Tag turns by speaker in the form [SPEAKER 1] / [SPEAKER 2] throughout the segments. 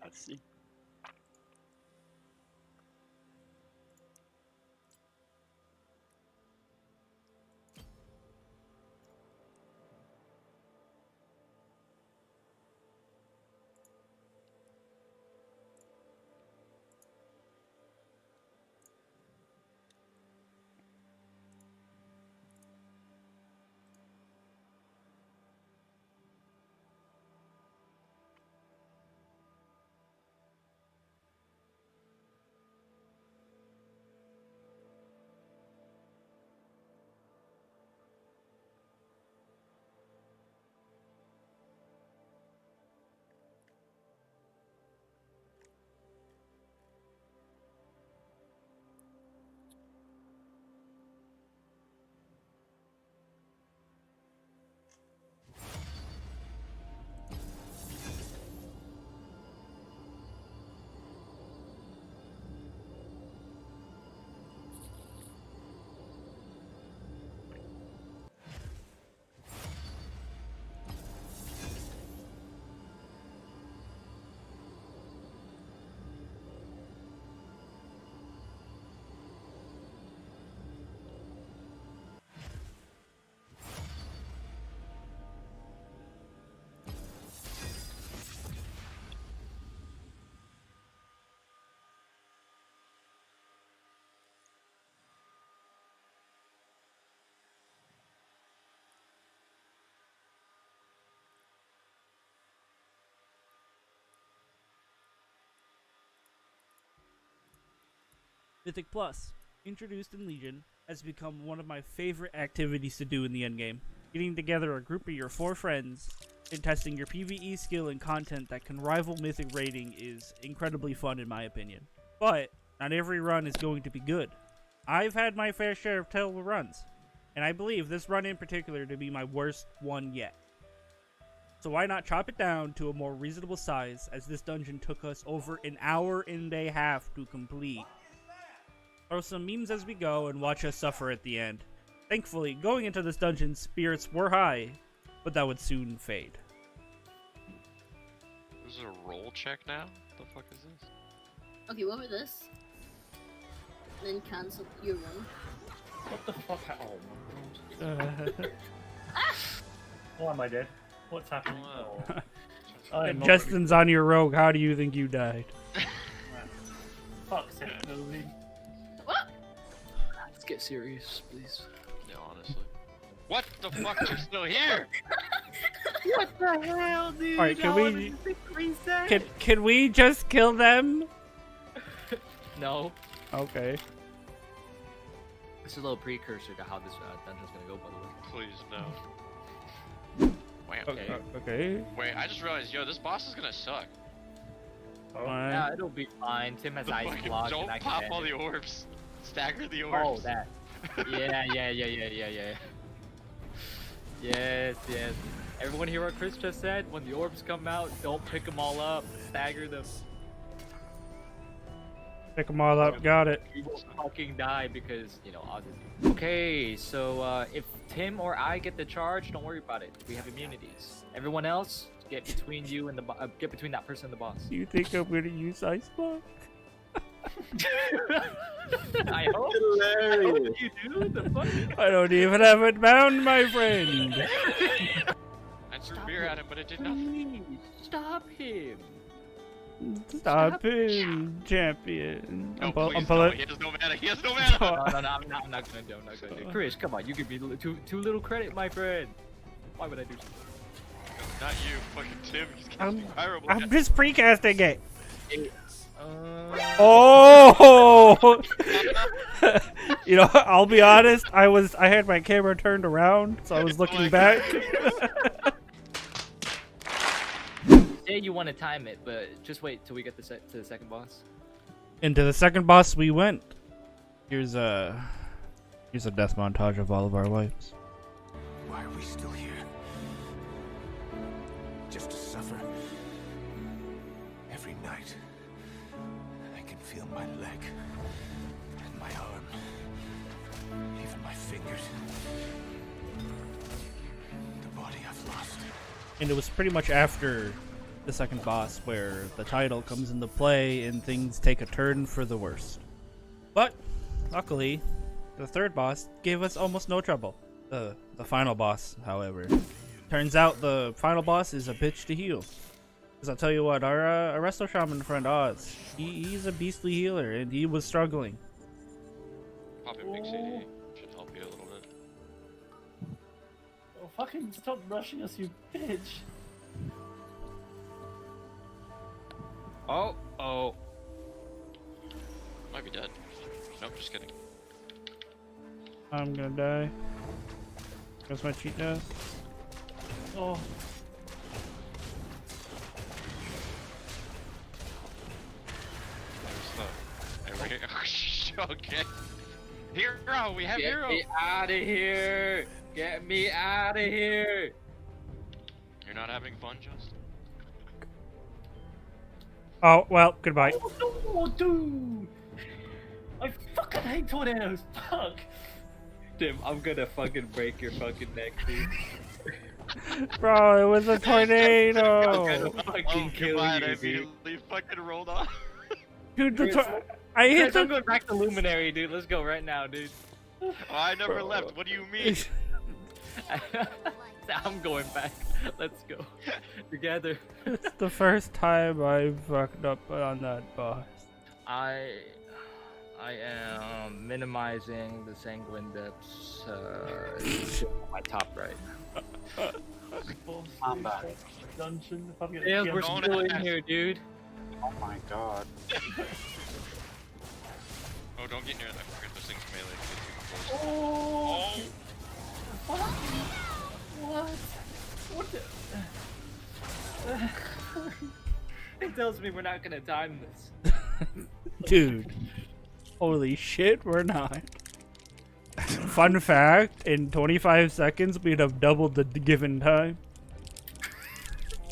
[SPEAKER 1] Let's see.
[SPEAKER 2] Mythic Plus, introduced in Legion, has become one of my favorite activities to do in the endgame. Getting together a group of your 4 friends and testing your PvE skill and content that can rival Mythic rating is incredibly fun in my opinion. But not every run is going to be good. I've had my fair share of terrible runs, and I believe this run in particular to be my worst one yet. So why not chop it down to a more reasonable size, as this dungeon took us over an hour and a half to complete. Throw some memes as we go and watch us suffer at the end. Thankfully, going into this dungeon, spirits were high, but that would soon fade.
[SPEAKER 3] This is a roll check now? What the fuck is this?
[SPEAKER 4] Okay, what about this? Then cancel your one.
[SPEAKER 1] What the fuck? Oh my god. Why am I dead? What's happening?
[SPEAKER 3] Wow.
[SPEAKER 1] Oh. I am not
[SPEAKER 2] Justin's on your rogue. How do you think you died?
[SPEAKER 1] ready. Fuck's sake, movie.
[SPEAKER 4] What?
[SPEAKER 5] Let's get serious, please.
[SPEAKER 3] Yeah, honestly. What the fuck? You're still here?
[SPEAKER 5] What the hell, dude?
[SPEAKER 2] Alright, can we just kill them?
[SPEAKER 5] No.
[SPEAKER 2] Okay.
[SPEAKER 5] This is a little precursor to how this dungeon's gonna go, by the way.
[SPEAKER 3] Please, no. Wait,
[SPEAKER 5] Okay.
[SPEAKER 2] Okay.
[SPEAKER 3] wait, I just realized, yo, this boss is gonna suck.
[SPEAKER 1] Oh.
[SPEAKER 5] Yeah, it'll be fine. Tim has
[SPEAKER 3] The
[SPEAKER 5] ice
[SPEAKER 3] fucking-
[SPEAKER 5] block
[SPEAKER 3] don't
[SPEAKER 5] and I
[SPEAKER 3] pop
[SPEAKER 5] can
[SPEAKER 3] all the
[SPEAKER 5] manage.
[SPEAKER 3] orbs. Stagger the
[SPEAKER 5] Oh,
[SPEAKER 3] orbs.
[SPEAKER 5] that. Yeah. Yes. Everyone hear what Chris just said? When the orbs come out, don't pick them all up. Stagger them.
[SPEAKER 2] Pick them all up. Got it.
[SPEAKER 5] You will fucking die because, you know, oddity. Okay, so if Tim or I get the charge, don't worry about it. We have immunities. Everyone else, get between you and the get between that person and the boss.
[SPEAKER 2] Do you think I'm gonna use ice block?
[SPEAKER 5] I hope. I hope you do. The fuck?
[SPEAKER 2] I don't even have it bound, my friend.
[SPEAKER 3] I threw beer at him, but it did nothing.
[SPEAKER 5] Please, stop him.
[SPEAKER 2] Stop him, champion.
[SPEAKER 3] No,
[SPEAKER 2] I'm
[SPEAKER 3] please, no,
[SPEAKER 2] pulling.
[SPEAKER 3] he has no mana. He has no mana.
[SPEAKER 5] No, I'm not gonna do. I'm not gonna do. Chris, come on, you give me too little credit, my friend. Why would I do something?
[SPEAKER 3] Not you, fucking Tim. He's casting Pyro
[SPEAKER 2] I'm
[SPEAKER 3] Blast.
[SPEAKER 2] just precasting it.
[SPEAKER 5] Uh,
[SPEAKER 2] Oh! You know, I'll be honest. I had my camera turned around, so I was looking back.
[SPEAKER 5] Say you want to time it, but just wait till we get to the second boss.
[SPEAKER 2] Into the second boss we went. Here's a death montage of all of our lives.
[SPEAKER 6] Why are we still here? Just to suffer? Every night, I can feel my leg, and my arm, even my fingers. The body I've lost.
[SPEAKER 2] And it was pretty much after the second boss, where the title comes into play and things take a turn for the worst. But luckily, the third boss gave us almost no trouble. The final boss, however, turns out the final boss is a bitch to heal. Because I'll tell you what, our Resto Shaman friend Oz, he's a beastly healer, and he was struggling.
[SPEAKER 3] Popping big CD should help you a little bit.
[SPEAKER 1] Oh, fucking stop rushing us, you bitch.
[SPEAKER 5] Oh.
[SPEAKER 3] Might be dead. Nope, just kidding.
[SPEAKER 2] I'm gonna die. That's my cheat death.
[SPEAKER 1] Oh.
[SPEAKER 3] There's the... Okay. Hero! We have hero!
[SPEAKER 5] Get me out of here! Get me out of here!
[SPEAKER 3] You're not having fun, Justin?
[SPEAKER 2] Oh, well, goodbye.
[SPEAKER 1] Oh, dude! I fucking hate tornadoes. Fuck.
[SPEAKER 5] Tim, I'm gonna fucking break your fucking neck, dude.
[SPEAKER 2] Bro, it was a
[SPEAKER 5] I'm
[SPEAKER 2] tornado!
[SPEAKER 5] gonna fucking kill
[SPEAKER 3] goodbye,
[SPEAKER 5] you,
[SPEAKER 3] I
[SPEAKER 5] dude.
[SPEAKER 3] immediately fucking rolled off.
[SPEAKER 2] Dude,
[SPEAKER 5] Chris,
[SPEAKER 2] I hit
[SPEAKER 5] Chris, I'm
[SPEAKER 2] the...
[SPEAKER 5] going back to Luminary, dude. Let's go right now, dude.
[SPEAKER 3] Oh, I never left. What do you mean?
[SPEAKER 5] I'm going back. Let's go. Together.
[SPEAKER 2] It's the first time I fucked up on that boss.
[SPEAKER 5] I am minimizing the sanguine depths on my top right.
[SPEAKER 1] I'm back. Dungeon. If I'm getting
[SPEAKER 5] Yeah,
[SPEAKER 1] killed.
[SPEAKER 5] we're
[SPEAKER 3] Don't
[SPEAKER 5] still in
[SPEAKER 3] ask.
[SPEAKER 5] here, dude.
[SPEAKER 7] Oh my god.
[SPEAKER 3] Oh, don't get near that. I forget those things melee. Get too close.
[SPEAKER 1] Oh.
[SPEAKER 3] Oh!
[SPEAKER 1] What? What the?
[SPEAKER 5] It tells me we're not gonna time this.
[SPEAKER 2] Dude. Holy shit, we're not. Fun fact, in 25 seconds, we'd have doubled the given time.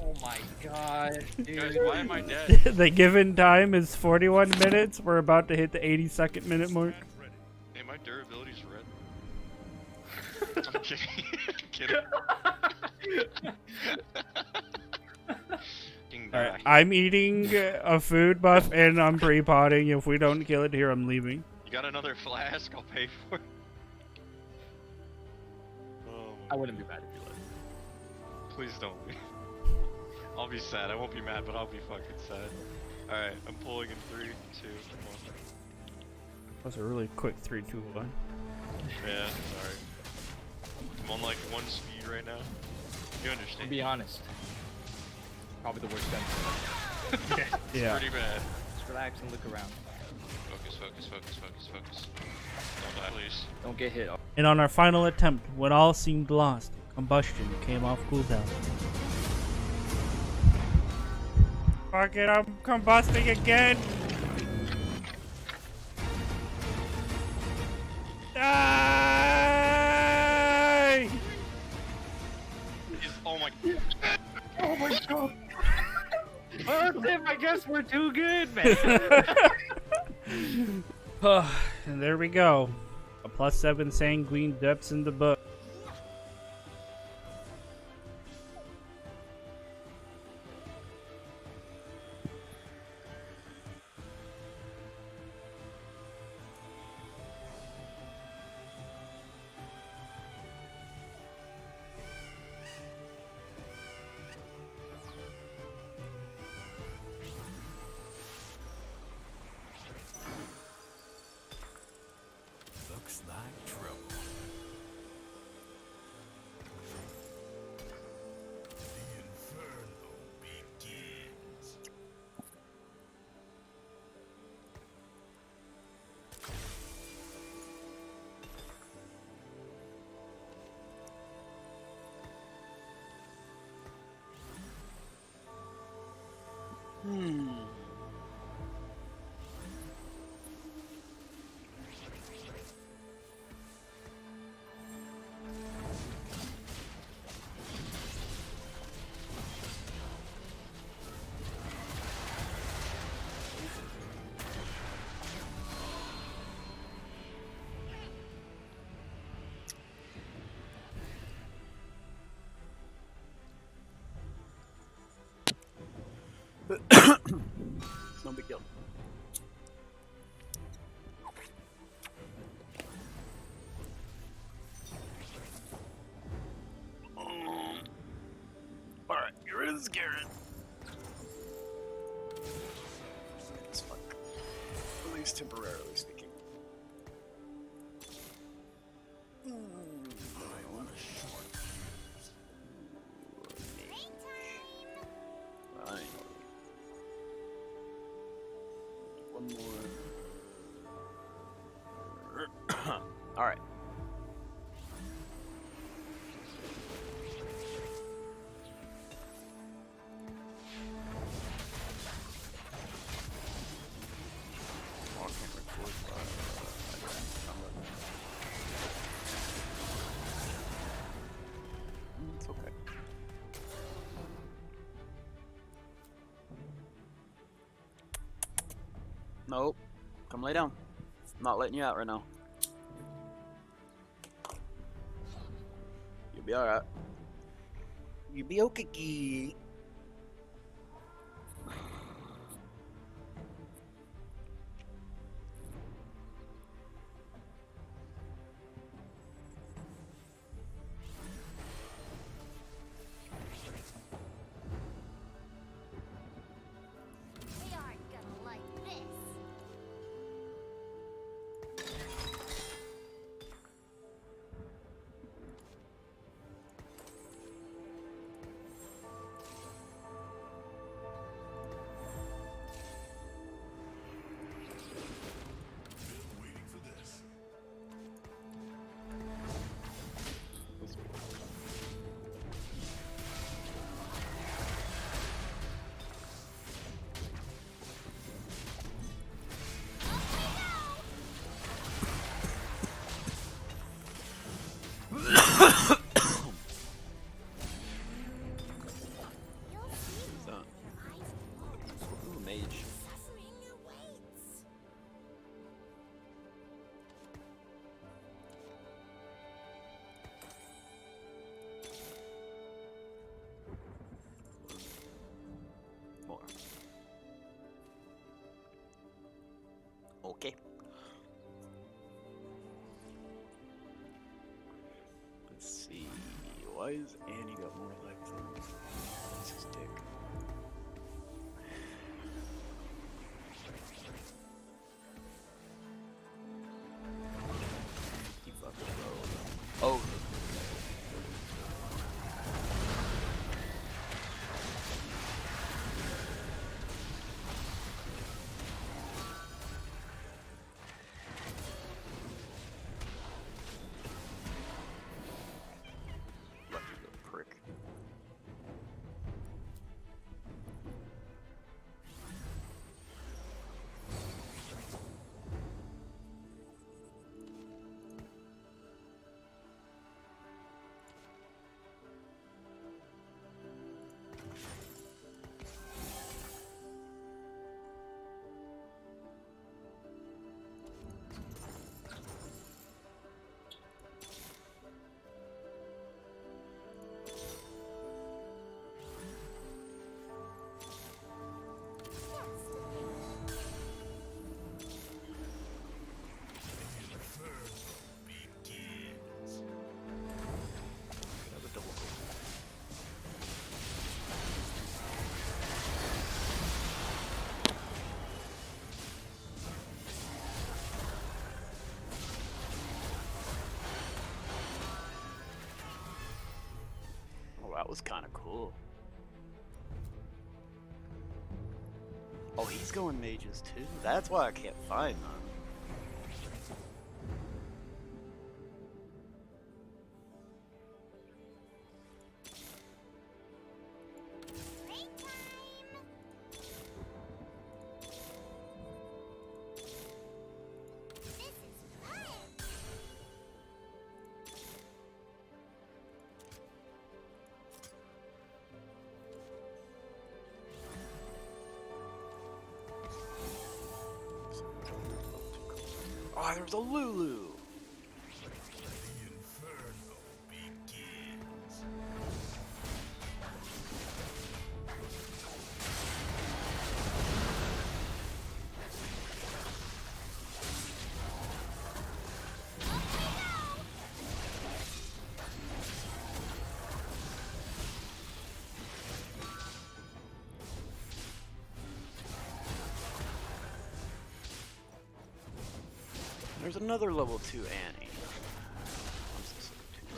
[SPEAKER 5] Oh my god,
[SPEAKER 3] Guys,
[SPEAKER 5] dude.
[SPEAKER 3] why am I dead?
[SPEAKER 2] The given time is 41 minutes. We're about to hit the 82nd minute mark.
[SPEAKER 3] Hey, my durability's red. I'm kidding. Kidding. Fucking
[SPEAKER 2] Alright,
[SPEAKER 3] die.
[SPEAKER 2] I'm eating a food buff and I'm pre-potting. If we don't kill it here, I'm leaving.
[SPEAKER 3] You got another flask? I'll pay for it. Oh,
[SPEAKER 5] I wouldn't be mad if you left.
[SPEAKER 3] please don't. I'll be sad. I won't be mad, but I'll be fucking sad. Alright, I'm pulling in 3, 2, 1.
[SPEAKER 2] That was a really quick 3, 2, 1.
[SPEAKER 3] Yeah, sorry. I'm on like 1 speed right now. You
[SPEAKER 5] To
[SPEAKER 3] understand?
[SPEAKER 5] be honest, probably the worst time.
[SPEAKER 2] Yeah.
[SPEAKER 3] Pretty bad.
[SPEAKER 5] Just relax and look around.
[SPEAKER 3] Focus, focus, focus, focus, focus. Don't die, please.
[SPEAKER 5] Don't get hit.
[SPEAKER 2] And on our final attempt, when all seemed lost, combustion came off cooldown. Fuck it, I'm combusting again! Die!
[SPEAKER 3] Oh my.
[SPEAKER 1] Oh my god.
[SPEAKER 5] Oh, Tim, I guess we're too good, man.
[SPEAKER 2] And there we go. A +7 sanguine depths in the book.
[SPEAKER 6] Looks like trouble.
[SPEAKER 8] Garrett. It's fun. At least temporarily speaking. I want a short. Finally. One more. Alright. It's okay. Nope. Come lay down. I'm not letting you out right now. You'll be alright. You'll be okay.
[SPEAKER 9] They aren't gonna like this. You'll see
[SPEAKER 8] Who's that?
[SPEAKER 9] eyes wide.
[SPEAKER 8] Ooh, mage.
[SPEAKER 9] Suffering awaits.
[SPEAKER 8] More. Okay. Let's see. Why is Annie got more legs than me? This is dick. You fucking low. Oh. Lucky little prick. Another double goal. Oh, that was kind of cool. Oh, he's going mages too. That's why I can't find them.
[SPEAKER 9] Break time. This is fun.
[SPEAKER 8] Oh, there's a Lulu. There's another level 2 Annie. I'm so sick of 2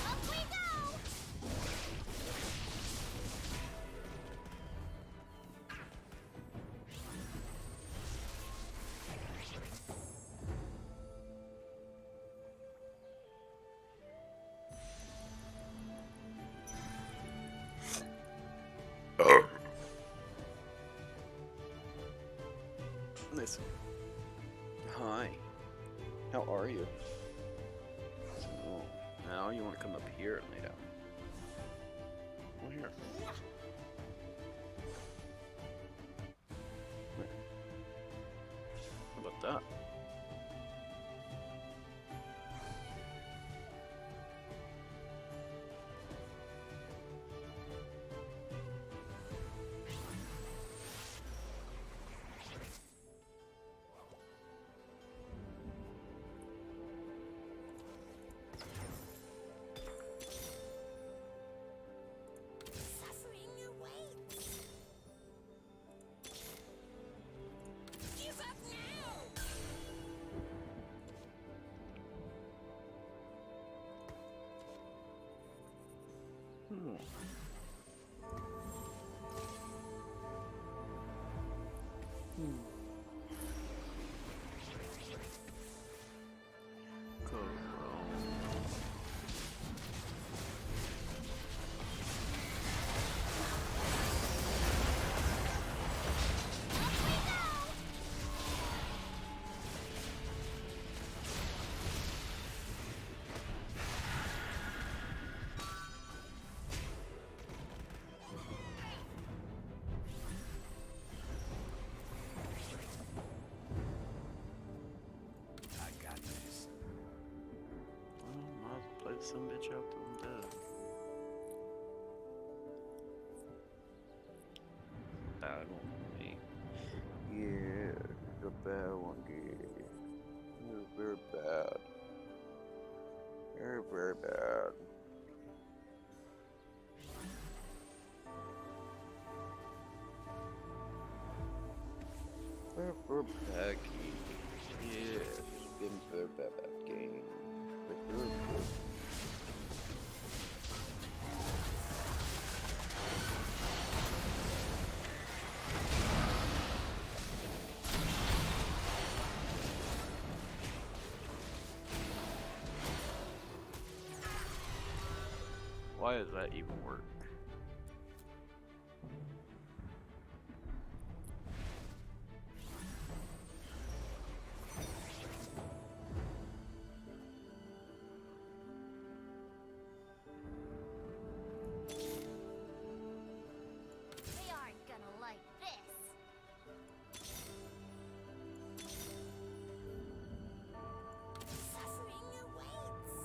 [SPEAKER 9] Up we go!
[SPEAKER 8] Listen. Hi. How are you? So, now you want to come up here and lay down. Well, here. Wait. How about that?
[SPEAKER 9] Suffering awaits. Give up now!
[SPEAKER 8] Hmm. Hmm. Go wrong.
[SPEAKER 6] I got this.
[SPEAKER 8] Well, might as well play the some bitch out till I'm dead. Bad one for me. Yeah, the bad one, yeah. You're very bad. Very, very bad. Very bad game. Yeah, it's been very bad game. But very good. Why does that even work?
[SPEAKER 9] They aren't gonna like this. Suffering awaits.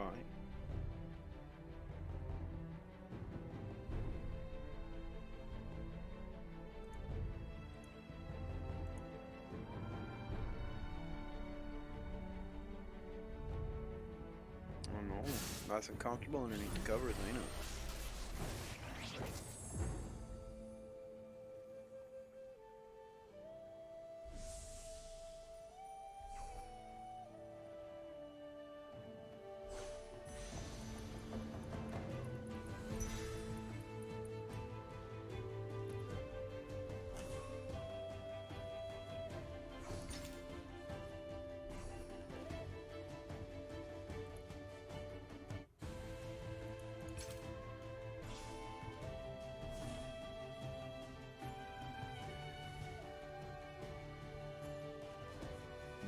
[SPEAKER 8] Hi. Oh no, nice and comfortable underneath the covers, ain't it?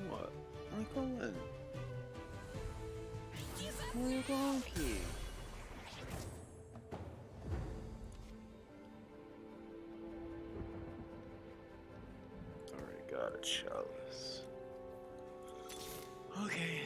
[SPEAKER 8] What? Michael? Oh, donkey. Already got a chalice. Okay.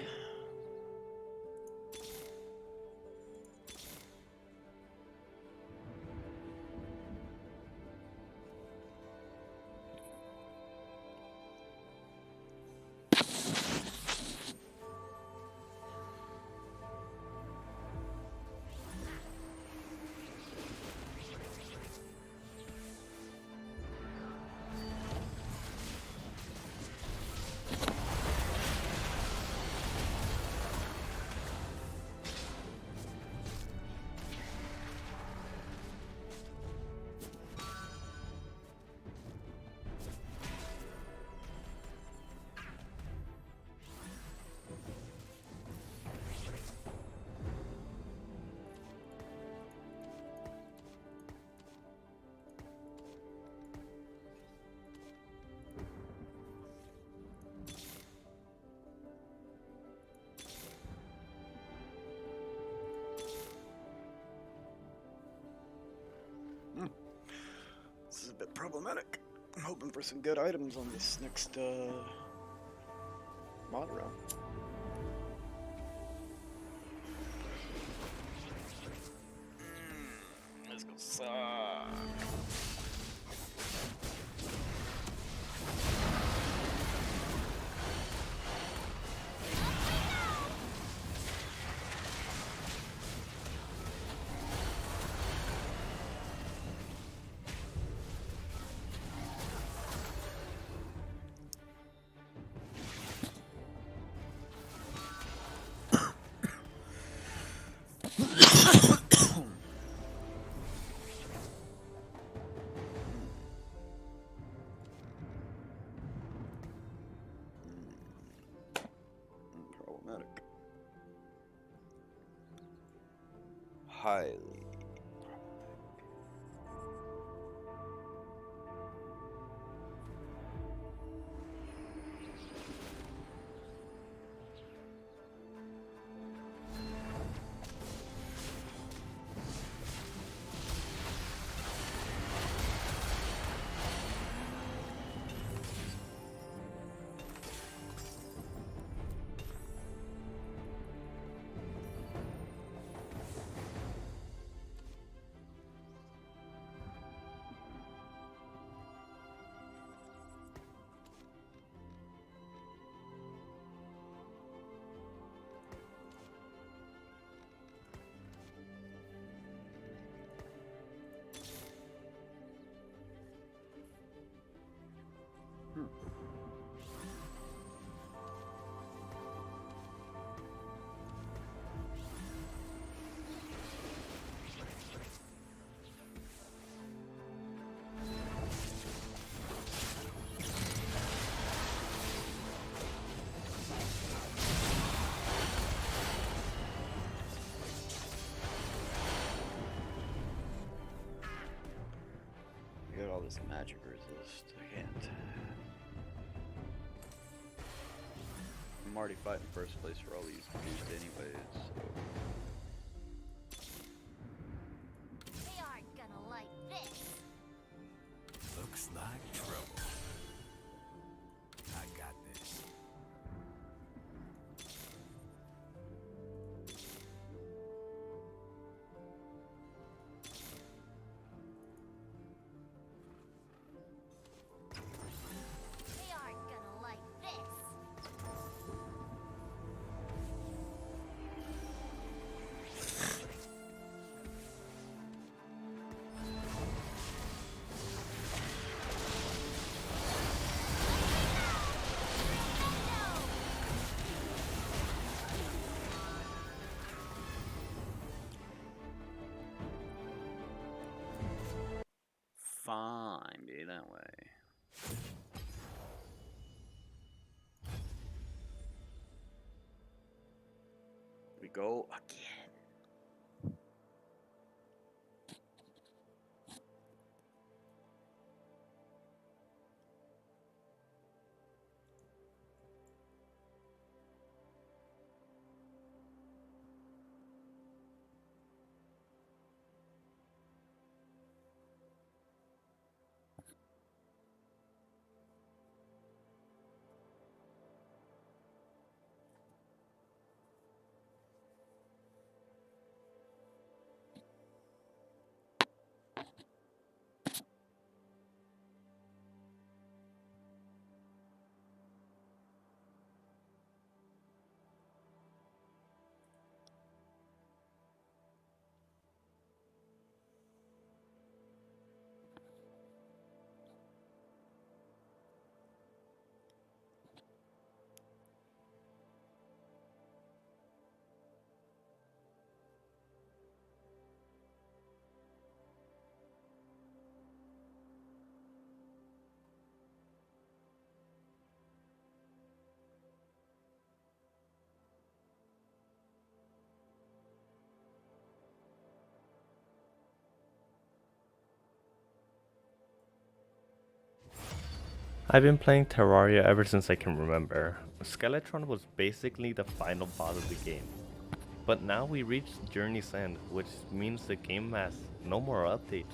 [SPEAKER 8] This is a bit problematic. I'm hoping for some good items on this next mod round. Let's go suck. Problematic. Highly. You got all this magic resist. I can't. I'm already fighting first place for all these boosts anyways, so.
[SPEAKER 9] They aren't gonna like this.
[SPEAKER 6] Looks like trouble. I got this.
[SPEAKER 8] that way. We go again.
[SPEAKER 10] I've been playing Terraria ever since I can remember. Skeletron was basically the final boss of the game. But now we reached Journey's End, which means the game has no more updates.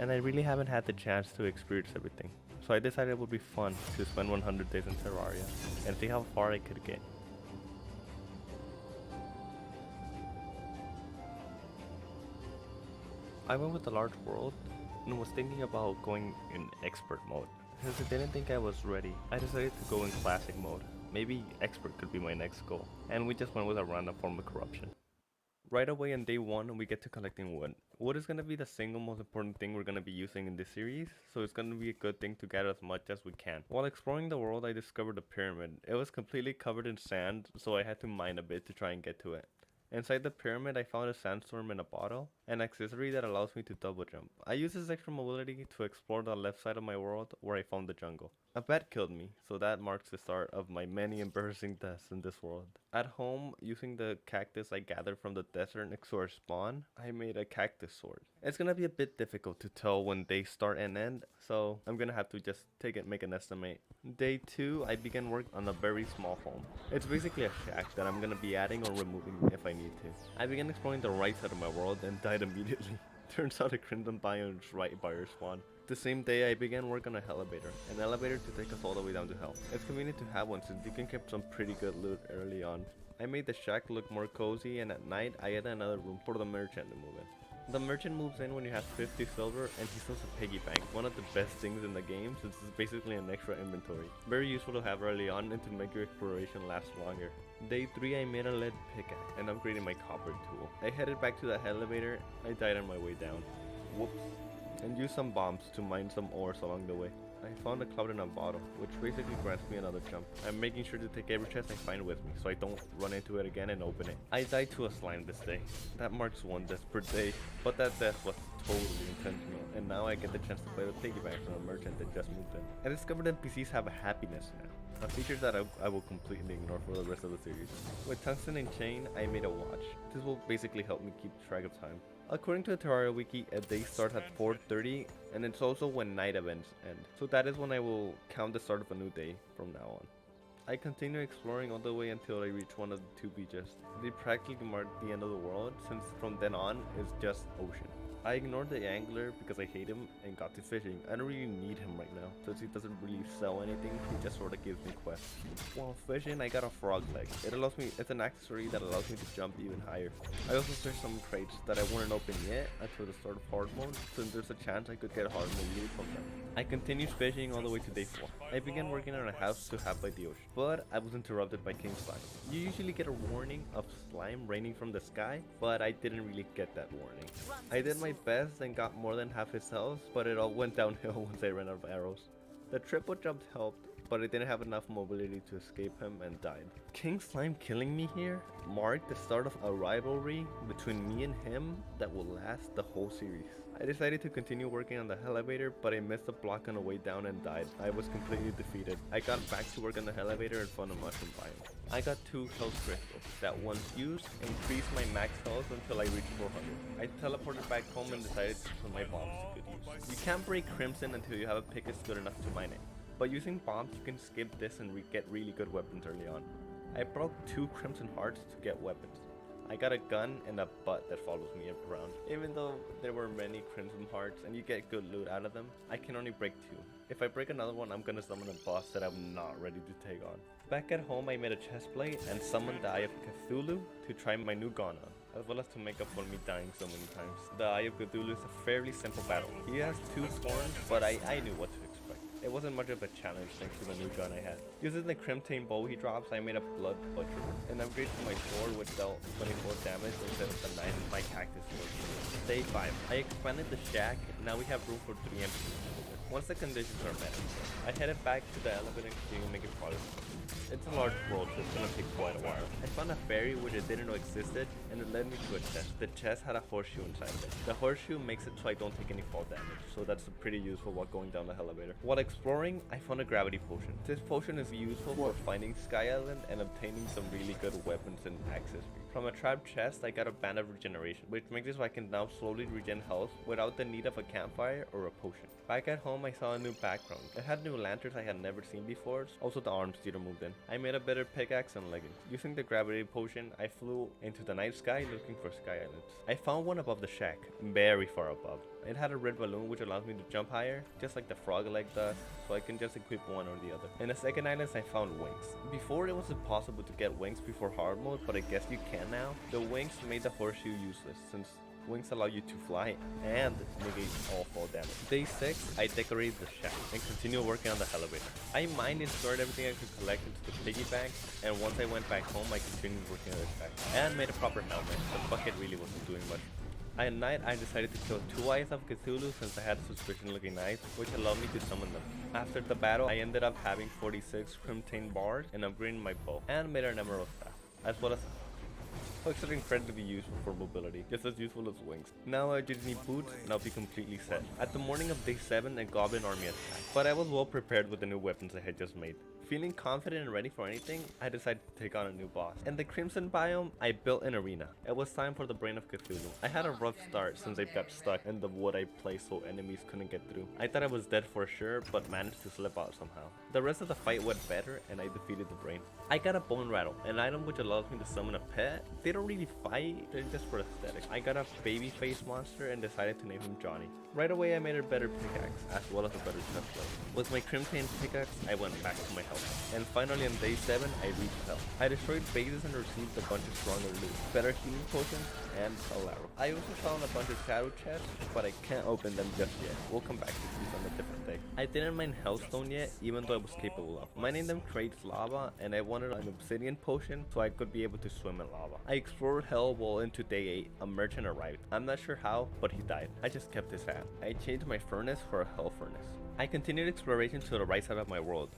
[SPEAKER 10] And I really haven't had the chance to experience everything. So I decided it would be fun to spend 100 days in Terraria and see how far I could get. I went with the large world and was thinking about going in expert mode. Since I didn't think I was ready, I decided to go in classic mode. Maybe expert could be my next goal. And we just went with a random form of corruption. Right away on day 1 we get to collecting wood. Wood is going to be the single most important thing we're going to be using in this series, so it's going to be a good thing to gather as much as we can. While exploring the world I discovered a pyramid. It was completely covered in sand, so I had to mine a bit to try and get to it. Inside the pyramid I found a sandstorm in a bottle, an accessory that allows me to double jump. I used this extra mobility to explore the left side of my world where I found the jungle. A bat killed me, so that marks the start of my many embarrassing deaths in this world. At home, using the cactus I gathered from the desert next to our spawn, I made a cactus sword. It's gonna be a bit difficult to tell when they start and end, so I'm gonna have to just make an estimate. Day 2, I began work on a very small home. It's basically a shack that I'm gonna be adding or removing if I need to. I began exploring the right side of my world and died immediately. Turns out a crimson biome is right by our spawn. The same day I began work on an elevator to take us all the way down to hell. It's convenient to have one since you can get some pretty good loot early on. I made the shack look more cozy, and at night I added another room for the merchant to move in. The merchant moves in when you have 50 silver and he sells a piggy bank, one of the best things in the game since it's basically an extra inventory. Very useful to have early on and to make your exploration last longer. Day 3 I made a lead pickaxe and upgraded my copper tool. I headed back to the elevator, I died on my way down. Whoops. And used some bombs to mine some ores along the way. I found a cloud in a bottle, which basically grants me another jump. I'm making sure to take every chest I find with me, so I don't run into it again and open it. I died to a slime this day. That marks one death per day, but that death was totally intentional, and now I get the chance to play the piggyback from a merchant that just moved in. I discovered NPCs have a happiness now, a feature that I will completely ignore for the rest of the series. With tungsten and chain, I made a watch. This will basically help me keep track of time. According to the Terraria wiki, a day starts at 4:30, and it's also when night events end. So that is when I will count the start of a new day from now on. I continue exploring all the way until I reach one of the 2 beaches. They practically mark the end of the world, since from then on it's just ocean. I ignored the angler because I hate him and got to fishing. I don't really need him right now, since he doesn't really sell anything, he just sorta gives me quests. While fishing, I got a frog leg. It's an accessory that allows me to jump even higher. I also searched some crates that I wouldn't open yet until the start of hard mode, since there's a chance I could get hard mode loot from them. I continued fishing all the way to day 4. I began working on a house to have by the ocean, but I was interrupted by King Slime. You usually get a warning of slime raining from the sky, but I didn't really get that warning. I did my best and got more than half his health, but it all went downhill once I ran out of arrows. The triple jump helped, but I didn't have enough mobility to escape him and died. King Slime killing me here marked the start of a rivalry between me and him that will last the whole series. I decided to continue working on the elevator, but I missed a block on the way down and died. I was completely defeated. I got back to work on the elevator and found a mushroom biome. I got 2 health crystals that once used increased my max health until I reached 400. I teleported back home and decided to put my bombs to good use. You can't break Crimson until you have a pickaxe good enough to mine it, but using bombs you can skip this and get really good weapons early on. I broke 2 Crimson Hearts to get weapons. I got a gun and a butt that follows me around. Even though there were many Crimson Hearts and you get good loot out of them, I can only break 2. If I break another one, I'm gonna summon a boss that I'm not ready to take on. Back at home, I made a chest plate and summoned the Eye of Cthulhu to try my new gun on, as well as to make up for me dying so many times. The Eye of Cthulhu is a fairly simple battle. He has 2 thorns, but I knew what to expect. It wasn't much of a challenge thanks to the new gun I had. Using the Crimson bow he drops, I made a blood butcher and upgraded to my sword which dealt 24 damage instead of the 9 in my cactus sword. Day 5. I expanded the shack, now we have room for 3 NPCs. Once the conditions are met, I headed back to the elevator and continue making progress. It's a large world, so it's gonna take quite a while. I found a fairy which I didn't know existed, and it led me to a chest. The chest had a horseshoe inside of it. The horseshoe makes it so I don't take any fall damage, so that's pretty useful while going down the elevator. While exploring, I found a gravity potion. This potion is useful for finding Sky Island and obtaining some really good weapons and access. From a trapped chest, I got a band of regeneration, which makes it so I can now slowly regen health without the need of a campfire or a potion. Back at home, I saw a new background. It had new lanterns I had never seen before, also the arms theater moved in. I made a better pickaxe and leggings. Using the gravity potion, I flew into the night sky looking for Sky Islands. I found one above the shack, very far above. It had a red balloon which allows me to jump higher, just like the frog leg does, so I can just equip one or the other. In the second island, I found wings. Before, it was impossible to get wings before hard mode, but I guess you can now. The wings made the horseshoe useless, since wings allow you to fly and negate all fall damage. Day 6, I decorated the shack and continued working on the elevator. I mined and stored everything I could collect into the piggy bank, and once I went back home, I continued working on the shack and made a proper helmet. The bucket really wasn't doing much. At night, I decided to kill 2 Eyes of Cthulhu since I had suspicion looking eyes, which allowed me to summon them. After the battle, I ended up having 46 Crimson bars and upgrading my bow, and made an emerald staff, as well as hooks are incredibly useful for mobility, just as useful as wings. Now I just need boots and I'll be completely set. At the morning of day 7, a goblin army attacked, but I was well prepared with the new weapons I had just made. Feeling confident and ready for anything, I decided to take on a new boss. In the Crimson biome, I built an arena. It was time for the Brain of Cthulhu. I had a rough start since I got stuck in the wood I placed so enemies couldn't get through. I thought I was dead for sure, but managed to slip out somehow. The rest of the fight went better and I defeated the Brain. I got a Bone Rattle, an item which allows me to summon a pet. They don't really fight, they're just for aesthetics. I got a baby face monster and decided to name him Johnny. Right away I made a better pickaxe, as well as a better chest plate. With my Crimson pickaxe, I went back to my health. And finally on day 7, I reached hell. I destroyed bases and received a bunch of stronger loot, better healing potions, and a arrow. I also found a bunch of shadow chests, but I can't open them just yet. We'll come back to these on a different day. I didn't mine hellstone yet, even though I was capable of. Mining them creates lava, and I wanted an obsidian potion so I could be able to swim in lava. I explored hell well into day 8. A merchant arrived. I'm not sure how, but he died. I just kept his hat. I changed my furnace for a hell furnace. I continued exploration to the right side of my world.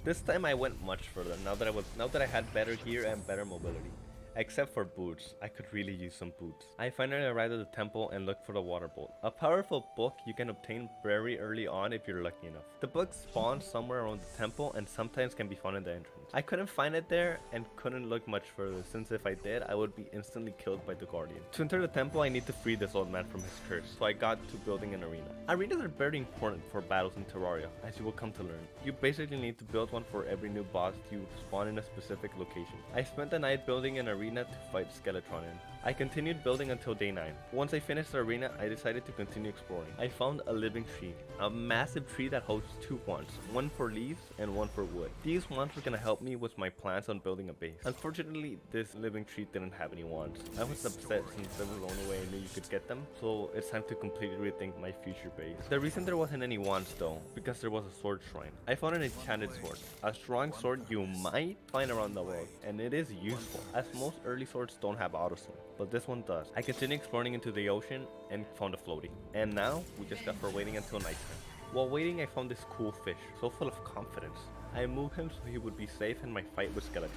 [SPEAKER 10] This time I went much further now that I had better gear and better mobility. Except for boots, I could really use some boots. I finally arrived at the temple and looked for the water bolt, a powerful book you can obtain very early on if you're lucky enough. The book spawns somewhere around the temple and sometimes can be found in the entrance. I couldn't find it there and couldn't look much further, since if I did, I would be instantly killed by the guardian. To enter the temple, I need to free this old man from his curse, so I got to building an arena. Arenas are very important for battles in Terraria, as you will come to learn. You basically need to build one for every new boss you spawn in a specific location. I spent the night building an arena to fight Skeletron in. I continued building until day 9. Once I finished the arena, I decided to continue exploring. I found a living tree, a massive tree that hosts 2 wands, one for leaves and one for wood. These wands were gonna help me with my plans on building a base. Unfortunately, this living tree didn't have any wands. I was upset since that was the only way I knew you could get them, so it's time to completely rethink my future base. The reason there wasn't any wands though, because there was a sword shrine. I found an enchanted sword, a strong sword you might find around the world, and it is useful, as most early swords don't have auto swing, but this one does. I continued exploring into the ocean and found a floaty, and now we just got for waiting until nighttime. While waiting, I found this cool fish, so full of confidence. I moved him so he would be safe in my fight with Skeleton.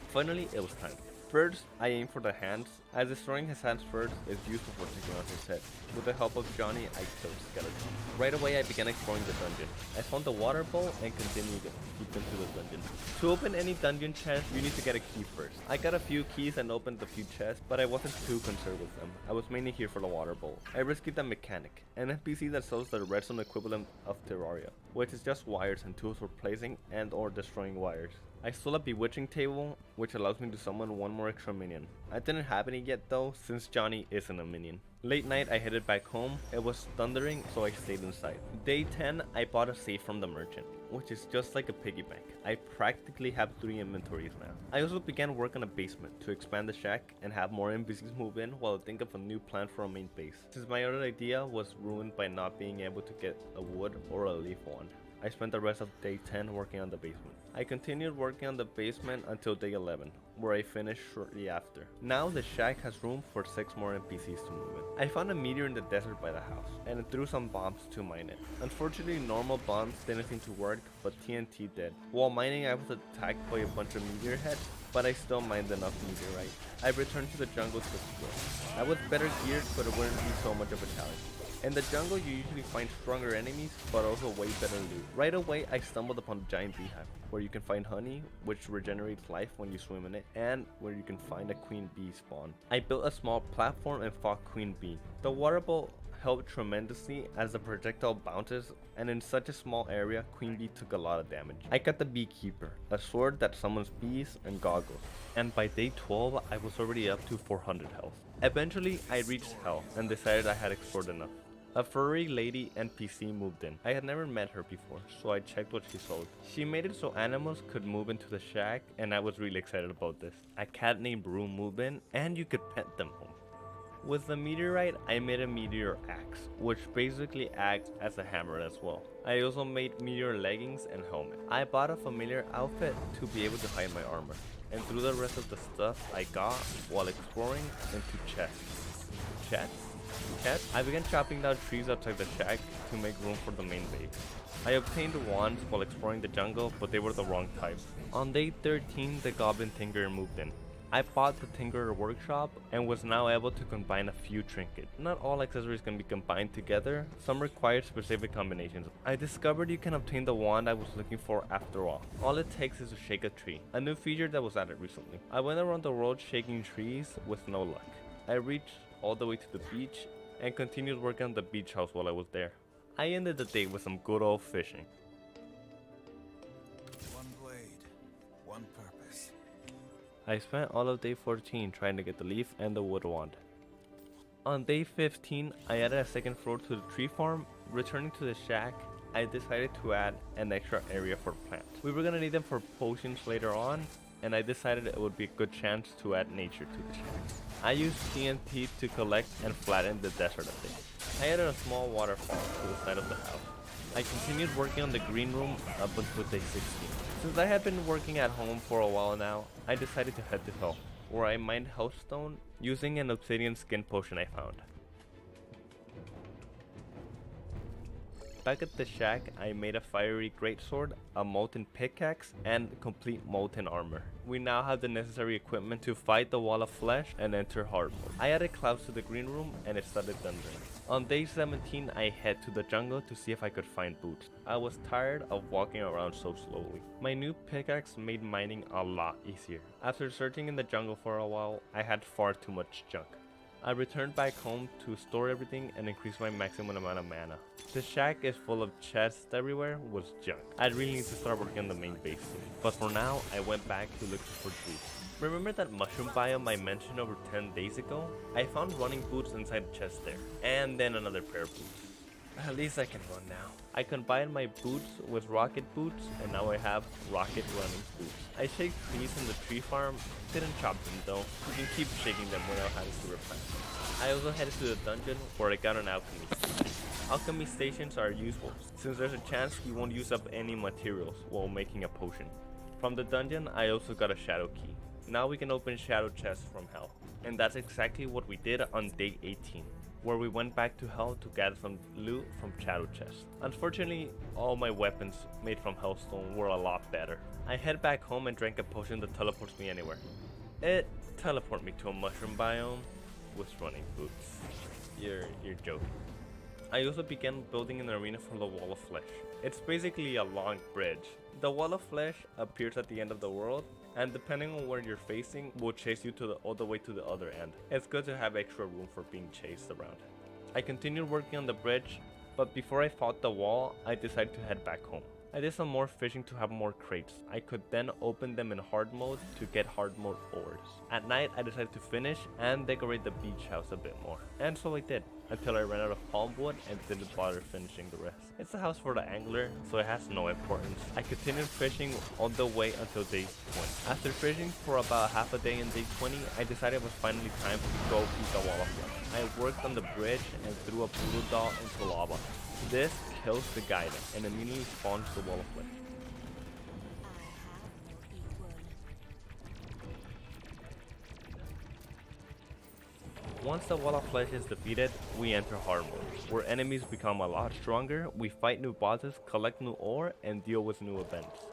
[SPEAKER 10] Finally, it was time. First, I aimed for the hands, as destroying his hands first is useful for taking on his head. With the help of Johnny, I killed Skeleton. Right away, I began exploring the dungeon. I found the water bowl and continued deep into the dungeon. To open any dungeon chest, you need to get a key first. I got a few keys and opened a few chests, but I wasn't too concerned with them. I was mainly here for the water bowl. I rescued the mechanic, an NPC that sells the redstone equivalent of Terraria, which is just wires and tools for placing and or destroying wires. I stole a bewitching table, which allows me to summon one more extra minion. I didn't have any yet though, since Johnny isn't a minion. Late night, I headed back home. It was thundering, so I stayed inside. Day 10, I bought a safe from the merchant, which is just like a piggy bank. I practically have 3 inventories now. I also began work on a basement to expand the shack and have more NPCs move in while I think of a new plan for a main base, since my other idea was ruined by not being able to get a wood or a leaf wand. I spent the rest of day 10 working on the basement. I continued working on the basement until day 11, where I finished shortly after. Now the shack has room for 6 more NPCs to move in. I found a meteor in the desert by the house, and threw some bombs to mine it. Unfortunately, normal bombs didn't seem to work, but TNT did. While mining, I was attacked by a bunch of meteor heads, but I still mined enough meteorite. I returned to the jungle to explore. I was better geared, but it wouldn't be so much of a challenge. In the jungle, you usually find stronger enemies, but also way better loot. Right away, I stumbled upon a giant beehive, where you can find honey, which regenerates life when you swim in it, and where you can find a queen bee spawn. I built a small platform and fought queen bee. The water bowl helped tremendously as the projectile bounces, and in such a small area, queen bee took a lot of damage. I got the beekeeper, a sword that summons bees, and goggles. And by day 12, I was already up to 400 health. Eventually, I reached hell and decided I had explored enough. A furry lady NPC moved in. I had never met her before, so I checked what she sold. She made it so animals could move into the shack, and I was really excited about this. A cat named Rue moved in, and you could pet them home. With the meteorite, I made a meteor axe, which basically acts as a hammer as well. I also made meteor leggings and helmet. I bought a familiar outfit to be able to hide my armor, and threw the rest of the stuff I got while exploring into chests. Chests? I began chopping down trees outside the shack to make room for the main base. I obtained wands while exploring the jungle, but they were the wrong type. On day 13, the Goblin Tinkerer moved in. I bought the Tinkerer workshop and was now able to combine a few trinkets. Not all accessories can be combined together, some require specific combinations. I discovered you can obtain the wand I was looking for after all. All it takes is to shake a tree, a new feature that was added recently. I went around the world shaking trees with no luck. I reached all the way to the beach and continued working on the beach house while I was there. I ended the day with some good old fishing.
[SPEAKER 6] One blade, one purpose.
[SPEAKER 10] I spent all of day 14 trying to get the leaf and the wood wand. On day 15, I added a second floor to the tree farm. Returning to the shack, I decided to add an extra area for plants. We were gonna need them for potions later on, and I decided it would be a good chance to add nature to the shack. I used TNT to collect and flatten the desert a bit. I added a small waterfall to the side of the house. I continued working on the green room up until day 16. Since I had been working at home for a while now, I decided to head to hell, where I mined hellstone using an obsidian skin potion I found. Back at the shack, I made a fiery greatsword, a molten pickaxe, and complete molten armor. We now have the necessary equipment to fight the wall of flesh and enter hard mode. I added clouds to the green room and it started thundering. On day 17, I head to the jungle to see if I could find boots. I was tired of walking around so slowly. My new pickaxe made mining a lot easier. After searching in the jungle for a while, I had far too much junk. I returned back home to store everything and increase my maximum amount of mana. The shack is full of chests everywhere with junk. I really need to start working on the main base soon. But for now, I went back to look for trees. Remember that mushroom biome I mentioned over 10 days ago? I found running boots inside a chest there, and then another pair of boots. At least I can run now. I combined my boots with rocket boots, and now I have rocket running boots. I shake trees in the tree farm, didn't chop them though. You can keep shaking them without having to replant. I also headed to the dungeon where I got an alchemy station. Alchemy stations are useful, since there's a chance you won't use up any materials while making a potion. From the dungeon, I also got a shadow key. Now we can open shadow chests from hell. And that's exactly what we did on day 18. where we went back to Hell to gather some loot from Shadow Chest. Unfortunately, all my weapons made from Hellstone were a lot better. I head back home and drank a potion that teleports me anywhere. It teleported me to a mushroom biome with running boots. You're joking. I also began building an arena for the Wall of Flesh. It's basically a long bridge. The Wall of Flesh appears at the end of the world, and depending on where you're facing, will chase you all the way to the other end. It's good to have extra room for being chased around. I continued working on the bridge, but before I fought the wall, I decided to head back home. I did some more fishing to have more crates. I could then open them in hard mode to get hard mode ores. At night, I decided to finish and decorate the beach house a bit more. And so I did, until I ran out of palm wood and didn't bother finishing the rest. It's a house for the angler, so it has no importance. I continued fishing all the way until day 20. After fishing for about half a day in day 20, I decided it was finally time to go beat the Wall of Flesh. I worked on the bridge and threw a voodoo doll into lava. This kills the guide and immediately spawns the Wall of Flesh. Once the Wall of Flesh is defeated, we enter hard mode, where enemies become a lot stronger, we fight new bosses, collect new ore, and deal with new events.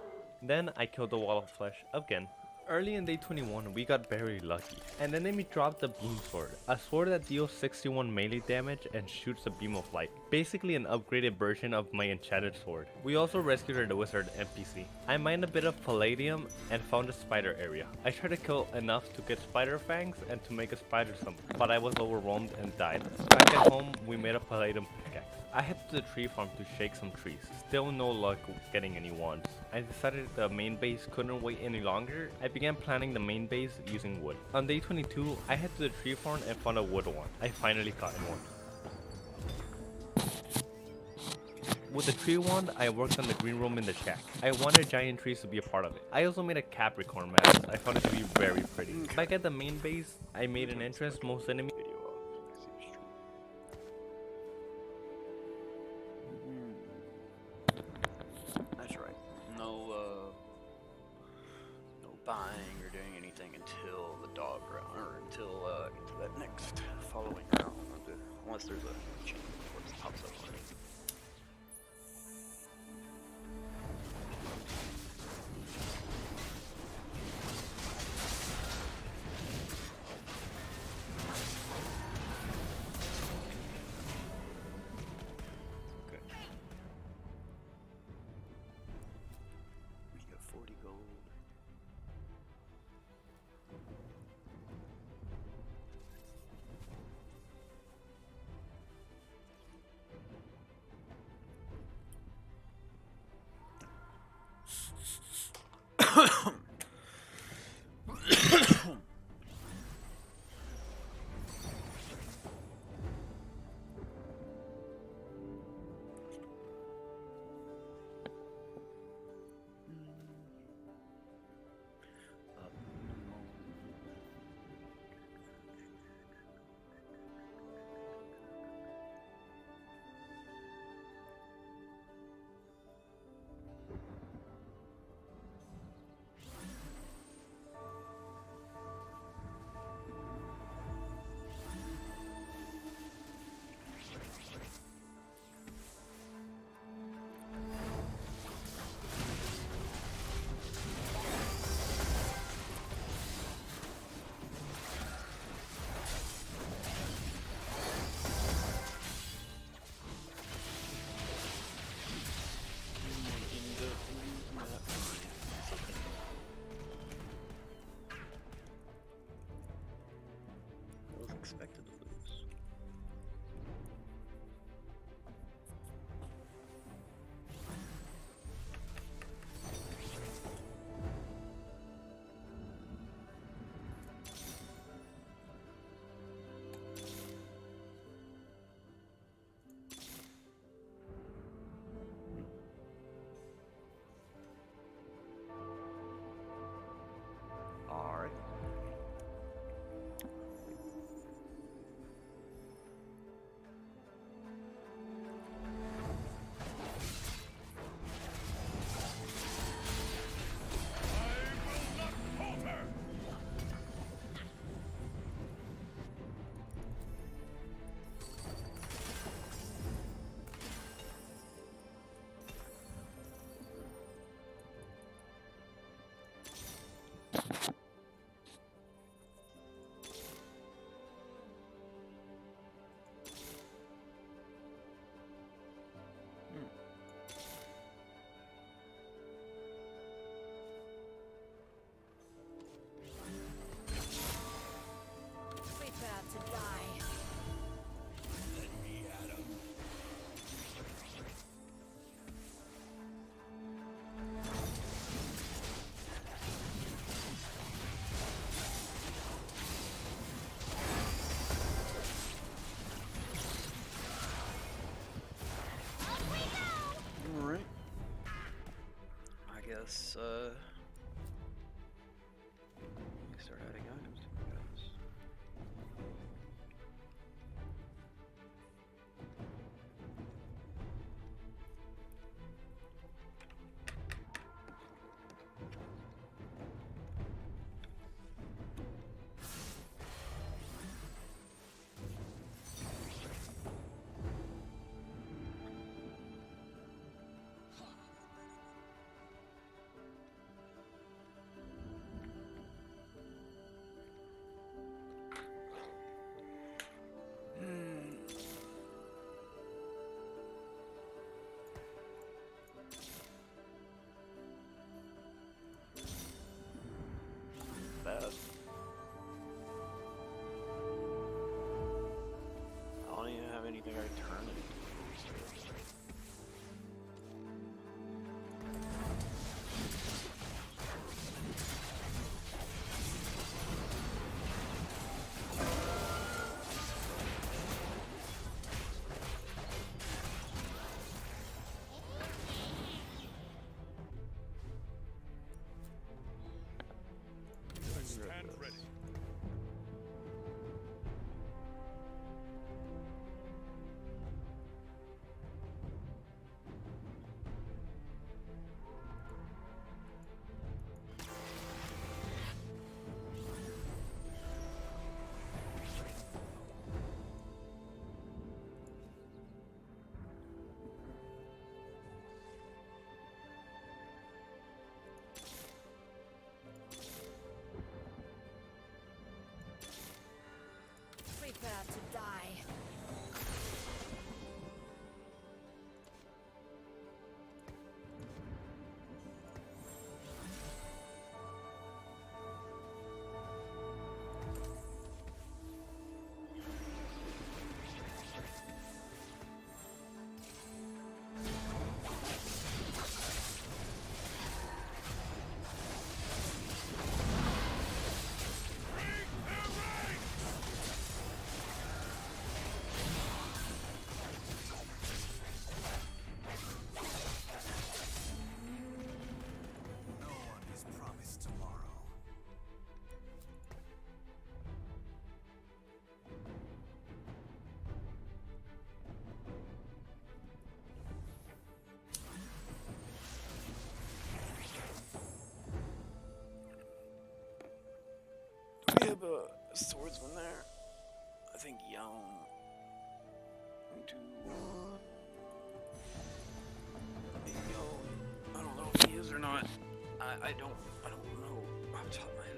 [SPEAKER 10] Then I killed the Wall of Flesh again. Early in day 21, we got very lucky. An enemy dropped the Beam Sword, a sword that deals 61 melee damage and shoots a beam of light. Basically an upgraded version of my enchanted sword. We also rescued a wizard NPC. I mined a bit of palladium and found a spider area. I tried to kill enough to get spider fangs and to make a spider summon, but I was overwhelmed and died. Back at home, we made a palladium pickaxe. I headed to the tree farm to shake some trees. Still no luck getting any wands. I decided the main base couldn't wait any longer. I began planning the main base using wood. On day 22, I headed to the tree farm and found a wood wand. I finally caught one. With the tree wand, I worked on the green room in the shack. I wanted giant trees to be a part of it. I also made a Capricorn mask. I found it to be very pretty. Back at the main base, I made an entrance most enemies.
[SPEAKER 8] That's right. No buying or doing anything until the dog round, or until that next following round, unless there's a change before it pops up on it. We got 40 gold. guess, we start adding items to my guys. Bad. I don't even have anything I turn it.
[SPEAKER 6] Stand ready.
[SPEAKER 9] Prepare to die.
[SPEAKER 6] No one is promised tomorrow.
[SPEAKER 8] Do we have a swordsman there? I think Young. Do I don't know if he is or not. I don't know off the top of my head.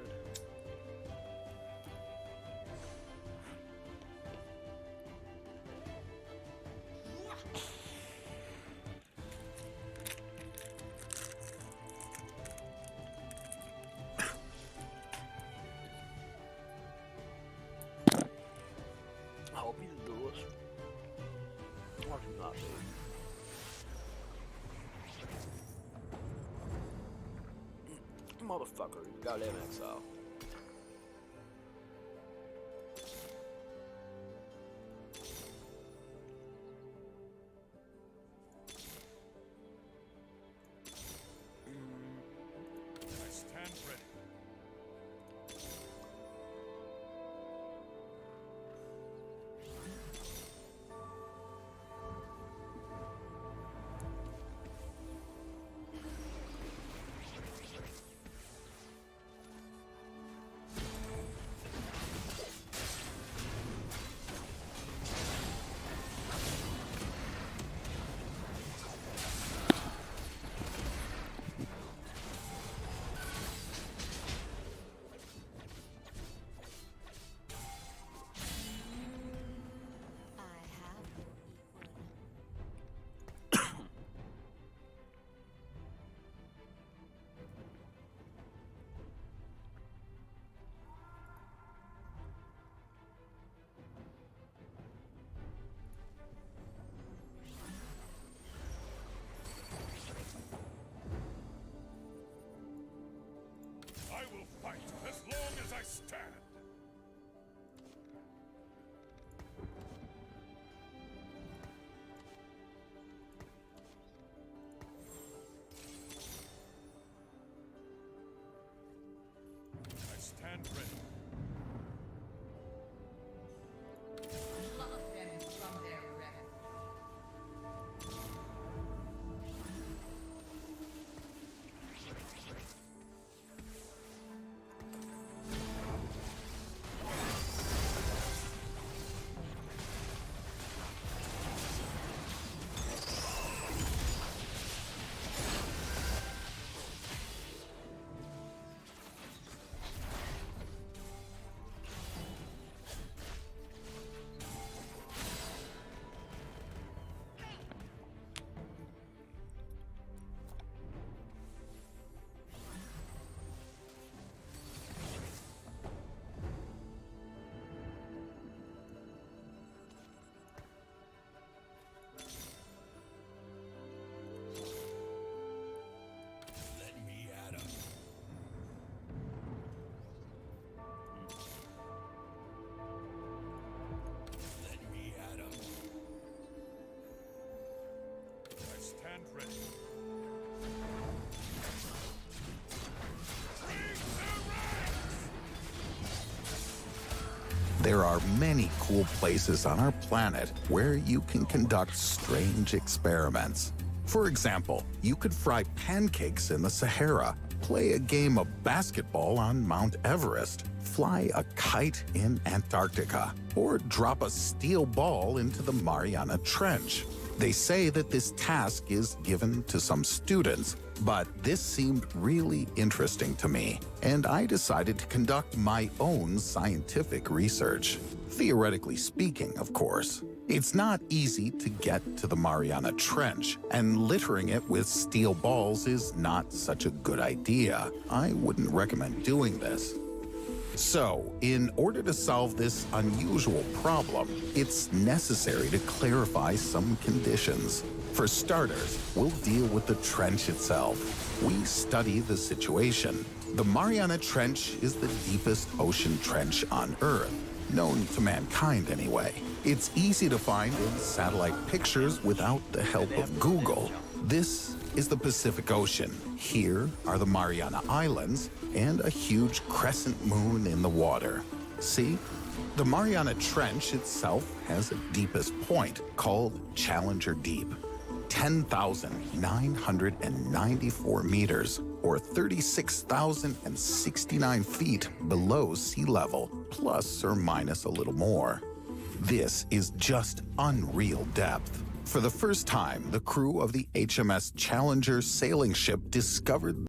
[SPEAKER 8] I hope he's a duelist. Or he's not, dude. Motherfucker, you goddamn exile.
[SPEAKER 6] I stand ready.
[SPEAKER 11] There are many cool places on our planet where you can conduct strange experiments. For example, you could fry pancakes in the Sahara, play a game of basketball on Mount Everest, fly a kite in Antarctica, or drop a steel ball into the Mariana Trench. They say that this task is given to some students, but this seemed really interesting to me, and I decided to conduct my own scientific research. Theoretically speaking, of course. It's not easy to get to the Mariana Trench, and littering it with steel balls is not such a good idea. I wouldn't recommend doing this. So, in order to solve this unusual problem, it's necessary to clarify some conditions. For starters, we'll deal with the trench itself. We study the situation. The Mariana Trench is the deepest ocean trench on Earth, known to mankind anyway. It's easy to find in satellite pictures without the help of Google. This is the Pacific Ocean. Here are the Mariana Islands and a huge crescent moon in the water. See? The Mariana Trench itself has a deepest point called Challenger Deep. 10,994 meters, or 36,069 feet below sea level, plus or minus a little more. This is just unreal depth. For the first time, the crew of the HMS Challenger sailing ship discovered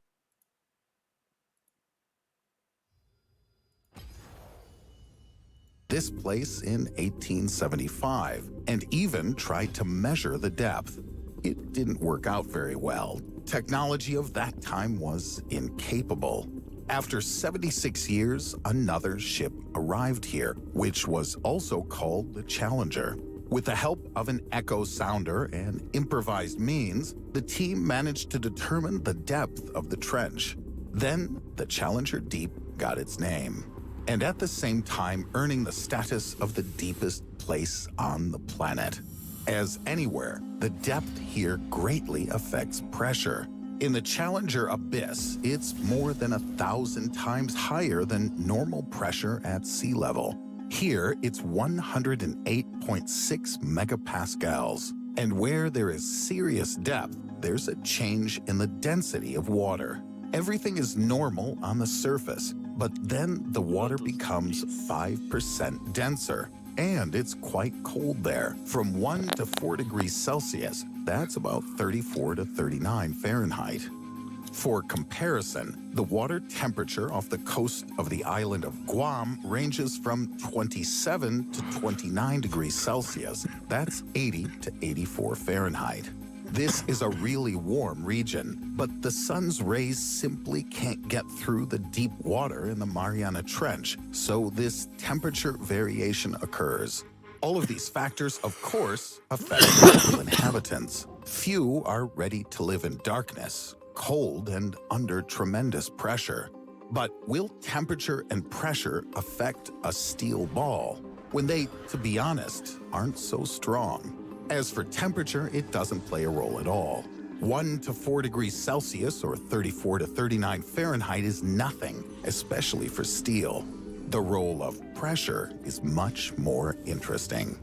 [SPEAKER 11] this place in 1875 and even tried to measure the depth. It didn't work out very well. Technology of that time was incapable. After 76 years, another ship arrived here, which was also called the Challenger. With the help of an echo sounder and improvised means, the team managed to determine the depth of the trench. Then, the Challenger Deep got its name, and at the same time earning the status of the deepest place on the planet. As anywhere, the depth here greatly affects pressure. In the Challenger Abyss, it's more than 1,000 times higher than normal pressure at sea level. Here, it's 108.6 megapascals. And where there is serious depth, there's a change in the density of water. Everything is normal on the surface, but then the water becomes 5% denser. And it's quite cold there, from 1 to 4 degrees Celsius. That's about 34 to 39 Fahrenheit. For comparison, the water temperature off the coast of the island of Guam ranges from 27 to 29 degrees Celsius. That's 80 to 84 Fahrenheit. This is a really warm region, but the sun's rays simply can't get through the deep water in the Mariana Trench, so this temperature variation occurs. All of these factors, of course, affect local inhabitants. Few are ready to live in darkness, cold, and under tremendous pressure. But will temperature and pressure affect a steel ball when they, to be honest, aren't so strong? As for temperature, it doesn't play a role at all. 1 to 4 degrees Celsius or 34 to 39 Fahrenheit is nothing, especially for steel. The role of pressure is much more interesting.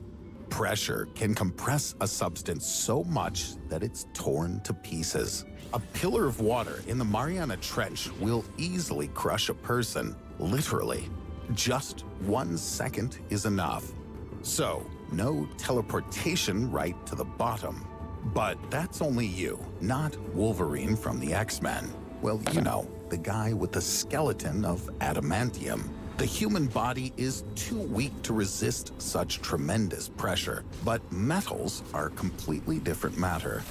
[SPEAKER 11] Pressure can compress a substance so much that it's torn to pieces. A pillar of water in the Mariana Trench will easily crush a person, literally. Just 1 second is enough. So, no teleportation right to the bottom. But that's only you, not Wolverine from the X-Men. Well, you know, the guy with the skeleton of adamantium. The human body is too weak to resist such tremendous pressure, but metals are a completely different matter.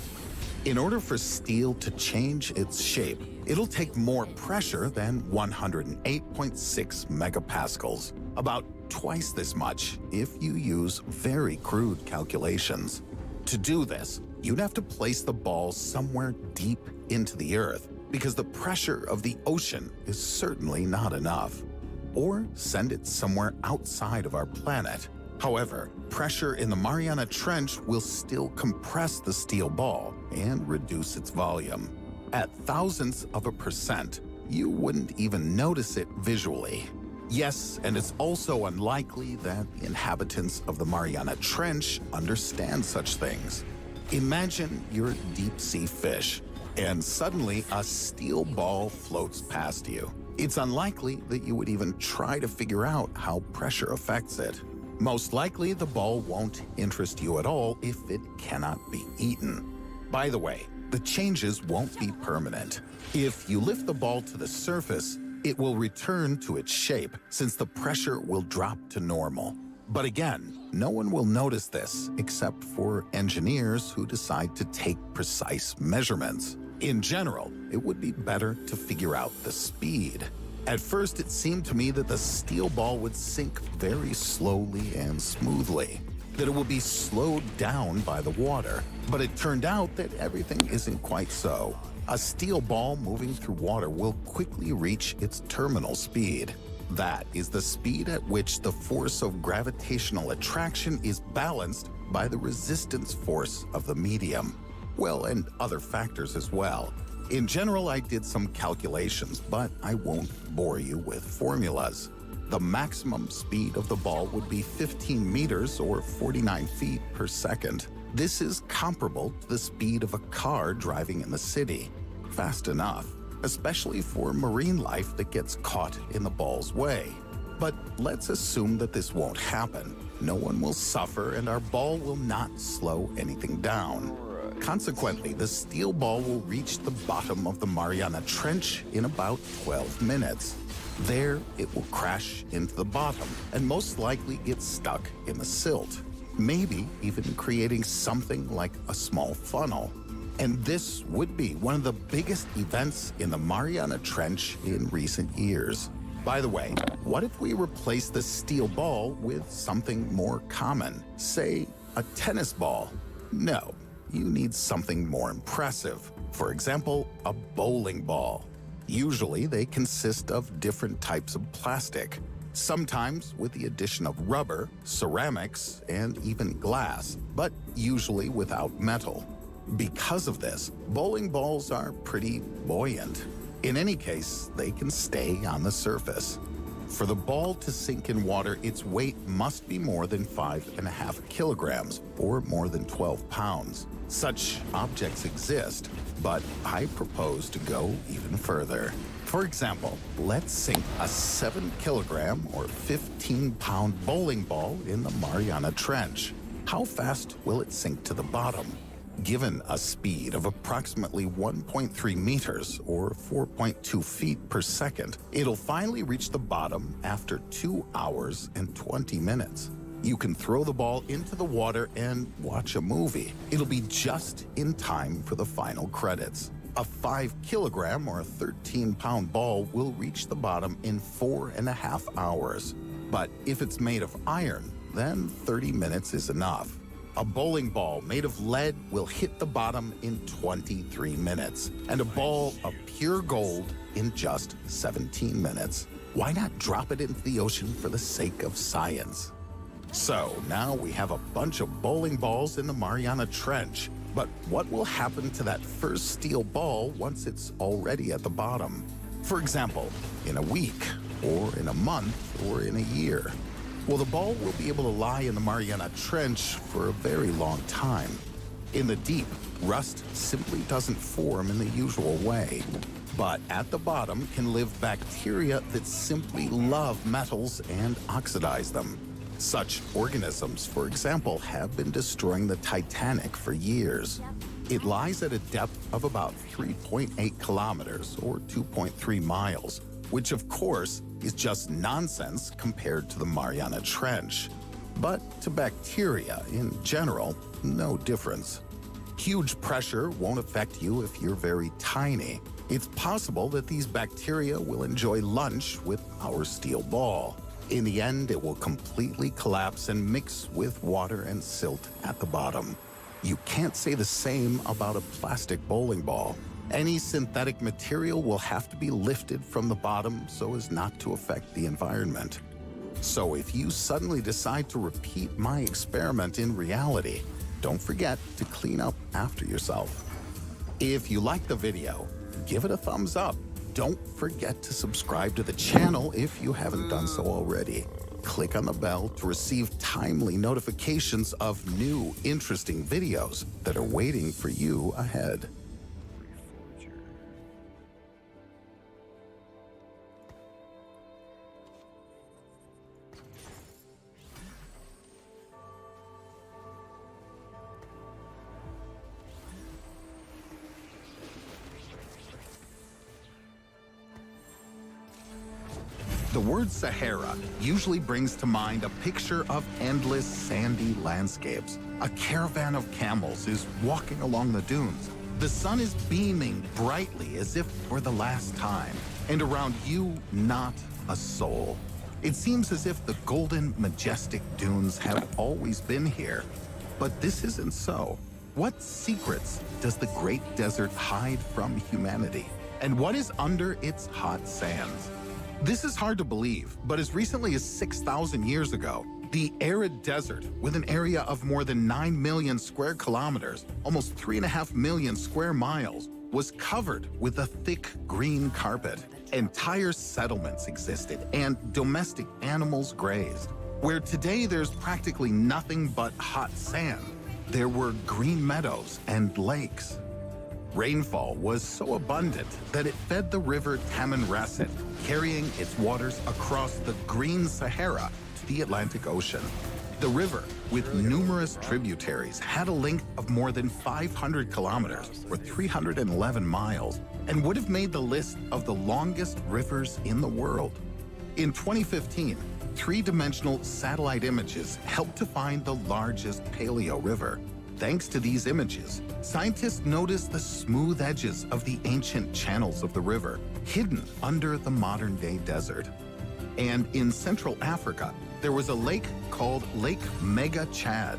[SPEAKER 11] In order for steel to change its shape, it'll take more pressure than 108.6 megapascals, about twice this much if you use very crude calculations. To do this, you'd have to place the ball somewhere deep into the earth because the pressure of the ocean is certainly not enough. Or send it somewhere outside of our planet. However, pressure in the Mariana Trench will still compress the steel ball and reduce its volume. At thousandths of a percent, you wouldn't even notice it visually. Yes, and it's also unlikely that the inhabitants of the Mariana Trench understand such things. Imagine you're a deep-sea fish, and suddenly a steel ball floats past you. It's unlikely that you would even try to figure out how pressure affects it. Most likely, the ball won't interest you at all if it cannot be eaten. By the way, the changes won't be permanent. If you lift the ball to the surface, it will return to its shape since the pressure will drop to normal. But again, no one will notice this except for engineers who decide to take precise measurements. In general, it would be better to figure out the speed. At first, it seemed to me that the steel ball would sink very slowly and smoothly, that it would be slowed down by the water. But it turned out that everything isn't quite so. A steel ball moving through water will quickly reach its terminal speed. That is the speed at which the force of gravitational attraction is balanced by the resistance force of the medium. Well, and other factors as well. In general, I did some calculations, but I won't bore you with formulas. The maximum speed of the ball would be 15 meters or 49 feet per second. This is comparable to the speed of a car driving in the city. Fast enough, especially for marine life that gets caught in the ball's way. But let's assume that this won't happen. No one will suffer and our ball will not slow anything down. Consequently, the steel ball will reach the bottom of the Mariana Trench in about 12 minutes. There, it will crash into the bottom and most likely get stuck in the silt, maybe even creating something like a small funnel. And this would be one of the biggest events in the Mariana Trench in recent years. By the way, what if we replace the steel ball with something more common, say a tennis ball? No, you need something more impressive. For example, a bowling ball. Usually they consist of different types of plastic, sometimes with the addition of rubber, ceramics, and even glass, but usually without metal. Because of this, bowling balls are pretty buoyant. In any case, they can stay on the surface. For the ball to sink in water, its weight must be more than 5.5 kilograms, or more than 12 pounds. Such objects exist, but I propose to go even further. For example, let's sink a 7-kilogram or 15-pound bowling ball in the Mariana Trench. How fast will it sink to the bottom? Given a speed of approximately 1.3 meters or 4.2 feet per second, it'll finally reach the bottom after 2 hours and 20 minutes. You can throw the ball into the water and watch a movie. It'll be just in time for the final credits. A 5-kilogram or 13-pound ball will reach the bottom in 4.5 hours. But if it's made of iron, then 30 minutes is enough. A bowling ball made of lead will hit the bottom in 23 minutes, and a ball of pure gold in just 17 minutes. Why not drop it into the ocean for the sake of science? So now we have a bunch of bowling balls in the Mariana Trench, but what will happen to that first steel ball once it's already at the bottom? For example, in a week, or in a month, or in a year. Well, the ball will be able to lie in the Mariana Trench for a very long time. In the deep, rust simply doesn't form in the usual way. But at the bottom can live bacteria that simply love metals and oxidize them. Such organisms, for example, have been destroying the Titanic for years. It lies at a depth of about 3.8 kilometers or 2.3 miles, which of course is just nonsense compared to the Mariana Trench. But to bacteria in general, no difference. Huge pressure won't affect you if you're very tiny. It's possible that these bacteria will enjoy lunch with our steel ball. In the end, it will completely collapse and mix with water and silt at the bottom. You can't say the same about a plastic bowling ball. Any synthetic material will have to be lifted from the bottom so as not to affect the environment. So if you suddenly decide to repeat my experiment in reality, don't forget to clean up after yourself. If you like the video, give it a thumbs up. don't forget to subscribe to the channel if you haven't done so already. Click on the bell to receive timely notifications of new, interesting videos that are waiting for you ahead. The word Sahara usually brings to mind a picture of endless sandy landscapes. A caravan of camels is walking along the dunes. The sun is beaming brightly as if for the last time, and around you, not a soul. It seems as if the golden, majestic dunes have always been here. But this isn't so. What secrets does the great desert hide from humanity? And what is under its hot sands? This is hard to believe, but as recently as 6,000 years ago, the arid desert, with an area of more than 9 million square kilometers, almost 3.5 million square miles, was covered with a thick green carpet. Entire settlements existed, and domestic animals grazed. Where today there's practically nothing but hot sand, there were green meadows and lakes. Rainfall was so abundant that it fed the river Tamanrasset, carrying its waters across the green Sahara to the Atlantic Ocean. The river, with numerous tributaries, had a length of more than 500 kilometers, or 311 miles, and would have made the list of the longest rivers in the world. In 2015, three-dimensional satellite images helped to find the largest paleo river. Thanks to these images, scientists noticed the smooth edges of the ancient channels of the river, hidden under the modern-day desert. And in Central Africa, there was a lake called Lake Mega Chad,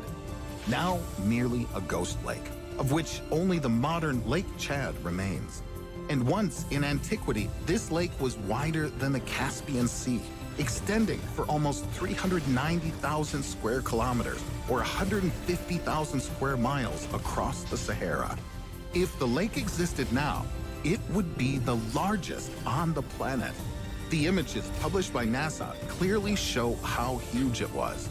[SPEAKER 11] now merely a ghost lake, of which only the modern Lake Chad remains. And once, in antiquity, this lake was wider than the Caspian Sea, extending for almost 390,000 square kilometers, or 150,000 square miles across the Sahara. If the lake existed now, it would be the largest on the planet. The images published by NASA clearly show how huge it was.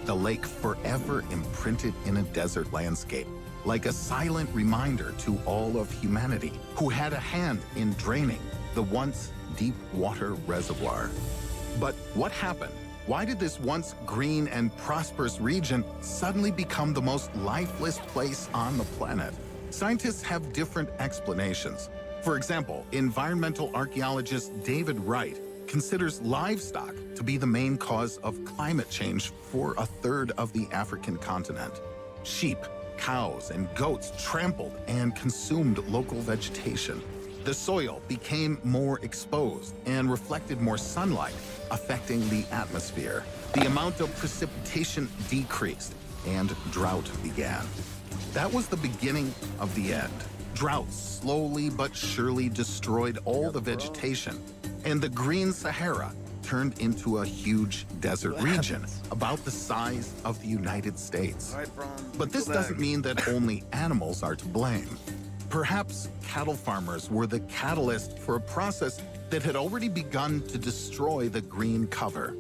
[SPEAKER 11] The lake forever imprinted in a desert landscape, like a silent reminder to all of humanity who had a hand in draining the once deep water reservoir. But what happened? Why did this once green and prosperous region suddenly become the most lifeless place on the planet? Scientists have different explanations. For example, environmental archaeologist David Wright considers livestock to be the main cause of climate change for a third of the African continent. Sheep, cows, and goats trampled and consumed local vegetation. The soil became more exposed and reflected more sunlight, affecting the atmosphere. The amount of precipitation decreased, and drought began. That was the beginning of the end. Drought slowly but surely destroyed all the vegetation, and the green Sahara turned into a huge desert region about the size of the United States. But this doesn't mean that only animals are to blame. Perhaps cattle farmers were the catalyst for a process that had already begun to destroy the green cover.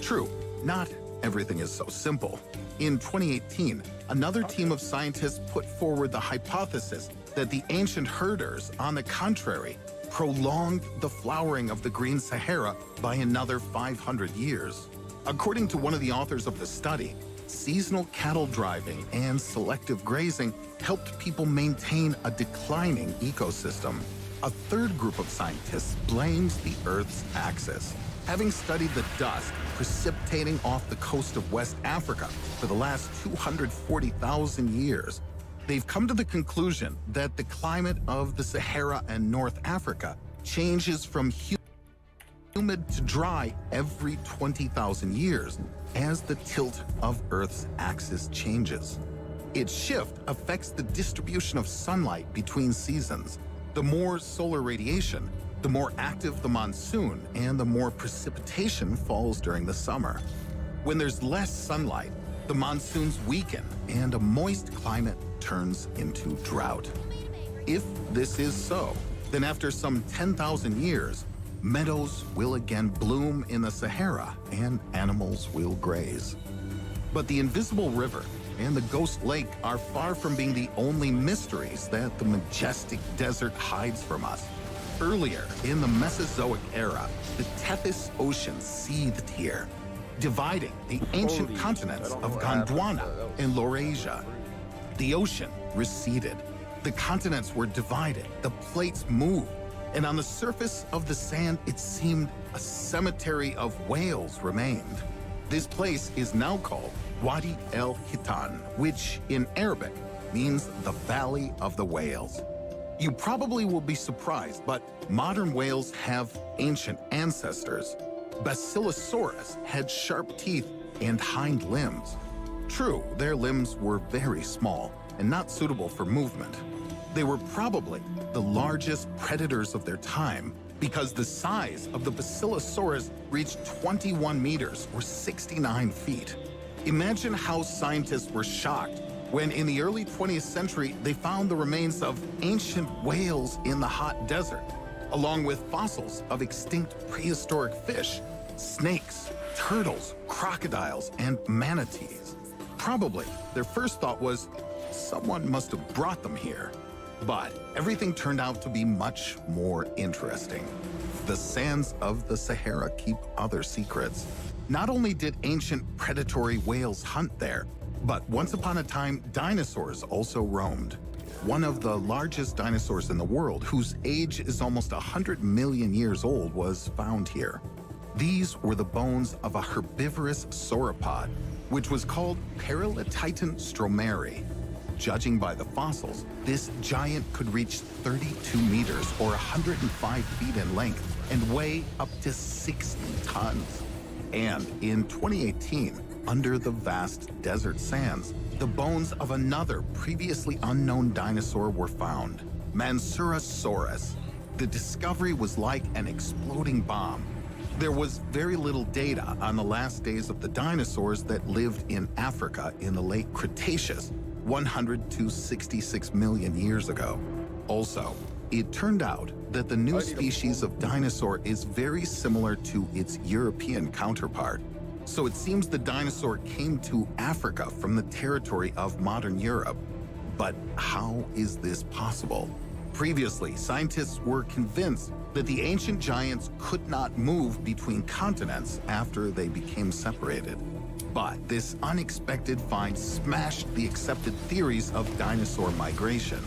[SPEAKER 11] True, not everything is so simple. In 2018, another team of scientists put forward the hypothesis that the ancient herders, on the contrary, prolonged the flowering of the green Sahara by another 500 years. According to one of the authors of the study, seasonal cattle driving and selective grazing helped people maintain a declining ecosystem. A third group of scientists blames the Earth's axis. Having studied the dust precipitating off the coast of West Africa for the last 240,000 years, they've come to the conclusion that the climate of the Sahara and North Africa changes from humid to dry every 20,000 years as the tilt of Earth's axis changes. Its shift affects the distribution of sunlight between seasons. The more solar radiation, the more active the monsoon and the more precipitation falls during the summer. When there's less sunlight, the monsoons weaken and a moist climate turns into drought. If this is so, then after some 10,000 years, meadows will again bloom in the Sahara and animals will graze. But the invisible river and the ghost lake are far from being the only mysteries that the majestic desert hides from us. Earlier, in the Mesozoic era, the Tethys Ocean seethed here, dividing the ancient
[SPEAKER 8] Holy,
[SPEAKER 11] continents
[SPEAKER 8] I don't know
[SPEAKER 11] of
[SPEAKER 8] what happened.
[SPEAKER 11] Gondwana
[SPEAKER 8] That was
[SPEAKER 11] and Laurasia. The ocean receded, the continents were divided, the plates moved, and on the surface of the sand, it seemed a cemetery of whales remained. This place is now called Wadi El Hitan, which in Arabic means the Valley of the Whales. You probably will be surprised, but modern whales have ancient ancestors. Basilosaurus had sharp teeth and hind limbs. True, their limbs were very small and not suitable for movement. They were probably the largest predators of their time because the size of the Basilosaurus reached 21 meters or 69 feet. Imagine how scientists were shocked when in the early 20th century they found the remains of ancient whales in the hot desert, along with fossils of extinct prehistoric fish, snakes, turtles, crocodiles, and manatees. Probably their first thought was, someone must have brought them here. But everything turned out to be much more interesting. The sands of the Sahara keep other secrets. Not only did ancient predatory whales hunt there, but once upon a time, dinosaurs also roamed. One of the largest dinosaurs in the world, whose age is almost 100 million years old, was found here. These were the bones of a herbivorous sauropod, which was called Paralititan stromeri. Judging by the fossils, this giant could reach 32 meters or 105 feet in length and weigh up to 60 tons. And in 2018, under the vast desert sands, the bones of another previously unknown dinosaur were found, Mansurosaurus. The discovery was like an exploding bomb. There was very little data on the last days of the dinosaurs that lived in Africa in the late Cretaceous, 100 to 66 million years ago. Also, it turned out that the new species of dinosaur is very similar to its European counterpart. So it seems the dinosaur came to Africa from the territory of modern Europe. But how is this possible? Previously, scientists were convinced that the ancient giants could not move between continents after they became separated. But this unexpected find smashed the accepted theories of dinosaur migration.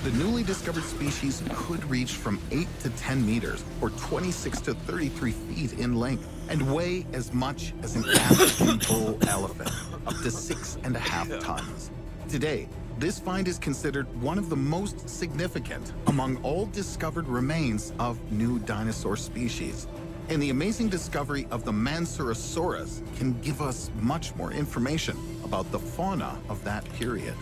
[SPEAKER 11] The newly discovered species could reach from 8 to 10 meters, or 26 to 33 feet in length, and weigh as much as an African bull elephant, up to 6.5 tons. Today, this find is considered one of the most significant among all discovered remains of new dinosaur species. And the amazing discovery of the Mansurosaurus can give us much more information about the fauna of that period.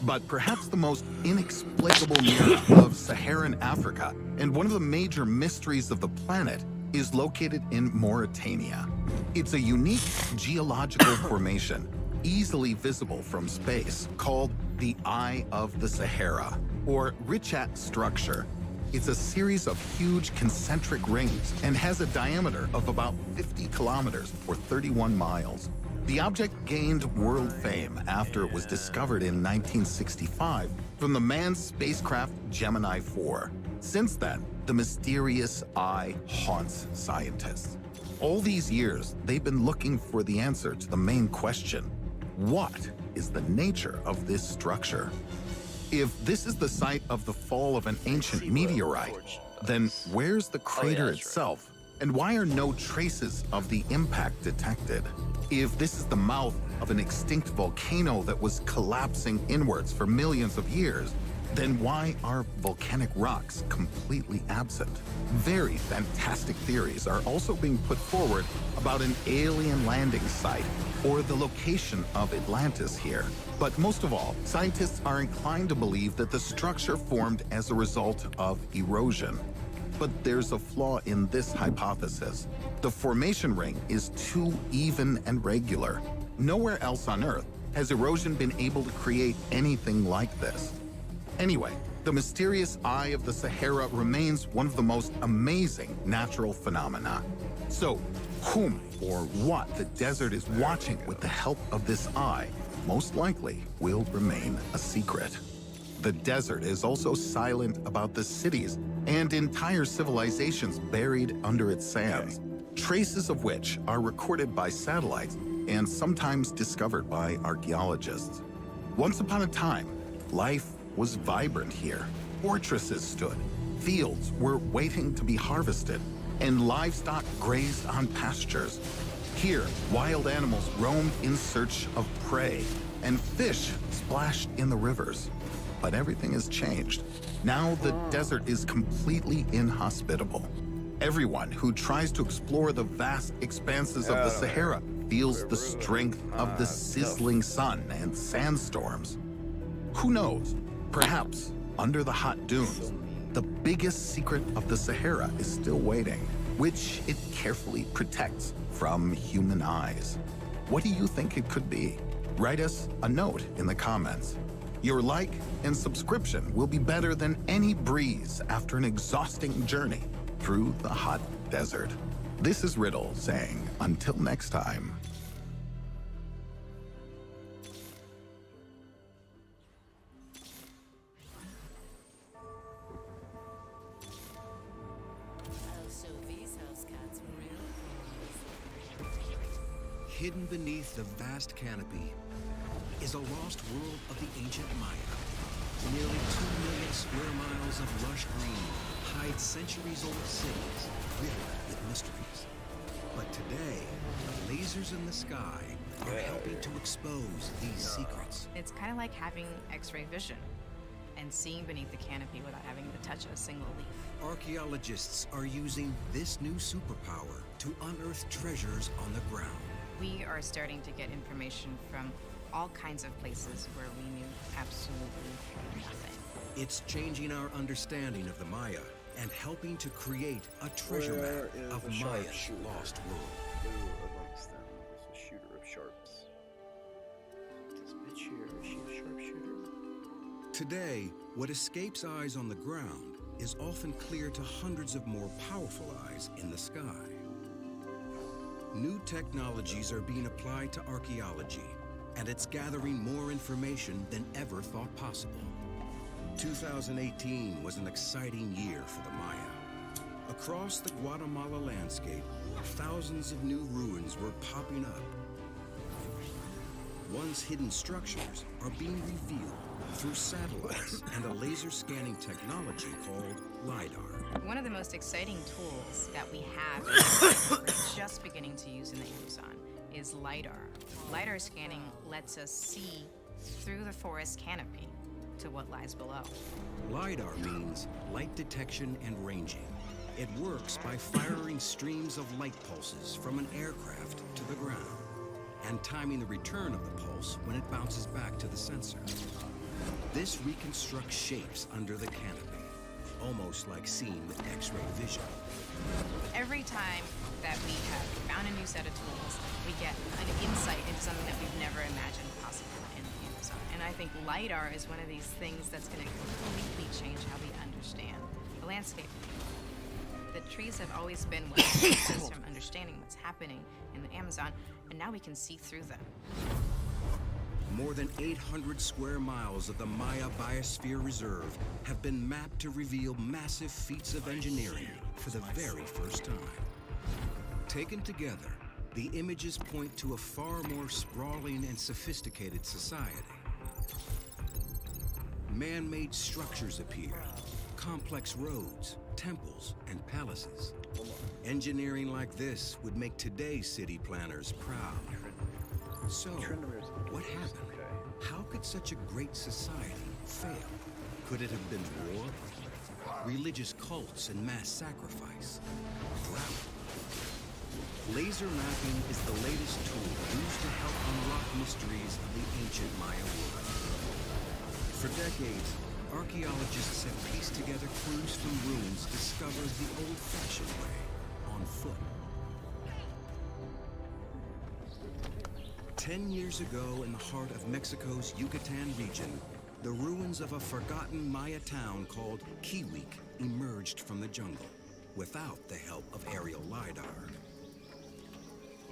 [SPEAKER 11] But perhaps the most inexplicable mirror of Saharan Africa and one of the major mysteries of the planet is located in Mauritania. It's a unique geological formation, easily visible from space, called the Eye of the Sahara, or Richat structure. It's a series of huge concentric rings and has a diameter of about 50 kilometers or 31 miles. The object gained world fame after it was discovered in 1965 from the manned spacecraft Gemini 4. Since then, the mysterious eye haunts scientists. All these years, they've been looking for the answer to the main question: what is the nature of this structure? If this is the site of the fall of an ancient meteorite, then where's the crater itself? And why are no traces of the impact detected? If this is the mouth of an extinct volcano that was collapsing inwards for millions of years, then why are volcanic rocks completely absent? Very fantastic theories are also being put forward about an alien landing site or the location of Atlantis here. But most of all, scientists are inclined to believe that the structure formed as a result of erosion. But there's a flaw in this hypothesis. The formation ring is too even and regular. Nowhere else on Earth has erosion been able to create anything like this. Anyway, the mysterious Eye of the Sahara remains one of the most amazing natural phenomena. So, whom or what the desert is watching with the help of this eye most likely will remain a secret. The desert is also silent about the cities and entire civilizations buried under its sands, traces of which are recorded by satellites and sometimes discovered by archaeologists. Once upon a time, life was vibrant here. Fortresses stood, fields were waiting to be harvested, and livestock grazed on pastures. Here, wild animals roamed in search of prey, and fish splashed in the rivers. But everything has changed. Now the desert is completely inhospitable. Everyone who tries to explore the vast expanses of the Sahara feels the strength of the sizzling sun and sandstorms. Who knows? Perhaps under the hot dunes, the biggest secret of the Sahara is still waiting, which it carefully protects from human eyes. What do you think it could be? Write us a note in the comments. Your like and subscription will be better than any breeze after an exhausting journey through the hot desert. This is Riddle saying, until next time.
[SPEAKER 6] Hidden beneath the vast canopy is a lost world of the ancient Maya. Nearly 2 million square miles of lush green hide centuries-old cities riddled with mysteries. But today, lasers in the sky are helping to expose these secrets.
[SPEAKER 12] It's kind of like having X-ray vision and seeing beneath the canopy without having to touch a single leaf.
[SPEAKER 6] Archaeologists are using this new superpower to unearth treasures on the ground.
[SPEAKER 12] We are starting to get information from all kinds of places where we knew absolutely nothing.
[SPEAKER 6] It's changing our understanding of the Maya and helping to create a treasure map of Maya's lost world.
[SPEAKER 8] Amongst them is a shooter of sharps. This bitch here, is she a sharpshooter?
[SPEAKER 6] Today, what escapes eyes on the ground is often clear to hundreds of more powerful eyes in the sky. New technologies are being applied to archaeology, and it's gathering more information than ever thought possible. 2018 was an exciting year for the Maya. Across the Guatemala landscape, thousands of new ruins were popping up. Once hidden structures are being revealed through satellites and a laser scanning technology called LiDAR.
[SPEAKER 12] One of the most exciting tools that we have that we're just beginning to use in the Amazon is LiDAR. LiDAR scanning lets us see through the forest canopy to what lies below.
[SPEAKER 6] LiDAR means light detection and ranging. It works by firing streams of light pulses from an aircraft to the ground and timing the return of the pulse when it bounces back to the sensor. This reconstructs shapes under the canopy, almost like seeing with X-ray vision.
[SPEAKER 12] Every time that we have found a new set of tools, we get an insight into something that we've never imagined possible in the Amazon. And I think LiDAR is one of these things that's going to completely change how we understand the landscape. The trees have always been what keeps us from understanding what's happening in the Amazon, and now we can see through them.
[SPEAKER 6] More than 800 square miles of the Maya Biosphere Reserve have been mapped to reveal massive feats of engineering for the very first time. Taken together, the images point to a far more sprawling and sophisticated society. Man-made structures appear, complex roads, temples, and palaces. Engineering like this would make today's city planners proud. So, what happened? How could such a great society fail? Could it have been war? Religious cults and mass sacrifice? Drought? Laser mapping is the latest tool used to help unlock mysteries of the ancient Maya world. For decades, archaeologists have pieced together clues from ruins discovered the old-fashioned way, on foot. 10 years ago, in the heart of Mexico's Yucatan region, the ruins of a forgotten Maya town called Kiwik emerged from the jungle without the help of aerial lidar.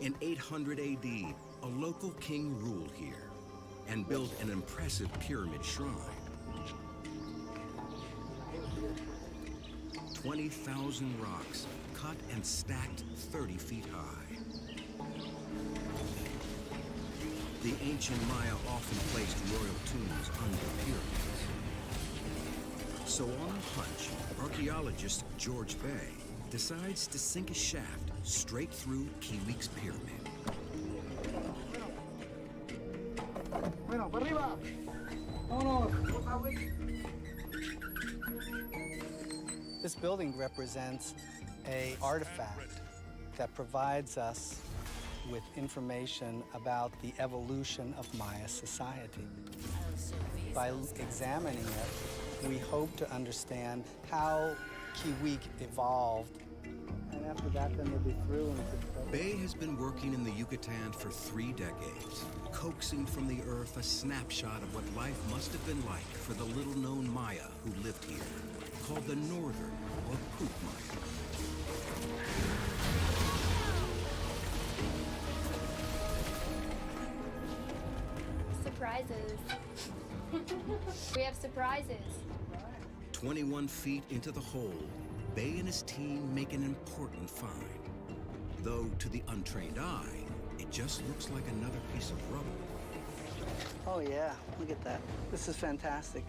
[SPEAKER 6] In 800 AD, a local king ruled here and built an impressive pyramid shrine. 20,000 rocks cut and stacked 30 feet high. The ancient Maya often placed royal tombs under pyramids. So on a hunch, archaeologist George Bay decides to sink a shaft straight through Kiwik's pyramid.
[SPEAKER 13] This building represents an artifact that provides us with information about the evolution of Maya society. By examining it, we hope to understand how Kiwik evolved. And after that, then they'll be through and
[SPEAKER 6] Bay has been working in the Yucatan for 3 decades, coaxing from the earth a snapshot of what life must have been like for the little-known Maya who lived here, called the Northern or Poop Maya.
[SPEAKER 9] Surprises. We have surprises.
[SPEAKER 6] 21 feet into the hole, Bay and his team make an important find. Though to the untrained eye, it just looks like another piece of rubble.
[SPEAKER 13] Oh yeah, look at that. This is fantastic.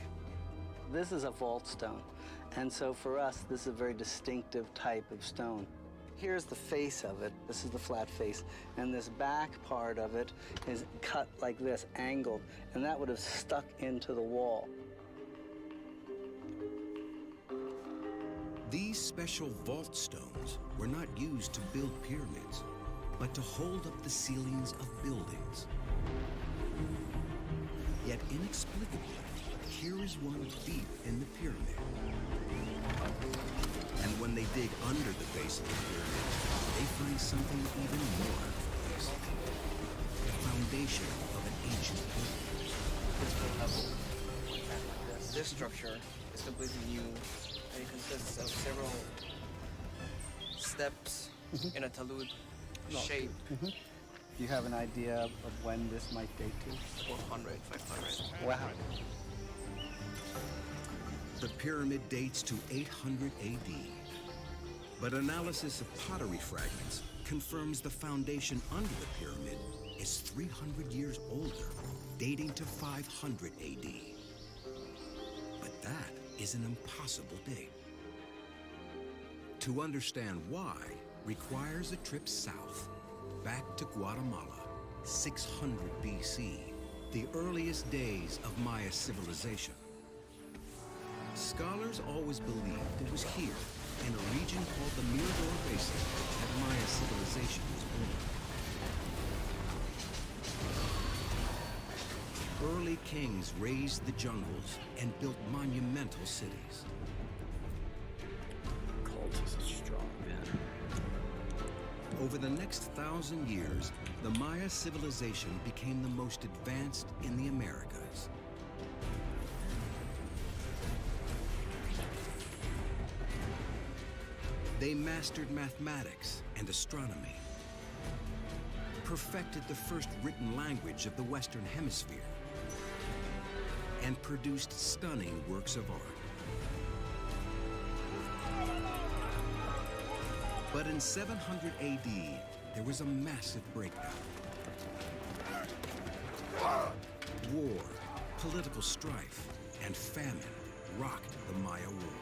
[SPEAKER 13] This is a vault stone. And so for us, this is a very distinctive type of stone. Here's the face of it. This is the flat face. And this back part of it is cut like this, angled. And that would have stuck into the wall.
[SPEAKER 6] These special vault stones were not used to build pyramids, but to hold up the ceilings of buildings. Yet inexplicably, here is one deep in the pyramid. And when they dig under the base of the pyramid, they find something even more out of place. The foundation of an ancient building.
[SPEAKER 14] This structure is completely new, and it consists of several steps in a talud shape.
[SPEAKER 13] Do you have an idea of when this might date to?
[SPEAKER 14] 400, 500.
[SPEAKER 13] Wow.
[SPEAKER 6] The pyramid dates to 800 AD, but analysis of pottery fragments confirms the foundation under the pyramid is 300 years older, dating to 500 AD. But that is an impossible date. To understand why requires a trip south, back to Guatemala, 600 BC, the earliest days of Maya civilization. Scholars always believed it was here, in a region called the Mirador Basin, that Maya civilization was born. Early kings razed the jungles and built monumental cities.
[SPEAKER 8] Cultists are strong, man.
[SPEAKER 6] Over the next 1,000 years, the Maya civilization became the most advanced in the Americas. They mastered mathematics and astronomy, perfected the first written language of the Western Hemisphere, and produced stunning works of art. But in 700 AD, there was a massive breakdown. War, political strife, and famine rocked the Maya world.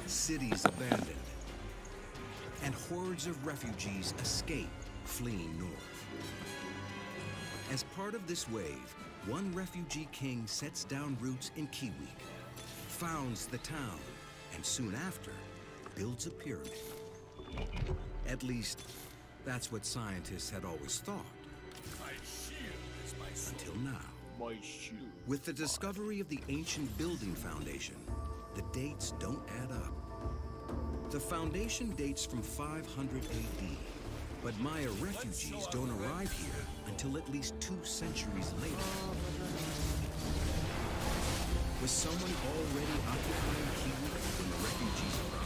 [SPEAKER 6] Cities abandoned, and hordes of refugees escape, fleeing north. As part of this wave, one refugee king sets down roots in Kiwik, founds the town, and soon after, builds a pyramid. At least, that's what scientists had always thought.
[SPEAKER 15] My shield is my sword.
[SPEAKER 6] Until now.
[SPEAKER 15] My shield.
[SPEAKER 6] With the discovery of the ancient building foundation, the dates don't add up. The foundation dates from 500 AD, But Maya refugees don't arrive here until at least 2 centuries later. Was someone already occupying Kiwi when the refugees arrived?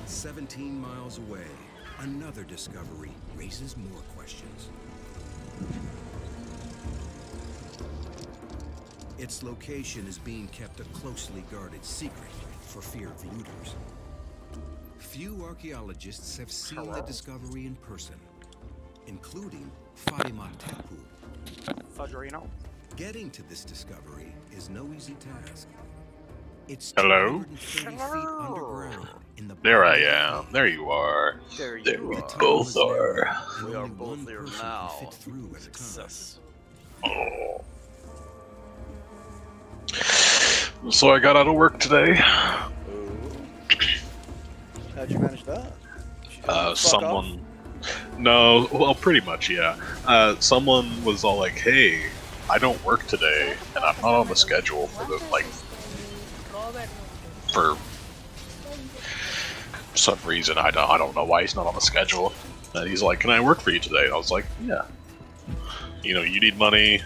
[SPEAKER 6] 17 miles away, another discovery raises more questions. Its location is being kept a closely guarded secret for fear of looters. Few archaeologists have seen the discovery in person, including Fatima Tepu.
[SPEAKER 7] Fudgerino.
[SPEAKER 6] Getting to this discovery is no easy task. It's
[SPEAKER 16] Hello?
[SPEAKER 6] 230 feet underground in the
[SPEAKER 16] There I
[SPEAKER 6] bottom
[SPEAKER 16] am. There you are.
[SPEAKER 8] There
[SPEAKER 16] There
[SPEAKER 8] you
[SPEAKER 16] we
[SPEAKER 8] are.
[SPEAKER 16] both are.
[SPEAKER 6] and
[SPEAKER 8] We are
[SPEAKER 6] only
[SPEAKER 8] both
[SPEAKER 6] one
[SPEAKER 8] there
[SPEAKER 6] person can
[SPEAKER 8] now.
[SPEAKER 6] fit through at a time.
[SPEAKER 8] Success.
[SPEAKER 16] Oh. So I got out of work today.
[SPEAKER 8] How'd you manage that?
[SPEAKER 16] Someone. No, well, pretty much, yeah. Someone was all like, "Hey, I don't work today, and I'm not on the schedule for the for some reason. I don't know why he's not on the schedule." And he's like, "Can I work for you today?" And I was like, "Yeah. You know, you need money,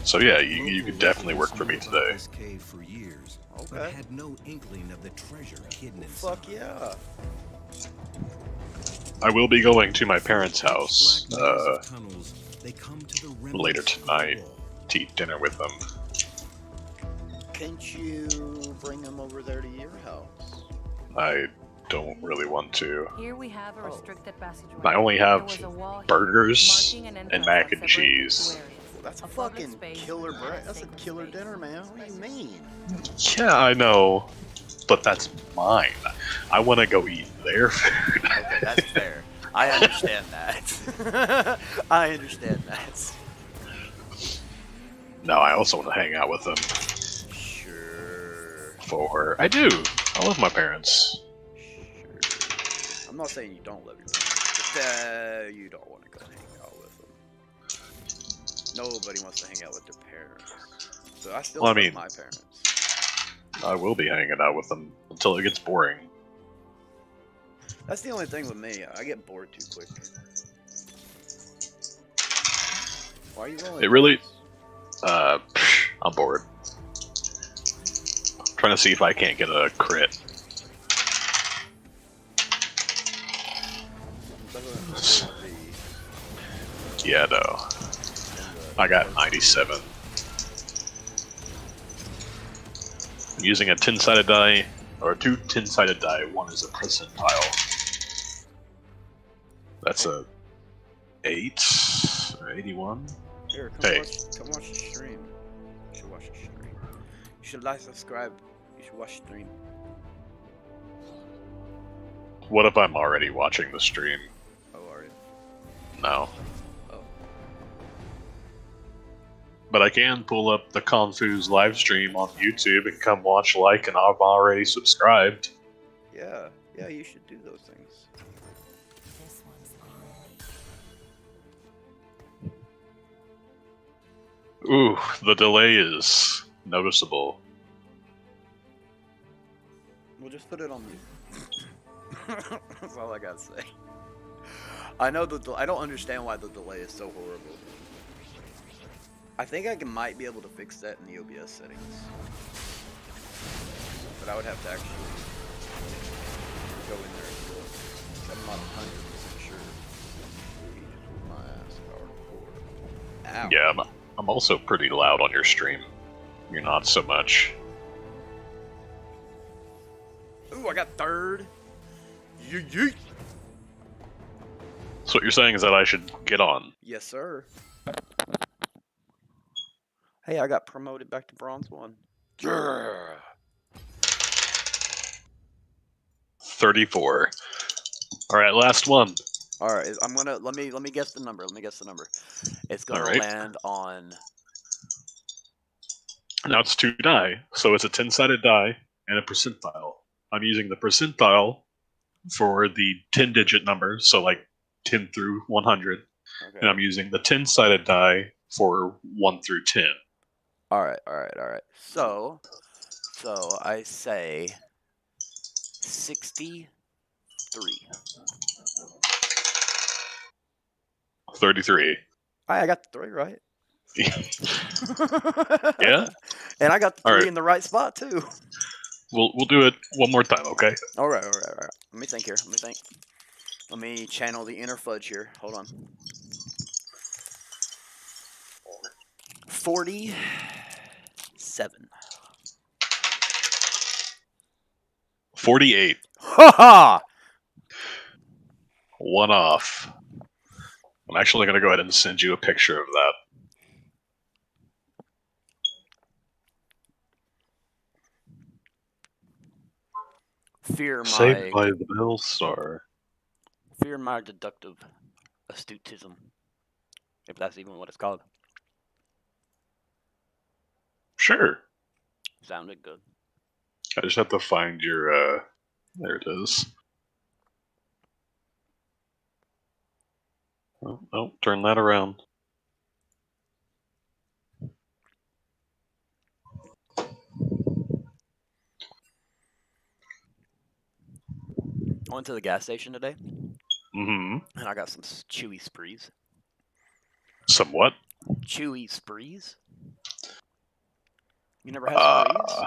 [SPEAKER 16] so yeah, you could definitely work for me today."
[SPEAKER 6] This cave for years, but
[SPEAKER 8] Okay.
[SPEAKER 6] had no inkling of the treasure hidden inside.
[SPEAKER 8] Fuck yeah.
[SPEAKER 16] I will be going to my parents' house
[SPEAKER 6] Black maze of tunnels, they come to the remnants
[SPEAKER 16] later
[SPEAKER 6] of the
[SPEAKER 16] tonight
[SPEAKER 6] wall.
[SPEAKER 16] to eat dinner with them.
[SPEAKER 8] Can't you bring him over there to your house?
[SPEAKER 16] I don't really want to.
[SPEAKER 9] Here we have a restricted passageway.
[SPEAKER 16] I only
[SPEAKER 9] There
[SPEAKER 16] have
[SPEAKER 9] was a wall here,
[SPEAKER 16] burgers
[SPEAKER 9] marking an
[SPEAKER 16] and
[SPEAKER 9] entrance
[SPEAKER 16] mac
[SPEAKER 9] that
[SPEAKER 16] and
[SPEAKER 9] separates the two
[SPEAKER 16] cheese.
[SPEAKER 9] areas.
[SPEAKER 8] That's a
[SPEAKER 9] A public
[SPEAKER 8] fucking
[SPEAKER 9] space
[SPEAKER 8] killer
[SPEAKER 9] and
[SPEAKER 8] bread.
[SPEAKER 9] a
[SPEAKER 8] That's a
[SPEAKER 9] sacred
[SPEAKER 8] killer
[SPEAKER 9] space.
[SPEAKER 8] dinner, man. What do you mean?
[SPEAKER 16] Yeah, I know, but that's mine. I want to go eat their food.
[SPEAKER 8] Okay, that's fair. I understand that. I understand that.
[SPEAKER 16] No, I also want to hang out with them.
[SPEAKER 8] Sure.
[SPEAKER 16] I do. I love my parents.
[SPEAKER 8] Sure. I'm not saying you don't love your parents. Just, you don't want to go hang out with them. Nobody wants to hang out with their parents. So I still
[SPEAKER 16] Well, I
[SPEAKER 8] love
[SPEAKER 16] mean,
[SPEAKER 8] my parents.
[SPEAKER 16] I will be hanging out with them until it gets boring.
[SPEAKER 8] That's the only thing with me. I get bored too quick. Why are you rolling?
[SPEAKER 16] It really. I'm bored. I'm trying to see if I can't get a crit. Yeah, no. I got 97. I'm using a 10-sided die, or 2 10-sided die. One is a percentile. That's a 8 or 81.
[SPEAKER 8] Here,
[SPEAKER 16] Hey.
[SPEAKER 8] come watch the stream. You should watch the stream. You should like, subscribe. You should watch the stream.
[SPEAKER 16] What if I'm already watching the stream?
[SPEAKER 8] Oh, are you?
[SPEAKER 16] No.
[SPEAKER 8] Oh.
[SPEAKER 16] But I can pull up the Kunfu's live stream on YouTube and come watch, like, and I'm already subscribed.
[SPEAKER 8] Yeah, yeah, you should do those things.
[SPEAKER 16] Ooh, the delay is noticeable.
[SPEAKER 8] We'll just put it on mute. That's all I gotta say. I know I don't understand why the delay is so horrible. I think I might be able to fix that in the OBS settings. But I would have to actually go in there and do it. I'm not 100% sure. Ooh, he just whooped my ass hardcore. Ow.
[SPEAKER 16] Yeah, I'm also pretty loud on your stream. You're not so much.
[SPEAKER 8] Ooh, I got third. Yeet.
[SPEAKER 16] So what you're saying is that I should get on.
[SPEAKER 8] Yes, sir. Hey, I got promoted back to bronze 1. Yeah.
[SPEAKER 16] 34. Alright, last one.
[SPEAKER 8] All right, I'm gonna let me guess the number. Let me guess the number. It's gonna
[SPEAKER 16] Alright.
[SPEAKER 8] land on.
[SPEAKER 16] Now it's 2 die, so it's a 10-sided die and a percentile. I'm using the percentile for the 10-digit numbers, so like 10 through 100,
[SPEAKER 8] Okay.
[SPEAKER 16] and I'm using the 10-sided die for 1 through 10.
[SPEAKER 8] All right. So I say 63.
[SPEAKER 16] 33.
[SPEAKER 8] I got the 3 right.
[SPEAKER 16] Yeah?
[SPEAKER 8] And I got the 3
[SPEAKER 16] All right.
[SPEAKER 8] in the right spot too.
[SPEAKER 16] We'll do it one more time, okay?
[SPEAKER 8] All right. Let me think here. Let me think. Let me channel the inner fudge here. Hold on. 47.
[SPEAKER 16] 48.
[SPEAKER 8] Ha ha!
[SPEAKER 16] One off. I'm actually going to go ahead and send you a picture of that. Saved by the Bell Star.
[SPEAKER 8] Fear my deductive astutism, if that's even what it's called.
[SPEAKER 16] Sure.
[SPEAKER 8] Sounded good.
[SPEAKER 16] I just have to find your, there it is. Oh, turn that around.
[SPEAKER 8] I went to the gas station today.
[SPEAKER 16] Mm-hmm.
[SPEAKER 8] And I got some chewy sprees.
[SPEAKER 16] Some what?
[SPEAKER 8] Chewy sprees? You never had sprees?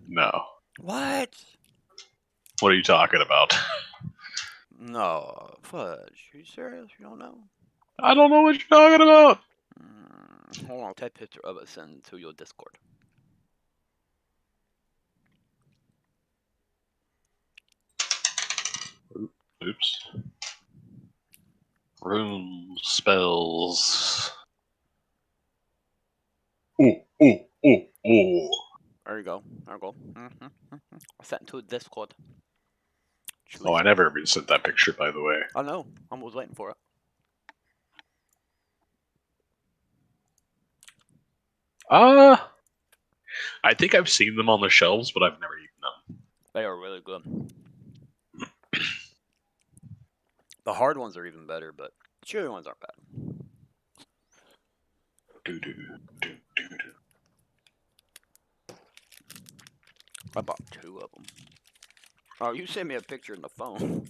[SPEAKER 16] No.
[SPEAKER 8] What?
[SPEAKER 16] What are you talking about?
[SPEAKER 8] No, fudge. Are you serious? You don't know?
[SPEAKER 16] I don't know what you're talking about.
[SPEAKER 8] Hold on, I'll take a picture of it and send it to your Discord.
[SPEAKER 16] Oops. Room spells. Ooh.
[SPEAKER 8] There you go. There you go. I sent it to a Discord.
[SPEAKER 16] Oh, I never even sent that picture, by the way.
[SPEAKER 8] I know. I was waiting for it.
[SPEAKER 16] I think I've seen them on the shelves, but I've never eaten them.
[SPEAKER 8] They are really good. The hard ones are even better, but the chewy ones aren't bad. I bought 2 of them. Oh, you sent me a picture in the phone.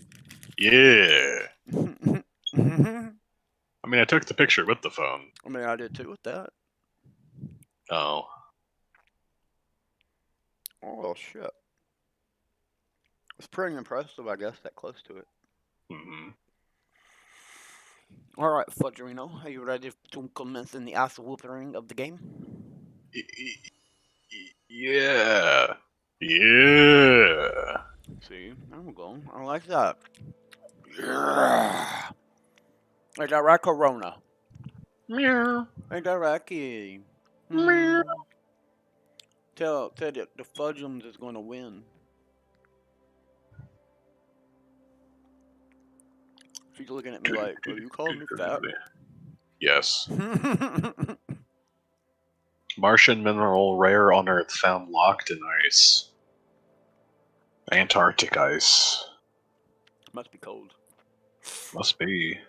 [SPEAKER 16] Yeah. I mean, I took the picture with the phone.
[SPEAKER 8] I mean, I did too with that.
[SPEAKER 16] Oh.
[SPEAKER 8] Oh, well, shit. It's pretty impressive, I guess, that close to it.
[SPEAKER 16] Mm-hmm.
[SPEAKER 8] All right, Fudgerino, are you ready to commence in the ass whooping of the game?
[SPEAKER 16] Yeah. Yeah.
[SPEAKER 8] See, there we go. I like that. Yeah. Ain't that right, Corona?
[SPEAKER 16] Meow.
[SPEAKER 8] Ain't that right, Kitty?
[SPEAKER 16] Meow.
[SPEAKER 8] Tell the Fudgems is going to win. She's looking at me like, are you calling me fat?
[SPEAKER 16] Yes. Martian mineral rare on Earth found locked in ice. Antarctic ice.
[SPEAKER 8] Must be cold.
[SPEAKER 16] Must be.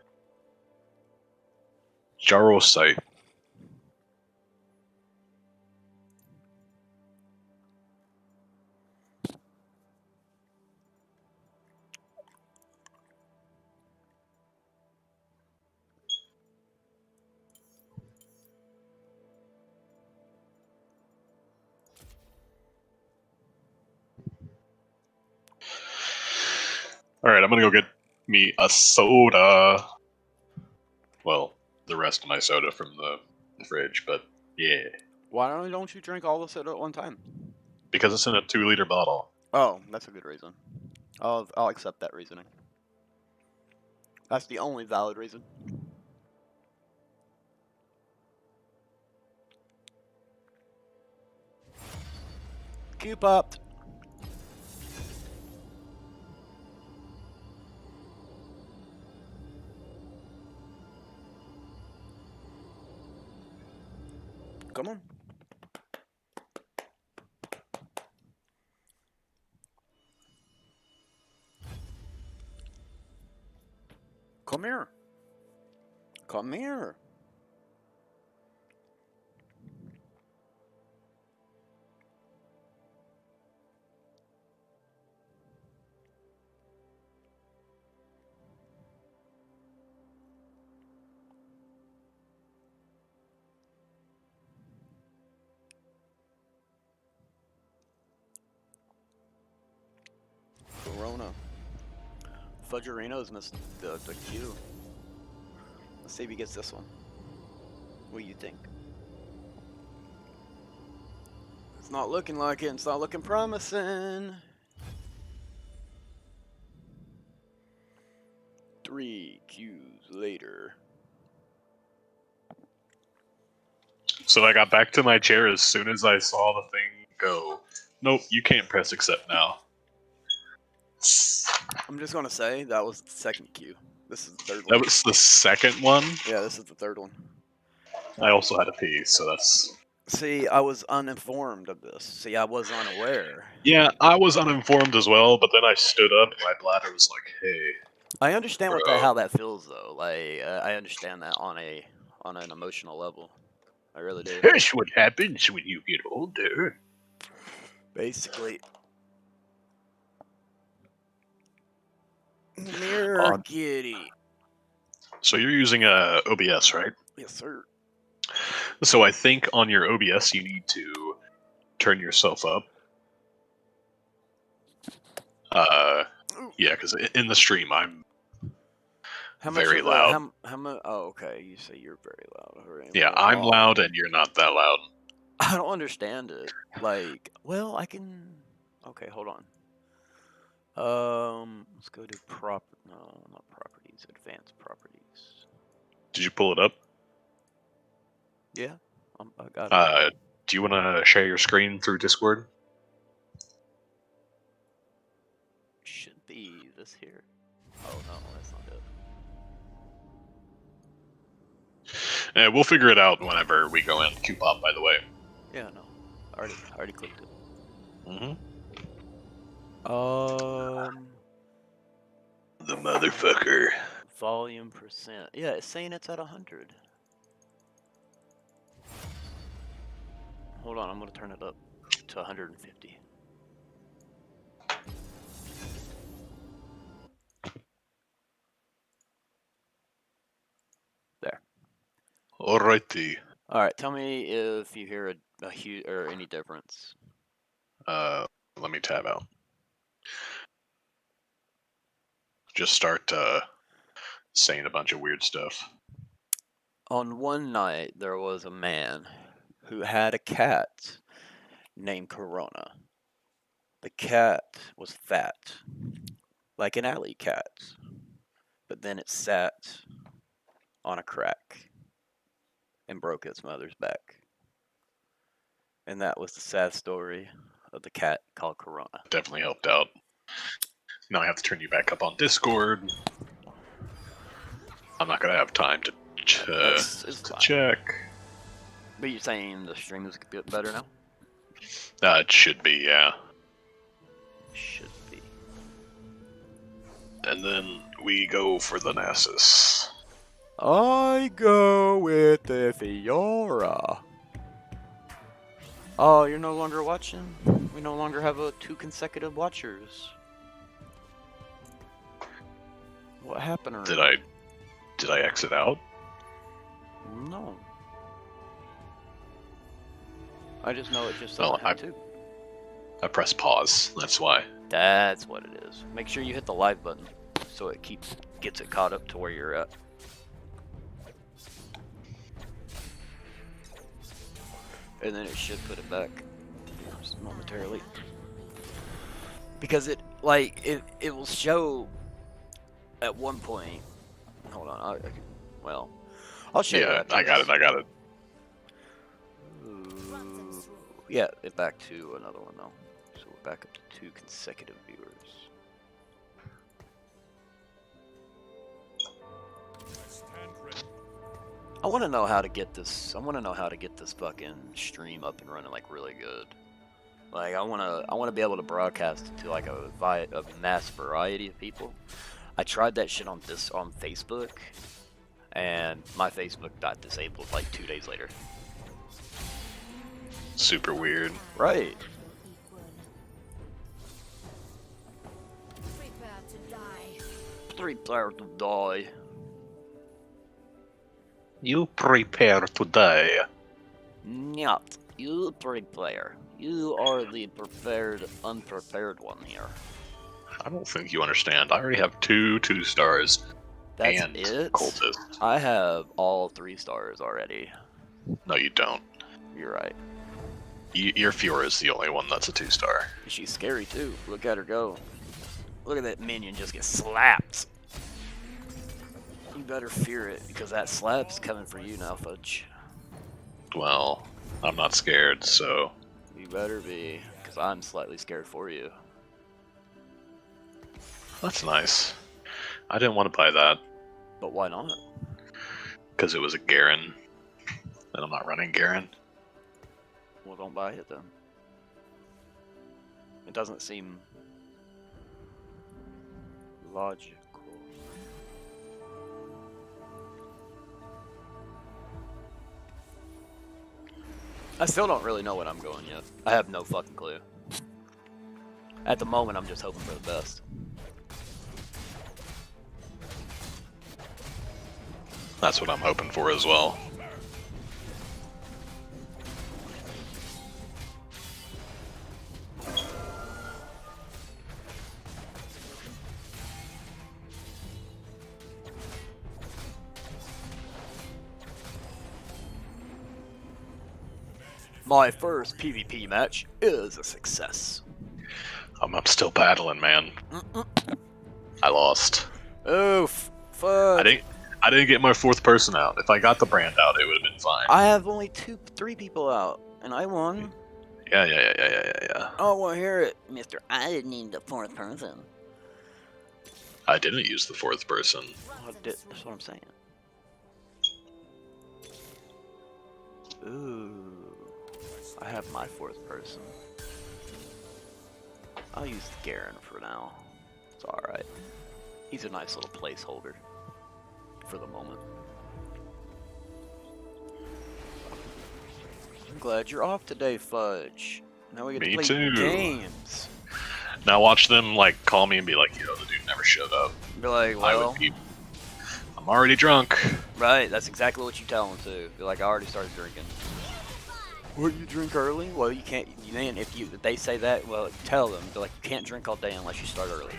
[SPEAKER 16] Jarosite. Alright, I'm gonna go get me a soda. Well, the rest of my soda from the fridge, but yeah.
[SPEAKER 8] Why don't you drink all the soda at one time?
[SPEAKER 16] Because it's in a 2-liter bottle.
[SPEAKER 8] Oh, that's a good reason. I'll accept that reasoning. That's the only valid reason. Keep up. Come on. Come here. Come here. Fudgerino's missed the queue. Let's see if he gets this one. What do you think? It's not looking like it. It's not looking promising. 3 queues later.
[SPEAKER 16] So I got back to my chair as soon as I saw the thing go. Nope, you can't press accept now.
[SPEAKER 8] I'm just gonna say that was the second queue. This is the third one.
[SPEAKER 16] That was the second one?
[SPEAKER 8] Yeah, this is the third one.
[SPEAKER 16] I also had a pee, so that's...
[SPEAKER 8] See, I was uninformed of this. See, I was unaware.
[SPEAKER 16] Yeah, I was uninformed as well, but then I stood up and my bladder was like, hey.
[SPEAKER 8] I understand
[SPEAKER 16] bro.
[SPEAKER 8] how that feels though. Like I understand that on an emotional level. I really do.
[SPEAKER 16] That's what happens when you get older.
[SPEAKER 8] Basically. Mirror kitty.
[SPEAKER 16] So you're using OBS, right?
[SPEAKER 8] Yes, sir.
[SPEAKER 16] So I think on your OBS you need to turn yourself up. Yeah, because in the stream I'm very loud.
[SPEAKER 8] How much? Oh, okay. You say you're very loud. Right.
[SPEAKER 16] Yeah, I'm loud and you're not that loud.
[SPEAKER 8] I don't understand it. Like, well, I can. Okay, hold on. Let's go to No, not properties. Advanced properties.
[SPEAKER 16] Did you pull it up?
[SPEAKER 8] Yeah, I got it.
[SPEAKER 16] Do you want to share your screen through Discord?
[SPEAKER 8] Should be this here. Oh no, that's not it.
[SPEAKER 16] Yeah, we'll figure it out whenever we go in. Q-pop, by the way.
[SPEAKER 8] Yeah, no, I already clicked it.
[SPEAKER 16] Mm-hmm. The motherfucker.
[SPEAKER 8] Volume percent. Yeah, it's saying it's at 100. Hold on, I'm gonna turn it up to 150. There.
[SPEAKER 16] Alrighty.
[SPEAKER 8] All right, tell me if you hear a huge or any difference.
[SPEAKER 16] Let me tab out. Just start saying a bunch of weird stuff.
[SPEAKER 8] On one night, there was a man who had a cat named Corona. The cat was fat, like an alley cat, but then it sat on a crack and broke its mother's back. And that was the sad story of the cat called Corona.
[SPEAKER 16] Definitely helped out. Now I have to turn you back up on Discord. I'm not gonna have time to check.
[SPEAKER 8] But you're saying the stream is a bit better now?
[SPEAKER 16] It should be, yeah.
[SPEAKER 8] Should be.
[SPEAKER 16] And then we go for the Nasus.
[SPEAKER 8] I go with the Fiora. Oh, you're no longer watching? We no longer have 2 consecutive watchers. What happened?
[SPEAKER 16] Did I exit out?
[SPEAKER 8] No. I just know it just doesn't have 2.
[SPEAKER 16] I pressed pause. That's why.
[SPEAKER 8] That's what it is. Make sure you hit the live button so it gets it caught up to where you're at. And then it should put it back just momentarily. Because it will show at one point. Hold on, I'll show you.
[SPEAKER 16] Yeah, I got it.
[SPEAKER 8] Yeah, it back to another one though. So we're back up to 2 consecutive viewers. I want to know how to get this. I want to know how to get this fucking stream up and running like really good. Like I want to be able to broadcast it to like a mass variety of people. I tried that shit on Facebook, and my Facebook got disabled like 2 days later.
[SPEAKER 16] Super weird.
[SPEAKER 8] Right. Prepare to die.
[SPEAKER 16] You prepare to die.
[SPEAKER 8] Not. You prepare. You are the unprepared one here.
[SPEAKER 16] I don't think you understand. I already have two stars.
[SPEAKER 8] That's
[SPEAKER 16] and
[SPEAKER 8] it?
[SPEAKER 16] Cultist.
[SPEAKER 8] I have all 3 stars already.
[SPEAKER 16] No, you don't.
[SPEAKER 8] You're right.
[SPEAKER 16] Your Fiora is the only one that's a 2-star.
[SPEAKER 8] She's scary too. Look at her go. Look at that minion just get slapped. You better fear it, because that slap's coming for you now, Fudge.
[SPEAKER 16] Well, I'm not scared, so...
[SPEAKER 8] You better be, because I'm slightly scared for you.
[SPEAKER 16] That's nice. I didn't want to buy that.
[SPEAKER 8] But why not?
[SPEAKER 16] Because it was a Garen. And I'm not running Garen.
[SPEAKER 8] Well, don't buy it then. It doesn't seem logical. I still don't really know what I'm going yet. I have no fucking clue. At the moment, I'm just hoping for the best.
[SPEAKER 16] That's what I'm hoping for as well.
[SPEAKER 8] My first PvP match is a success.
[SPEAKER 16] I'm still battling, man. I lost.
[SPEAKER 8] Oof. Fuck.
[SPEAKER 16] I didn't get my 4th person out. If I got the brand out, it would have been fine.
[SPEAKER 8] I have only 3 people out, and I won.
[SPEAKER 16] Yeah.
[SPEAKER 8] Oh, well, hear it, Mister. I didn't need the 4th person.
[SPEAKER 16] I didn't use the 4th person.
[SPEAKER 8] That's what I'm saying. Ooh. I have my 4th person. I'll use Garen for now. It's alright. He's a nice little placeholder. For the moment. I'm glad you're off today, Fudge. Now we get
[SPEAKER 16] Me
[SPEAKER 8] to play
[SPEAKER 16] too.
[SPEAKER 8] games.
[SPEAKER 16] Now watch them like call me and be like, yo, the dude never showed up.
[SPEAKER 8] Be like, well,
[SPEAKER 16] I'm already drunk.
[SPEAKER 8] Right, that's exactly what you tell them too. Be like, I already started drinking. What, you drink early? Well, you can't. Then if they say that, well, tell them. Be like, you can't drink all day unless you start early.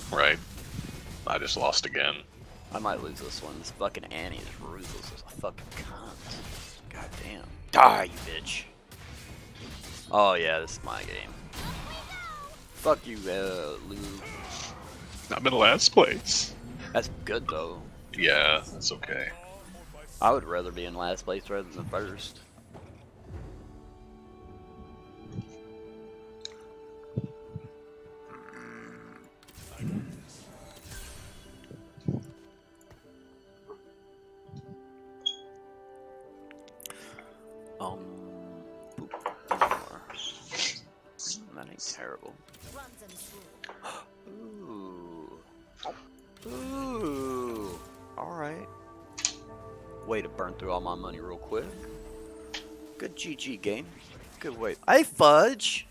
[SPEAKER 16] Right. I just lost again.
[SPEAKER 8] I might lose this one. This fucking Annie is ruthless as a fucking cunt. God damn. Die, you bitch. Oh yeah, this is my game. Fuck you, Lou.
[SPEAKER 16] I'm in last place.
[SPEAKER 8] That's good though.
[SPEAKER 16] Yeah, that's okay.
[SPEAKER 8] I would rather be in last place rather than first. That ain't terrible. Ooh. Ooh. Alright. Way to burn through all my money real quick. Good GG game. Good way. Hey, Fudge!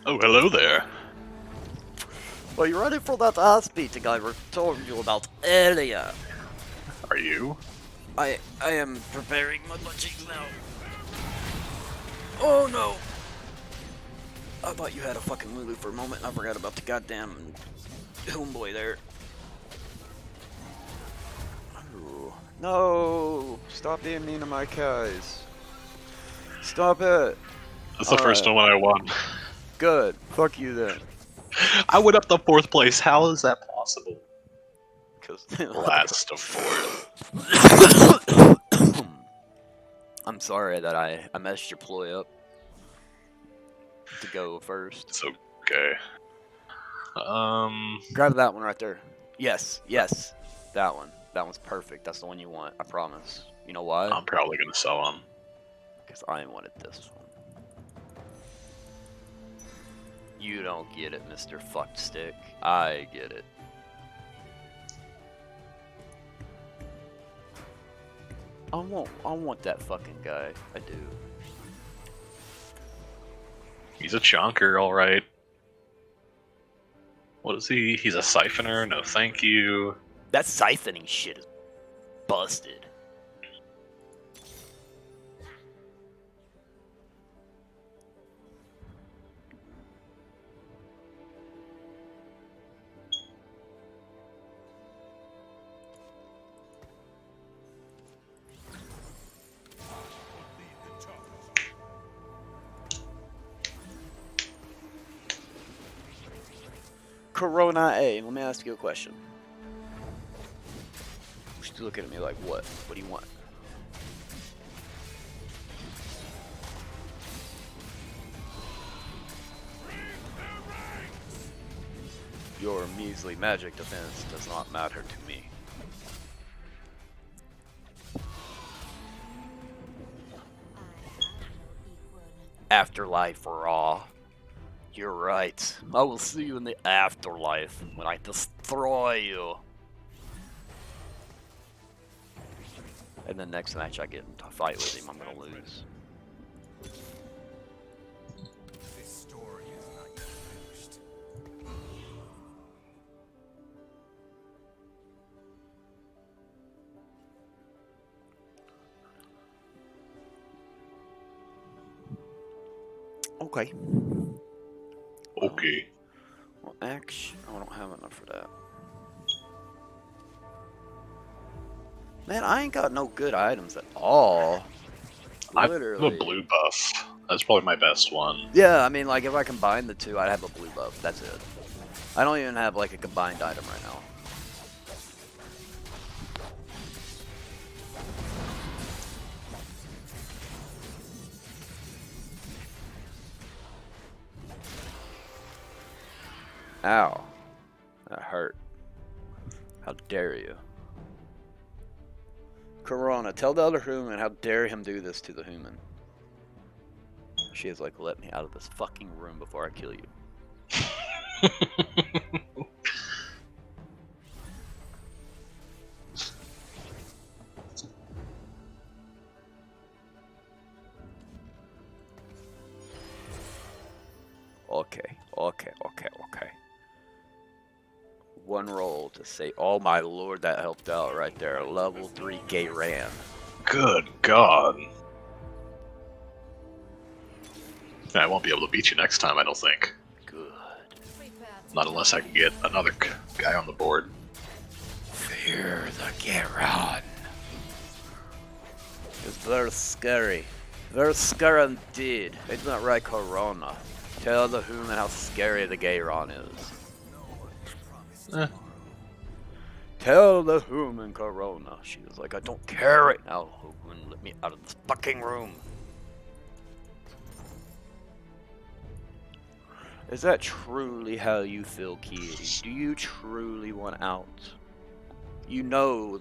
[SPEAKER 16] Oh, hello there.
[SPEAKER 8] Well, you're ready for that ass beating I told you about earlier.
[SPEAKER 16] Are you?
[SPEAKER 8] I am preparing my butt cheeks now. Oh no! I thought you had a fucking Lulu for a moment and I forgot about the goddamn homeboy there. Ooh. No! Stop being mean to my guys. Stop it!
[SPEAKER 16] That's the first one I won.
[SPEAKER 8] Good. Fuck you then.
[SPEAKER 16] I went up to 4th place. How is that possible?
[SPEAKER 8] Because
[SPEAKER 16] last of 4th.
[SPEAKER 8] I'm sorry that I messed your ploy up to go first.
[SPEAKER 16] It's okay.
[SPEAKER 8] Grab that one right there. Yes, yes. That one. That one's perfect. That's the one you want. I promise. You know why?
[SPEAKER 16] I'm probably gonna sell them.
[SPEAKER 8] Because I wanted this one. You don't get it, Mr. Fucked Stick. I get it. I want that fucking guy. I do.
[SPEAKER 16] He's a chonker, alright. What is he? He's a siphoner? No thank you.
[SPEAKER 8] That siphoning shit is busted. Corona A, let me ask you a question. She's looking at me like, what? What do you want? Your measly magic defense does not matter to me. Afterlife raw. You're right. I will see you in the afterlife when I destroy you. And the next match I get into a fight with him, I'm gonna lose.
[SPEAKER 15] This story is not yet finished.
[SPEAKER 8] Okay.
[SPEAKER 16] Okay.
[SPEAKER 8] Well, actually, I don't have enough for that. Man, I ain't got no good items at all.
[SPEAKER 16] I have a
[SPEAKER 8] Literally.
[SPEAKER 16] blue buff. That's probably my best one.
[SPEAKER 8] Yeah, I mean, like, if I combine the two, I'd have a blue buff. That's it. I don't even have, like, a combined item right now. Ow. That hurt. How dare you. Corona, tell the other human how dare him do this to the human. She is like, let me out of this fucking room before I kill you. Okay. One roll to say, oh my lord, that helped out right there. Level 3 gay ran.
[SPEAKER 16] Good God. I won't be able to beat you next time, I don't think.
[SPEAKER 8] Good.
[SPEAKER 16] Not unless I can get another guy on the board.
[SPEAKER 8] Fear the Garon. It's very scary. Very scary indeed. It's not right, Corona. Tell the human how scary the Garon is. Tell the human, Corona. She was like, I don't care right now, human. Let me out of this fucking room. Is that truly how you feel, Kitty? Do you truly want out? You know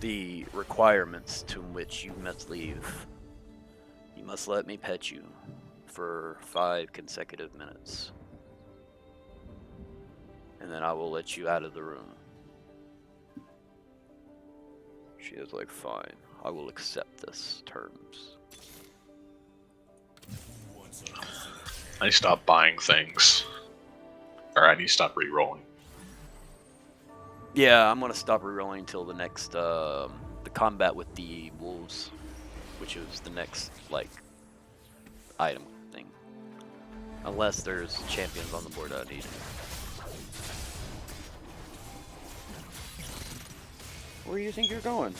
[SPEAKER 8] the requirements to which you must leave. You must let me pet you for 5 consecutive minutes. And then I will let you out of the room. She is like, fine, I will accept this terms.
[SPEAKER 16] I need to stop buying things. Or I need to stop re-rolling.
[SPEAKER 8] Yeah, I'm gonna stop rerolling until the next, the combat with the wolves, which is the next, like, item thing. Unless there's champions on the board that I need. Where do you think you're going?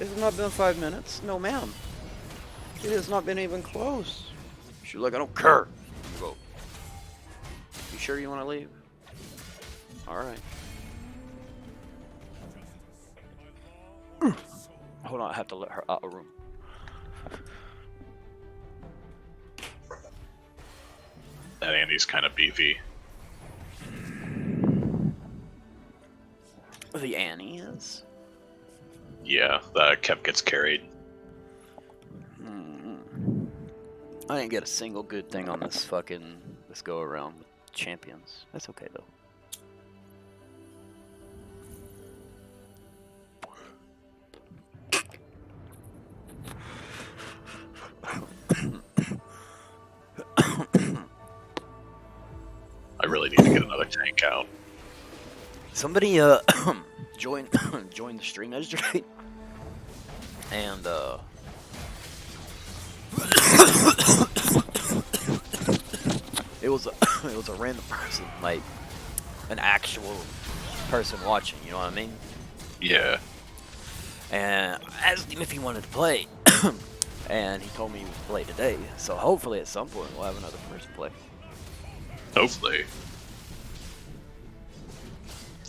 [SPEAKER 8] It has not been 5 minutes. No, ma'am. It has not been even close. She's like, I don't care. You go. You sure you want to leave? Alright. Hold on, I have to let her out of the room.
[SPEAKER 16] That Andy's kind of beefy.
[SPEAKER 8] The Annie is?
[SPEAKER 16] Yeah, the Kev gets carried.
[SPEAKER 8] I didn't get a single good thing on this go around with champions. That's okay though.
[SPEAKER 16] I really need to get another tank out.
[SPEAKER 8] Somebody joined the stream yesterday, and it was a random person, like an actual person watching. You know what I mean?
[SPEAKER 16] Yeah.
[SPEAKER 8] And I asked him if he wanted to play, and he told me he would play today. So hopefully at some point we'll have another person play.
[SPEAKER 16] Hopefully.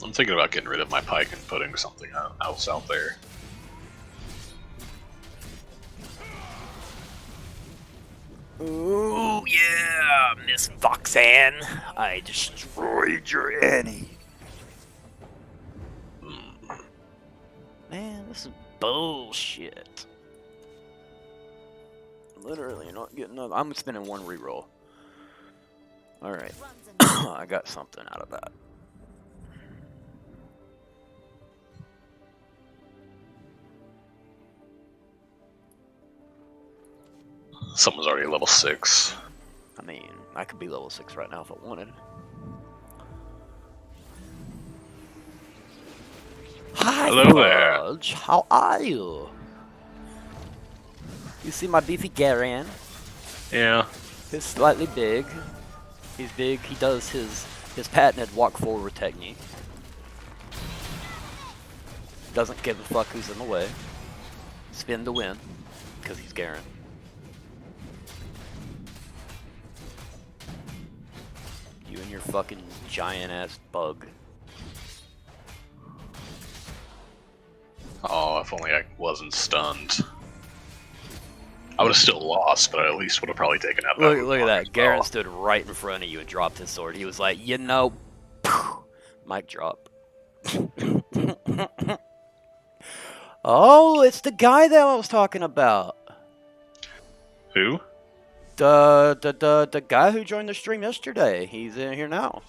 [SPEAKER 16] I'm thinking about getting rid of my pike and putting something else out there.
[SPEAKER 17] Ooh, yeah, Miss Foxanne. I destroyed your Annie. Man, this is bullshit. Literally not getting up. I'm spending one reroll. Alright. I got something out of that.
[SPEAKER 16] Someone's already level 6.
[SPEAKER 17] I mean, I could be level 6 right now if I wanted. Hi,
[SPEAKER 16] Hello there.
[SPEAKER 17] Fudge. How are you? You see my beefy Garan?
[SPEAKER 16] Yeah.
[SPEAKER 17] He's slightly big. He's big. He does his patented walk forward technique. Doesn't give a fuck who's in the way. Spin to win, because he's Garen. You and your fucking giant ass bug.
[SPEAKER 16] Oh, if only I wasn't stunned. I would have still lost, but I at least would have probably taken out that.
[SPEAKER 17] Look at that. Garen stood right in front of you and dropped his sword. He was like, you know, mic drop. Oh, it's the guy that I was talking about.
[SPEAKER 16] Who?
[SPEAKER 17] The guy who joined the stream yesterday. He's in here now.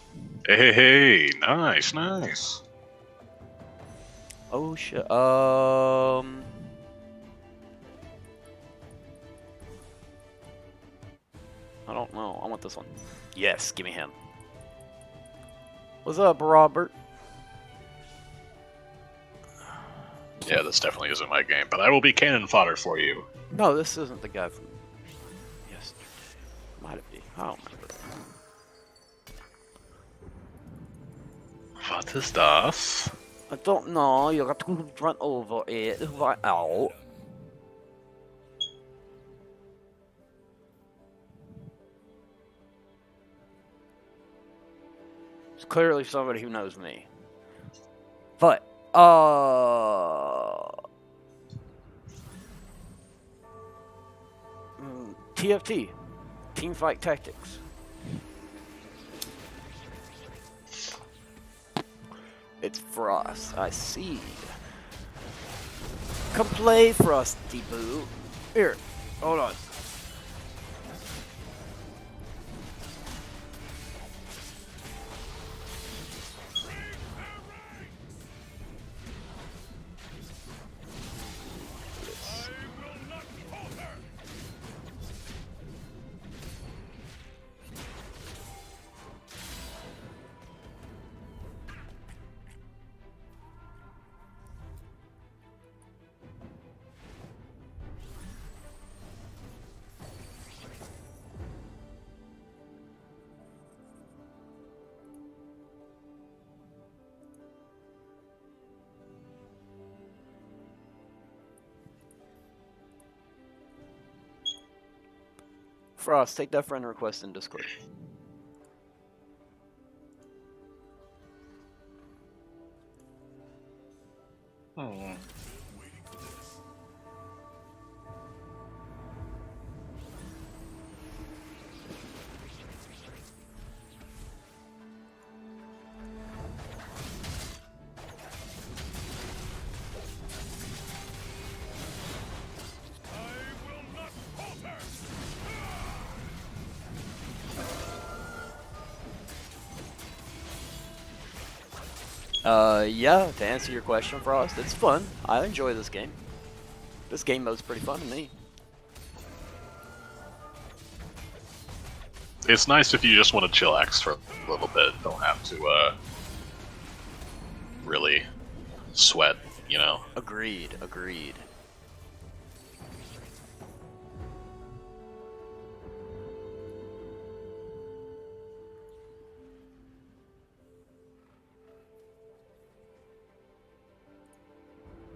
[SPEAKER 16] Hey, nice, nice.
[SPEAKER 17] Oh shit. I don't know. I want this one. Yes, give me him. What's up, Robert?
[SPEAKER 16] Yeah, this definitely isn't my game, but I will be cannon fodder for you.
[SPEAKER 17] No, this isn't the guy from yesterday. Might it be? I don't remember.
[SPEAKER 16] What is das?
[SPEAKER 17] I don't know. You got to run over it right out. It's clearly somebody who knows me. But, TFT, Teamfight Tactics. It's Frost, I see. Come play, Frosty Boo. Here, hold on. Frost, take that friend request in Discord.
[SPEAKER 16] Oh.
[SPEAKER 17] Yeah, to answer your question, Frost, it's fun. I enjoy this game. This game mode's pretty fun to me.
[SPEAKER 16] It's nice if you just want to chillax for a little bit. Don't have to, really sweat, you know?
[SPEAKER 17] Agreed, agreed.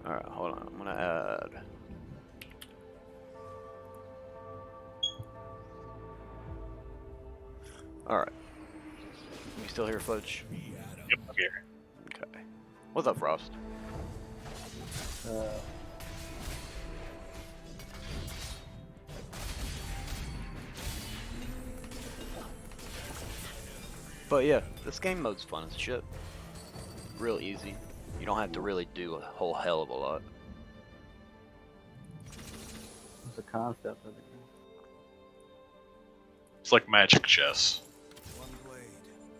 [SPEAKER 17] Alright, hold on. I'm gonna add. Alright. You still here, Fudge?
[SPEAKER 16] Yep, I'm here.
[SPEAKER 17] Okay. What's up, Frost? But yeah, this game mode's fun as shit. Real easy. You don't have to really do a whole hell of a lot.
[SPEAKER 18] What's the concept of the game?
[SPEAKER 16] It's like magic chess.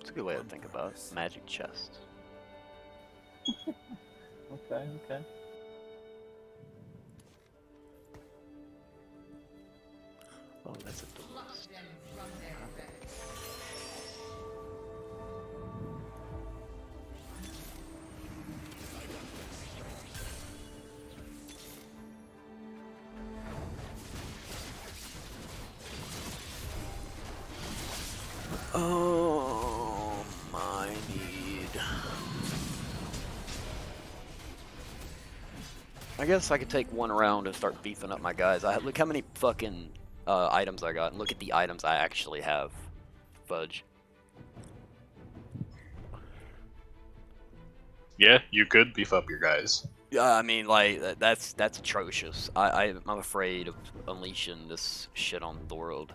[SPEAKER 17] It's a good way to think about it. Magic chest.
[SPEAKER 18] Okay, okay.
[SPEAKER 17] Oh, that's a duelist. Oh, my need. I guess I could take one round and start beefing up my guys. Look how many fucking items I got, and look at the items I actually have. Fudge.
[SPEAKER 16] Yeah, you could beef up your guys.
[SPEAKER 17] Yeah, I mean, like that's atrocious. I'm afraid of unleashing this shit on the world.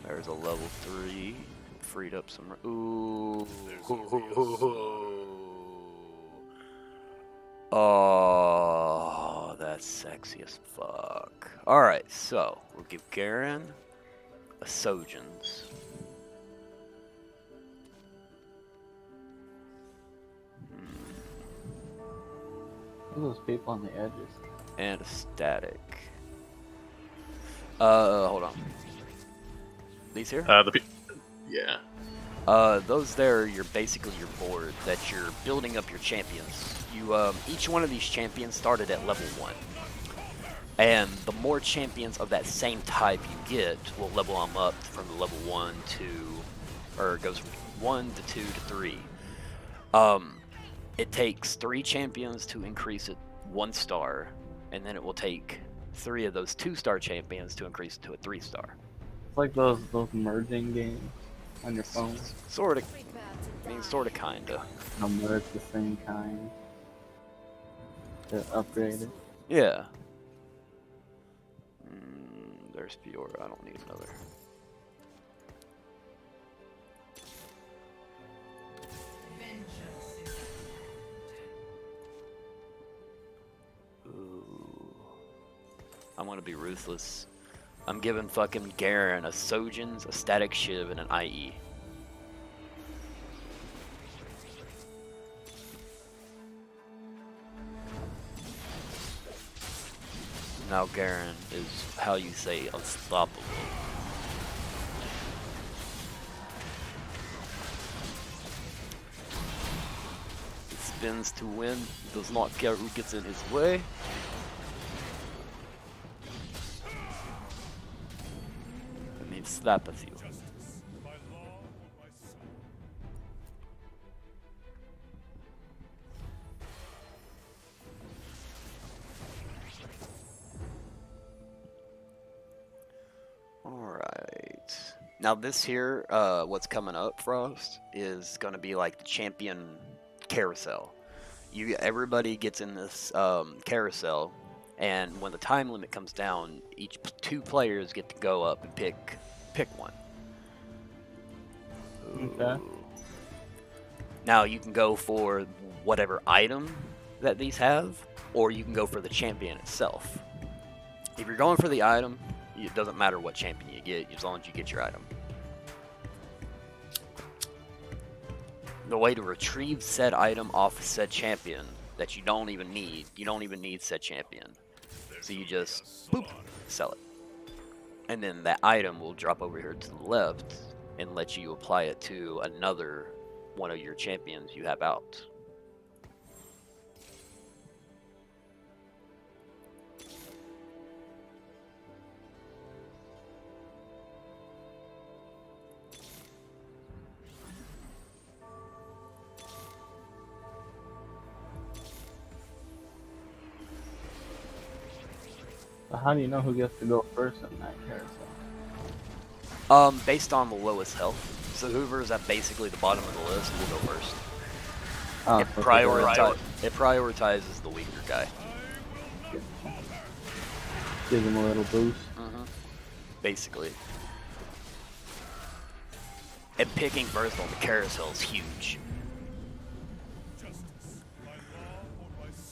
[SPEAKER 17] There's a level 3. Freed up some. Ooh. Oh, that's sexy as fuck. Alright, so we'll give Garen a Sojins.
[SPEAKER 18] Who are those people on the edges?
[SPEAKER 17] And a static. Hold on. These here?
[SPEAKER 16] Yeah.
[SPEAKER 17] Those there, you're basically your board that you're building up your champions. You, each one of these champions started at level 1. And the more champions of that same type you get will level them up from the level 1 to, or it goes from 1 to 2 to 3. It takes 3 champions to increase it 1 star, and then it will take 3 of those 2-star champions to increase it to a 3-star.
[SPEAKER 18] It's like those merging games on your phone.
[SPEAKER 17] Sorta. I mean, sorta, kinda.
[SPEAKER 18] No, merge the same kind. To upgrade it.
[SPEAKER 17] Yeah. There's Fiora. I don't need another. Ooh. I'm gonna be ruthless. I'm giving fucking Garen a Sojins, a Static Shiv, and an IE. Now Garen is, how you say, unstoppable. He spins to win, does not care who gets in his way. And he slappeth you. Alright. Now this here, what's coming up, Frost, is going to be like the champion carousel. Everybody gets in this carousel, and when the time limit comes down, each 2 players get to go up and pick one.
[SPEAKER 18] Okay.
[SPEAKER 17] Now you can go for whatever item that these have, or you can go for the champion itself. If you're going for the item, it doesn't matter what champion you get, as long as you get your item. The way to retrieve said item off of said champion that you don't even need said champion. So you just boop, sell it. And then that item will drop over here to the left and let you apply it to another one of your champions you have out.
[SPEAKER 18] But how do you know who gets to go first in that carousel?
[SPEAKER 17] Based on the lowest health. So whoever's at basically the bottom of the list will go first.
[SPEAKER 18] Oh,
[SPEAKER 17] It prioritizes the weaker guy.
[SPEAKER 18] Give him a little boost.
[SPEAKER 17] Basically. And picking first on the carousel is huge.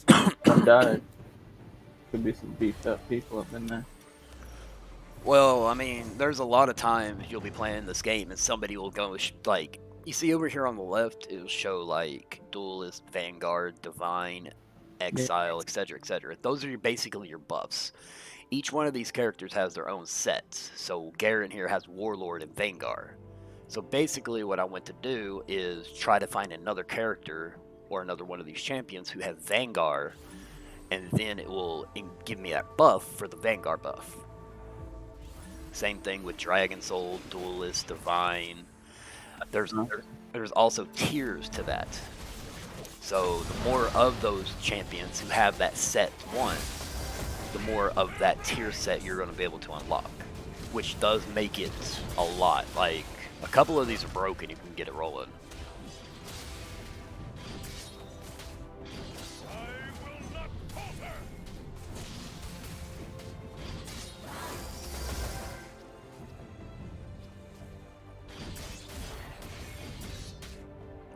[SPEAKER 18] I died. Could be some beefed up people up in there.
[SPEAKER 17] Well, I mean, there's a lot of times you'll be playing this game and somebody will go, like, you see over here on the left, it'll show, like, Duelist, Vanguard, Divine, Exile, etc., etc. Those are basically your buffs. Each one of these characters has their own sets. So Garen here has Warlord and Vanguard. So basically what I went to do is try to find another character or another one of these champions who have Vanguard, and then it will give me that buff for the Vanguard buff. Same thing with Dragon Soul, Duelist, Divine. There's also tiers to that. So the more of those champions who have that set one, the more of that tier set you're going to be able to unlock, which does make it a lot. Like, a couple of these are broken, you can get it rolling.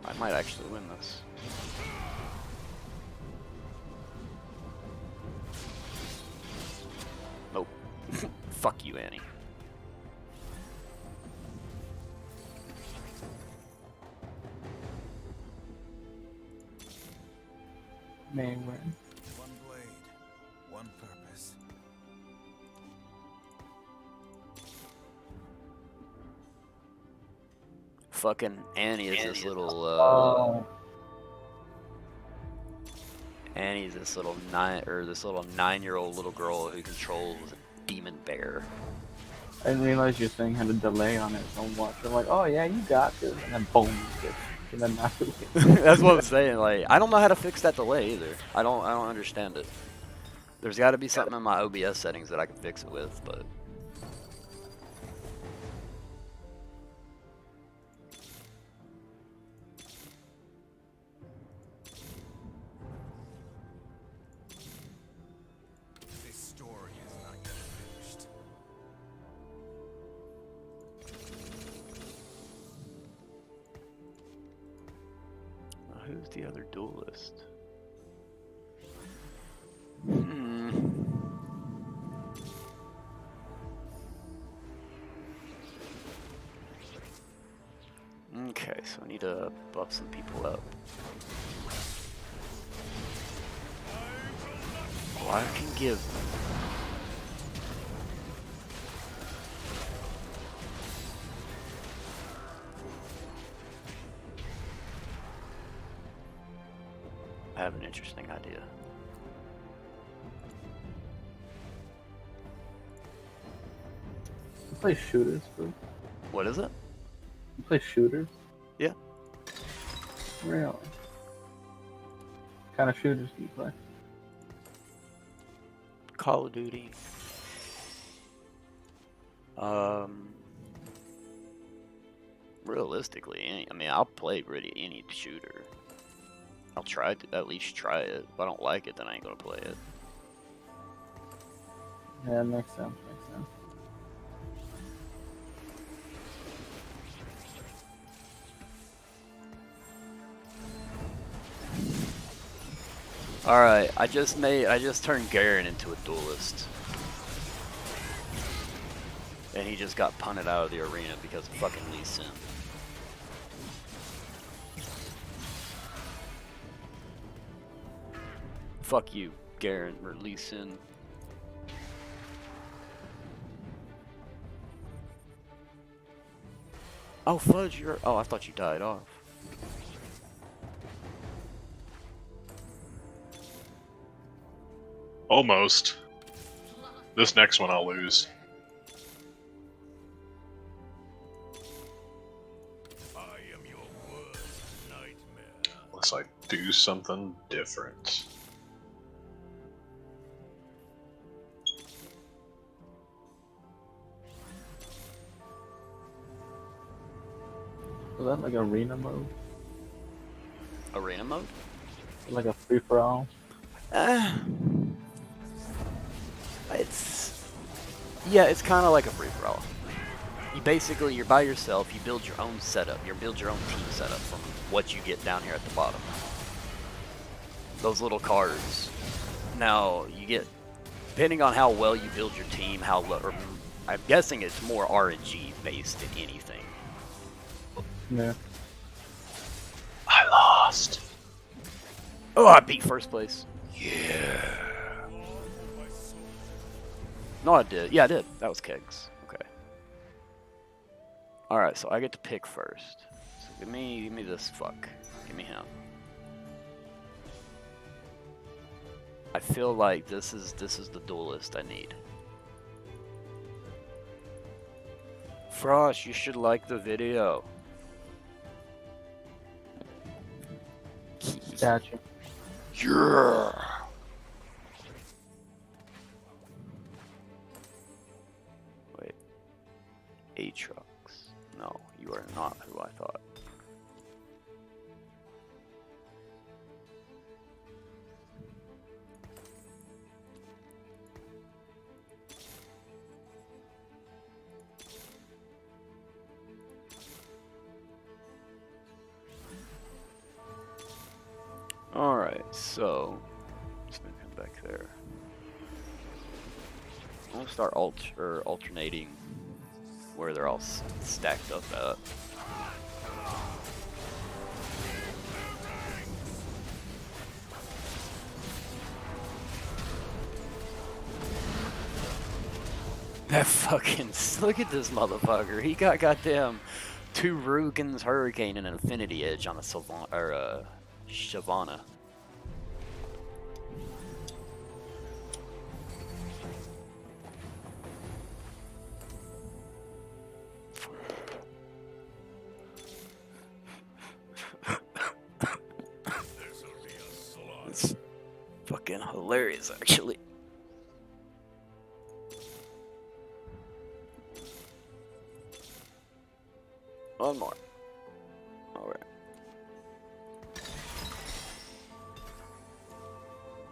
[SPEAKER 17] I might actually win this. Nope. Fuck you, Annie.
[SPEAKER 18] May win.
[SPEAKER 15] One blade, one purpose.
[SPEAKER 17] Fucking Annie is this little Annie's this little 9-year-old little girl who controls a demon bear.
[SPEAKER 18] I didn't realize your thing had a delay on it. So I'm watching, like, oh yeah, you got this, and then boom, and then not.
[SPEAKER 17] That's what I'm saying. Like, I don't know how to fix that delay either. I don't understand it. There's got to be something in my OBS settings that I can fix it with, but.
[SPEAKER 15] This story is not yet finished.
[SPEAKER 17] Who's the other duelist? Okay, so I need to buff some people up. Well, I can give. I have an interesting idea.
[SPEAKER 18] You play shooters, bro?
[SPEAKER 17] What is it?
[SPEAKER 18] You play shooters?
[SPEAKER 17] Yeah.
[SPEAKER 18] Really? What kind of shooters do you play?
[SPEAKER 17] Call of Duty. Realistically, I mean, I'll play really any shooter. I'll try to at least try it. If I don't like it, then I ain't gonna play it.
[SPEAKER 18] Yeah, makes sense. Makes sense.
[SPEAKER 17] Alright, I just turned Garen into a duelist. And he just got punted out of the arena because of fucking Lee Sin. Fuck you, Garen, or Lee Sin. Oh, fudge, you're. Oh, I thought you died off.
[SPEAKER 16] Almost. This next one I'll lose.
[SPEAKER 15] I am your worst nightmare.
[SPEAKER 16] Unless I do something different.
[SPEAKER 18] Was that like arena mode?
[SPEAKER 17] Arena mode?
[SPEAKER 18] Like a free for all?
[SPEAKER 17] It's kind of like a free for all. You're by yourself. You build your own setup. You build your own team setup from what you get down here at the bottom. Those little cards. Now you get, depending on how well you build your team, I'm guessing it's more RNG based than anything.
[SPEAKER 18] Yeah.
[SPEAKER 16] I lost.
[SPEAKER 17] Oh, I beat first place.
[SPEAKER 16] Yeah.
[SPEAKER 17] No, I did. Yeah, I did. That was kegs. Okay. All right, so I get to pick first. So give me this fuck. Give me him. I feel like this is the duelist I need. Frost, you should like the video.
[SPEAKER 18] Gotcha.
[SPEAKER 17] Yeah. Wait. Aatrox. No, you are not who I thought. Alright, so let's move him back there. I'm gonna start alternating where they're all stacked up at. That fucking, look at this motherfucker. He got goddamn 2 Rugen's Hurricane and an Infinity Edge on a Shyvana. It's fucking hilarious, actually. One more. Alright.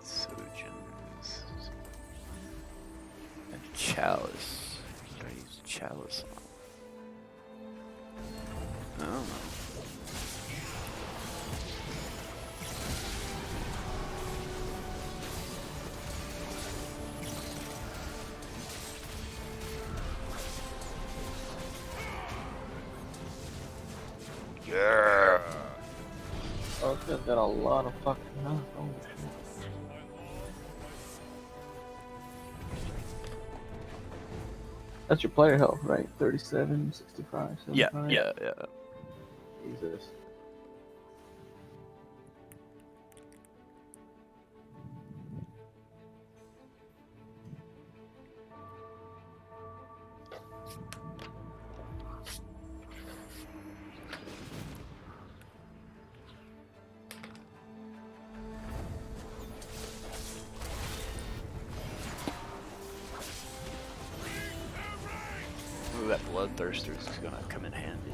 [SPEAKER 17] Sojins. And Chalice. Should I use Chalice on? I don't know. Yeah.
[SPEAKER 18] Oh, this guy's got a lot of fucking health. Holy shit. That's your player health, right? 37, 65, 75?
[SPEAKER 17] Yeah.
[SPEAKER 18] Jesus.
[SPEAKER 17] Ooh, that Bloodthirster is gonna come in handy.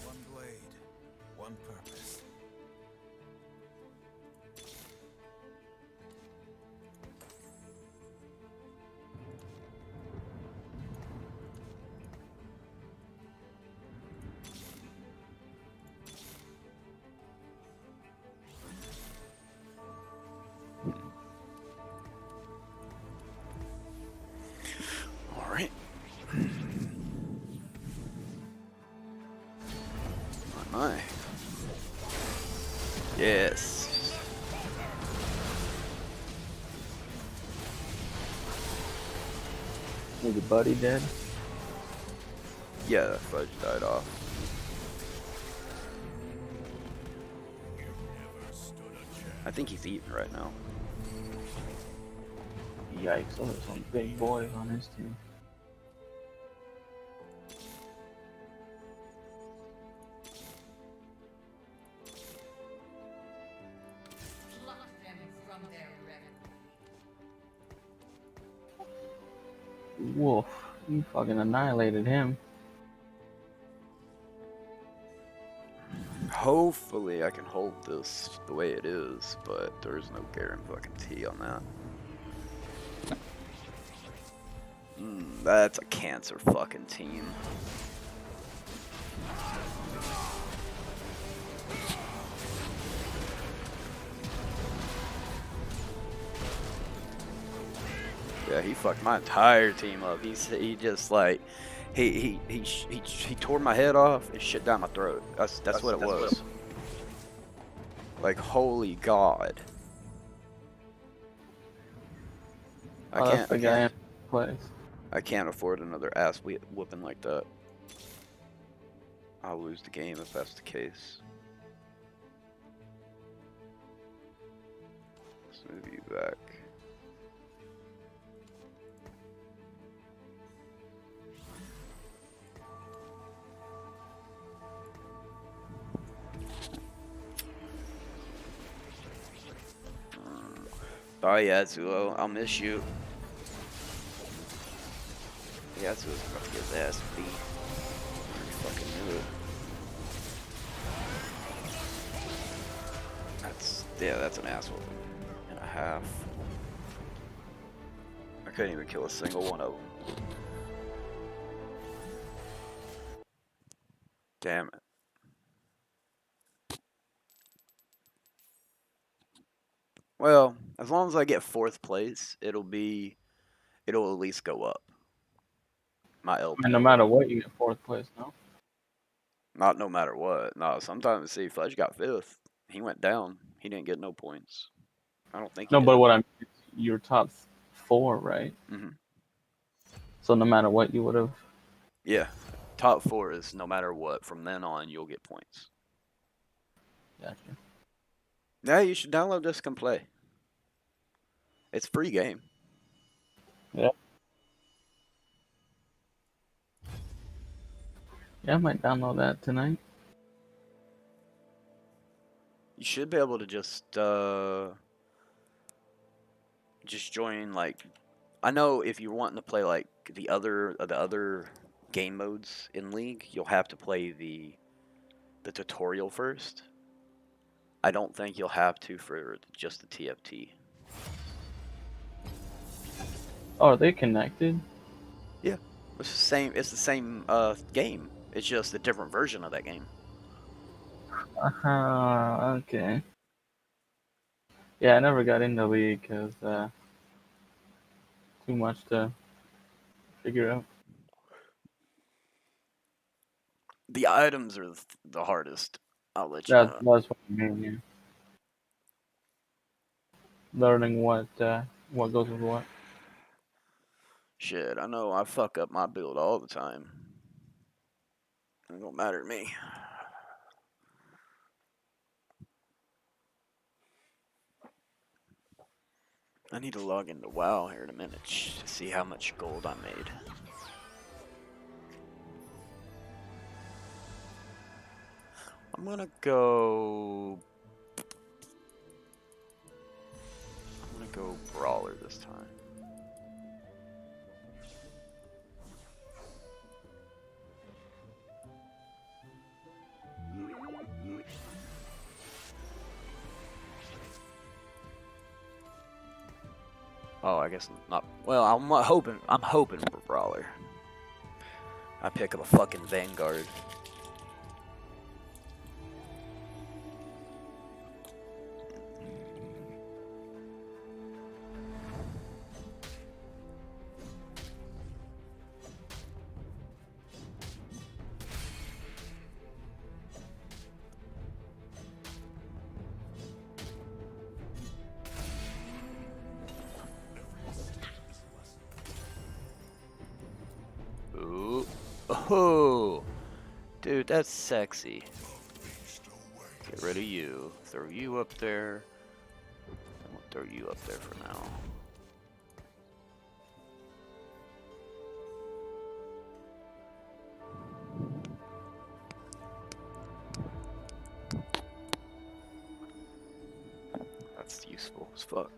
[SPEAKER 15] One blade, one purpose.
[SPEAKER 17] Alright. My. Yes.
[SPEAKER 18] Is your buddy dead?
[SPEAKER 17] Yeah, Fudge died off. I think he's eating right now.
[SPEAKER 18] Yikes, those are some big boys on his team.
[SPEAKER 19] Pluck them from their refuge.
[SPEAKER 18] Wolf, you fucking annihilated him.
[SPEAKER 8] Hopefully I can hold this the way it is, but there's no guarantee on that. That's a cancer fucking team. Yeah, he fucked my entire team up. He just like he tore my head off and shit down my throat. That's what it was. Like holy god.
[SPEAKER 18] Oh, that's the guy in place.
[SPEAKER 8] I can't afford another ass whooping like that. I'll lose the game if that's the case. Let's move you back. Oh yeah, Zuo, I'll miss you. Yeah, Zuo's about to get his ass beat. I fucking knew it. That's an ass whooping and a half. I couldn't even kill a single one of them. Damn it. Well, as long as I get 4th place, it'll at least go up. My LP.
[SPEAKER 18] And no matter what, you get 4th place, no?
[SPEAKER 8] Not no matter what. No, sometimes, see, Fudge got 5th. He went down. He didn't get no points. I don't think he
[SPEAKER 18] No,
[SPEAKER 8] did.
[SPEAKER 18] but what I mean is your top 4, right?
[SPEAKER 8] Mm-hmm.
[SPEAKER 18] So no matter what, you would have.
[SPEAKER 8] Yeah. Top 4 is no matter what. From then on, you'll get points.
[SPEAKER 18] Gotcha.
[SPEAKER 8] Yeah, you should download this and play. It's a free game.
[SPEAKER 18] Yeah. Yeah, I might download that tonight.
[SPEAKER 8] You should be able to just join, like, I know if you're wanting to play like the other game modes in League, you'll have to play the tutorial first. I don't think you'll have to for just the TFT.
[SPEAKER 18] Oh, are they connected?
[SPEAKER 8] Yeah, it's the same. It's the same game. It's just a different version of that game.
[SPEAKER 18] Okay. Yeah, I never got into League because too much to figure out.
[SPEAKER 8] The items are the hardest. I'll let you know.
[SPEAKER 18] That's what I mean. Yeah. Learning what goes with what.
[SPEAKER 8] Shit, I know I fuck up my build all the time. It don't matter to me. I need to log into WoW here in a minute to see how much gold I made. I'm gonna go Brawler this time. Oh, I guess not. Well, I'm hoping for Brawler. I pick up a fucking Vanguard. Ooh. Oh, dude, that's sexy. Get rid of you. Throw you up there. We'll throw you up there for now. That's useful as fuck.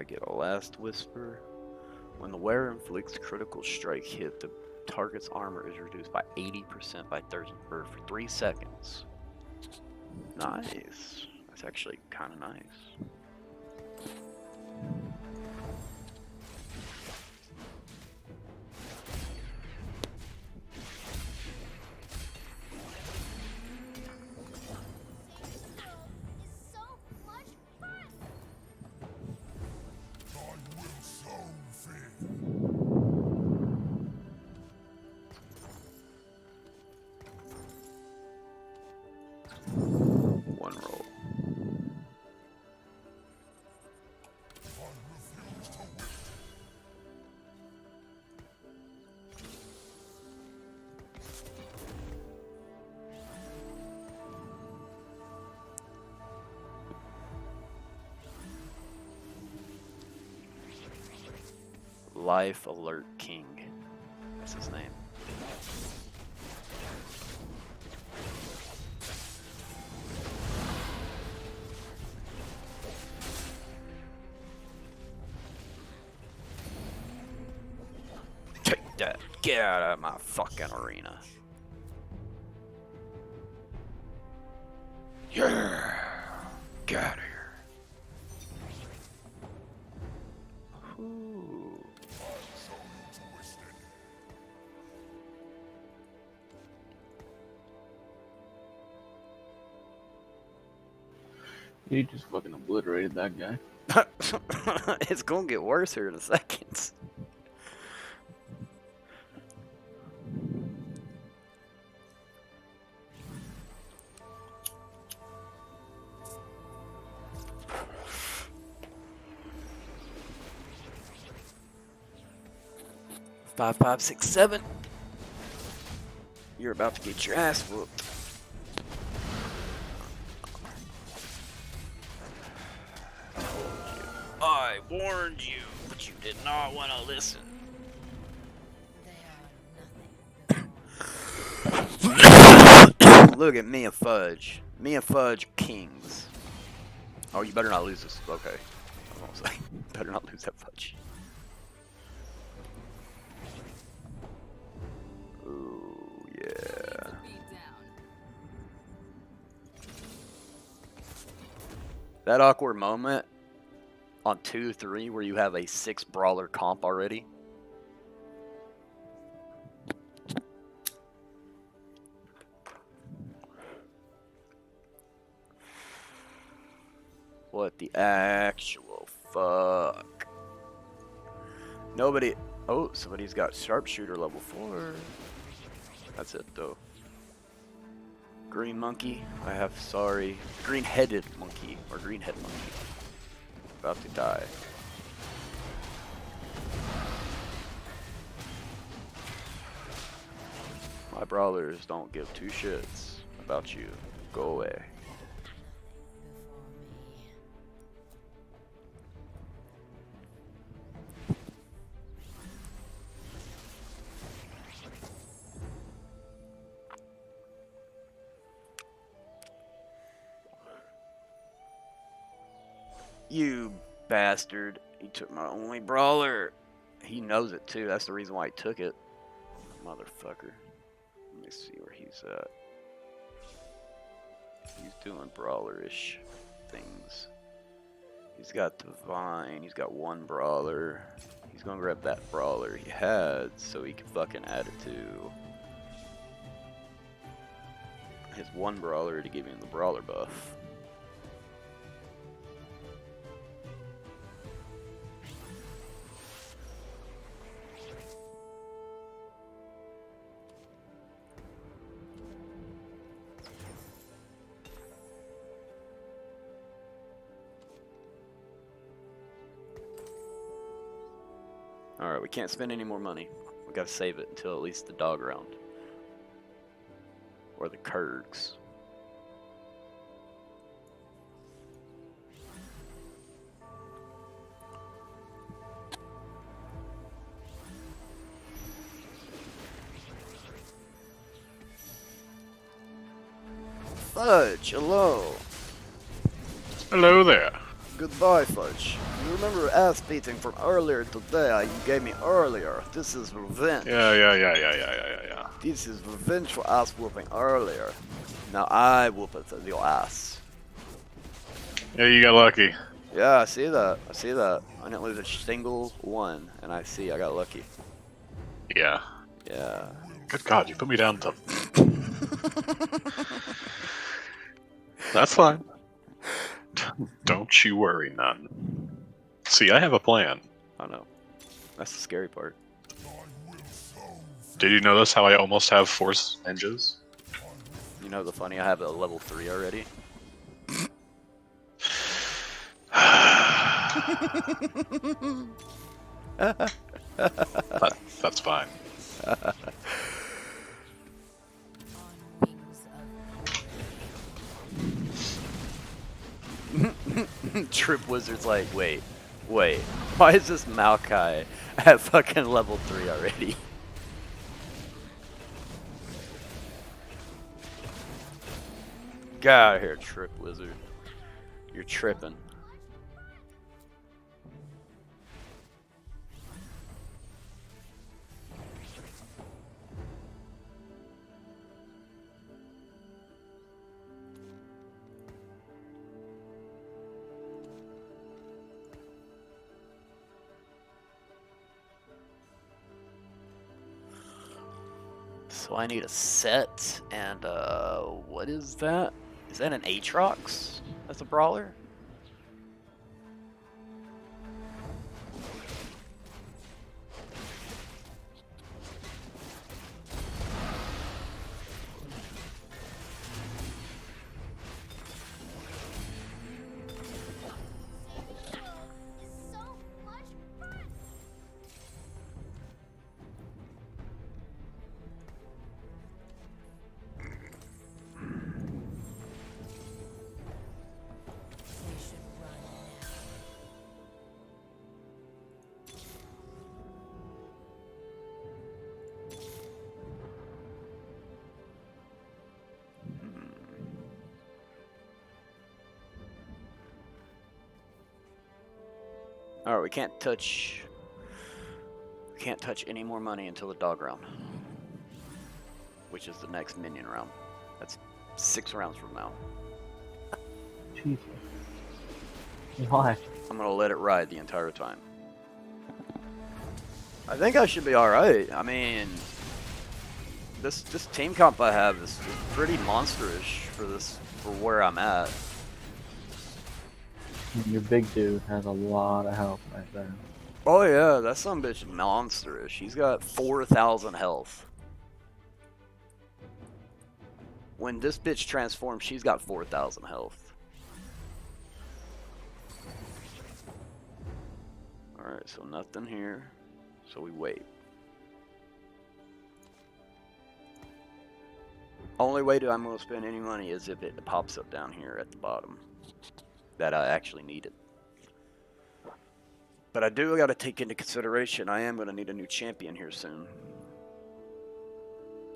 [SPEAKER 8] I get a last whisper. When the wearer inflicts critical strike hit, the target's armor is reduced by 80% for 3 seconds. Nice. That's actually kind of nice. One roll. Life Alert King. That's his name. Take that. Get out of my fucking arena. Yeah. Get out of here. Ooh.
[SPEAKER 18] You just fucking obliterated that guy.
[SPEAKER 8] It's gonna get worse here in a second. Five, 5, 6, 7. You're about to get your ass whooped. I warned you, but you did not want to listen. Look at me and Fudge. Me and Fudge kings. Oh, you better not lose this. Okay. I was gonna say, better not lose that Fudge. Ooh, yeah. That awkward moment on 2-3 where you have a 6 brawler comp already. What the actual fuck? Nobody. Oh, somebody's got sharpshooter level 4. That's it though. Green monkey. I have, sorry. Green headed monkey. Or green head monkey. About to die. My brawlers don't give 2 shits about you. Go away. You bastard. He took my only brawler. He knows it too. That's the reason why he took it. Motherfucker. Let me see where he's at. He's doing brawler-ish things. He's got Divine. He's got 1 brawler. He's gonna grab that brawler he had so he can fucking add it to his 1 brawler to give him the brawler buff. Alright, we can't spend any more money. We gotta save it until at least the dog round. Or the Kurgs. Fudge, hello.
[SPEAKER 16] Hello there.
[SPEAKER 8] Goodbye, Fudge. You remember ass beating from earlier today you gave me earlier. This is revenge.
[SPEAKER 16] Yeah.
[SPEAKER 8] This is revenge for ass whooping earlier. Now I whoop it to your ass.
[SPEAKER 16] Yeah, you got lucky.
[SPEAKER 8] Yeah, I see that. I see that. I didn't lose a single one, and I got lucky.
[SPEAKER 16] Yeah.
[SPEAKER 8] Yeah.
[SPEAKER 16] Good God, you put me down to... That's fine. Don't you worry, none. See, I have a plan.
[SPEAKER 8] I know. That's the scary part.
[SPEAKER 16] Did you notice how I almost have Force ninjas?
[SPEAKER 8] You know the funny, I have a level 3 already.
[SPEAKER 16] That's fine.
[SPEAKER 8] Trip Wizard's like, wait. Why is this Maokai at fucking level 3 already? Get out of here, Trip Wizard. You're tripping. So I need a set, and what is that? Is that an Aatrox? That's a brawler? Alright, we can't touch any more money until the dog round, which is the next minion round. That's 6 rounds from now.
[SPEAKER 18] Jesus. Why?
[SPEAKER 8] I'm gonna let it ride the entire time. I think I should be alright. I mean, this team comp I have is pretty monsterish for where I'm at.
[SPEAKER 18] Your big dude has a lot of health right there.
[SPEAKER 8] Oh yeah, that son bitch is monsterish. He's got 4,000 health. When this bitch transforms, she's got 4,000 health. Alright, so nothing here. So we wait. Only way that I'm going to spend any money is if it pops up down here at the bottom. That I actually need it. But I do got to take into consideration I am going to need a new champion here soon.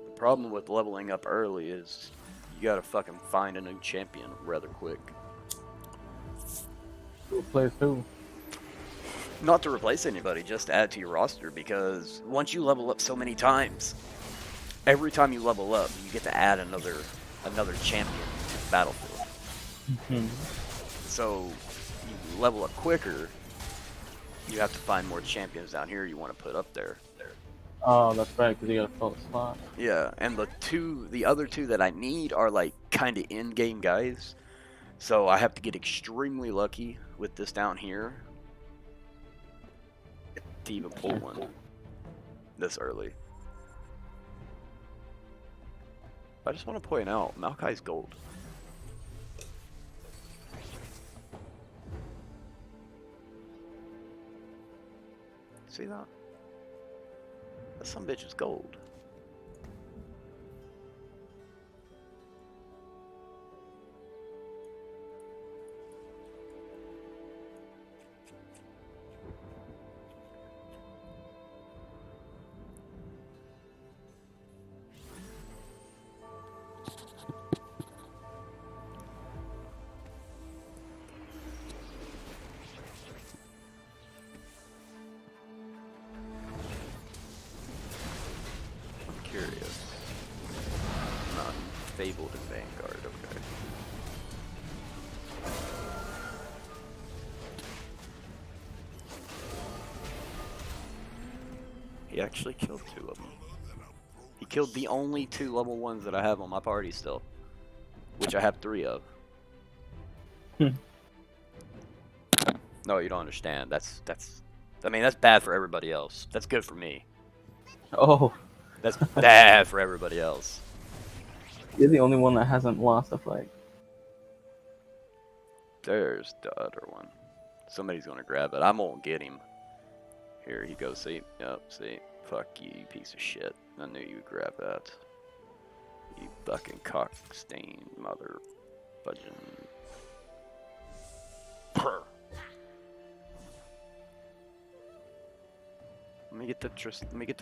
[SPEAKER 8] The problem with leveling up early is you got to fucking find a new champion rather quick.
[SPEAKER 18] Replace who?
[SPEAKER 8] Not to replace anybody, just to add to your roster, because once you level up so many times, every time you level up, you get to add another champion to the battlefield. So you level up quicker, you have to find more champions down here you want to put up there.
[SPEAKER 18] Oh, that's right, because you gotta fill the spot.
[SPEAKER 8] Yeah, and the other two that I need are like kind of in-game guys. So I have to get extremely lucky with this down here to even pull one this early. I just want to point out, Maokai's gold. See that? That some bitch is gold.
[SPEAKER 17] Fabled and Vanguard, okay. He actually killed 2 of them. He killed the only 2 level 1s that I have on my party still. Which I have 3 of. No, you don't understand. I mean, that's bad for everybody else. That's good for me.
[SPEAKER 18] Oh.
[SPEAKER 17] That's bad for everybody else.
[SPEAKER 18] You're the only one that hasn't lost a fight.
[SPEAKER 17] There's the other one. Somebody's gonna grab it. I won't get him. Here he goes. See? Yep, see? Fuck you, you piece of shit. I knew you'd grab that. You fucking cock-stained mother fudging. Purr. Let me get the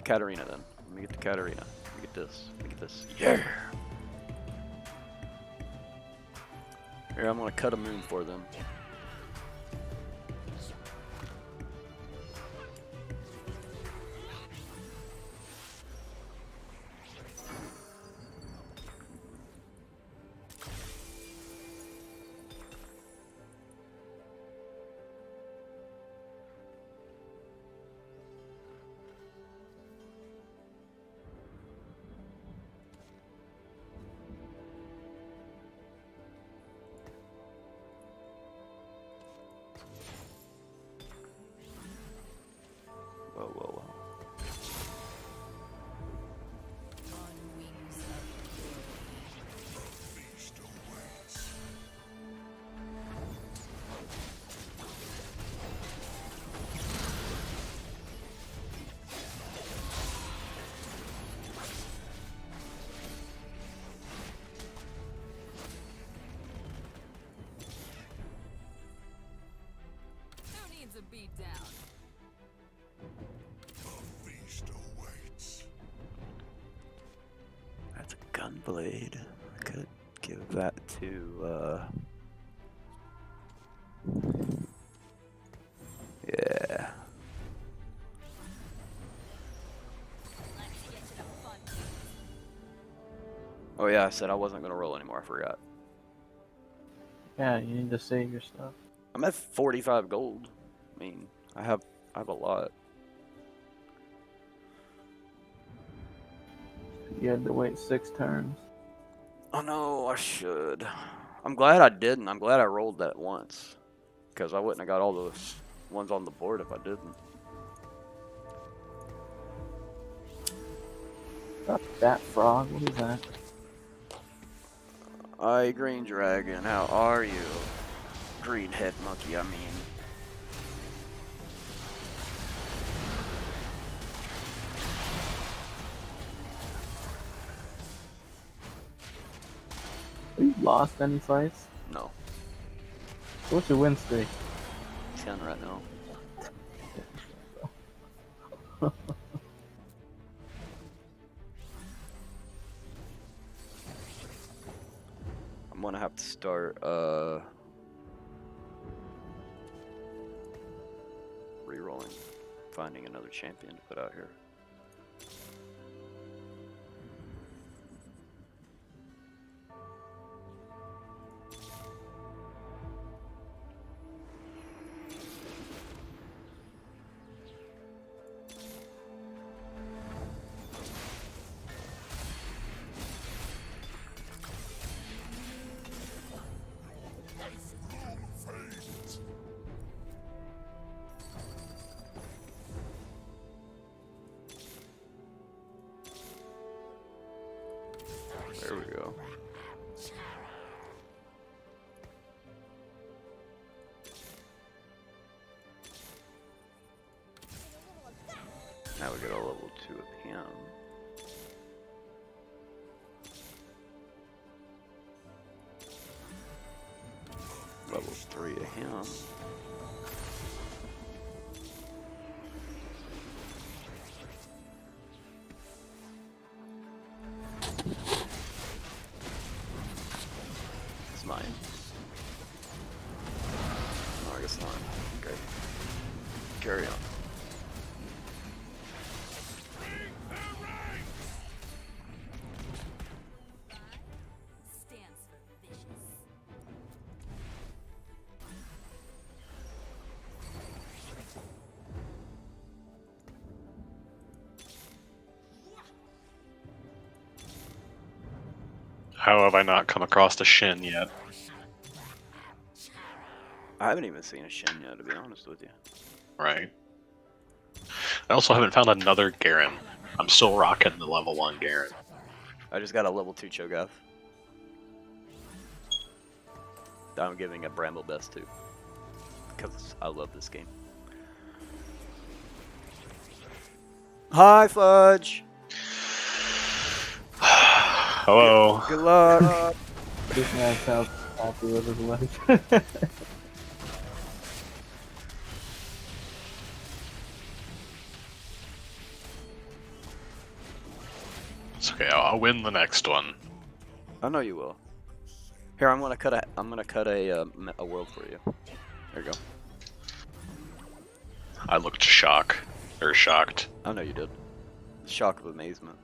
[SPEAKER 17] Katarina then. Let me get the Katarina. Let me get this. Let me get this. Yeah. Here, I'm gonna cut a moon for them. Whoa, whoa, whoa.
[SPEAKER 9] Who needs a beat down?
[SPEAKER 17] That's a gunblade. I could give that to, yeah. Oh yeah, I said I wasn't gonna roll anymore, I forgot.
[SPEAKER 18] Yeah, you need to save your stuff.
[SPEAKER 17] I'm at 45 gold. I mean, I have a lot.
[SPEAKER 18] You had to wait 6 turns.
[SPEAKER 17] Oh no, I should. I'm glad I didn't. I'm glad I rolled that once. Because I wouldn't have got all those ones on the board if I didn't.
[SPEAKER 18] That frog, what is that?
[SPEAKER 17] Hi, Green Dragon. How are you? Green head monkey, I mean.
[SPEAKER 18] Have you lost any fights?
[SPEAKER 17] No.
[SPEAKER 18] What's your win streak?
[SPEAKER 17] 10 right now. I'm gonna have to start re-rolling, finding another champion to put out here. There we go. Now we get a level 2 of him. Level 3 of him. It's mine. No, I guess not. Okay. Carry on.
[SPEAKER 16] How have I not come across a Shin yet?
[SPEAKER 8] I haven't even seen a Shin yet, to be honest with you.
[SPEAKER 16] Right. I also haven't found another Garen. I'm still rocking the level 1 Garen.
[SPEAKER 8] I just got a level 2 Cho'Gath. That I'm giving a Bramble Best to. Because I love this game. Hi, Fudge!
[SPEAKER 16] Hello.
[SPEAKER 8] Good luck.
[SPEAKER 18] This man sounds happy with his life.
[SPEAKER 16] It's okay. I'll win the next one.
[SPEAKER 8] I know you will. Here, I'm gonna cut a world for you. There you go.
[SPEAKER 16] I looked shocked.
[SPEAKER 8] I know you did. Shock of amazement.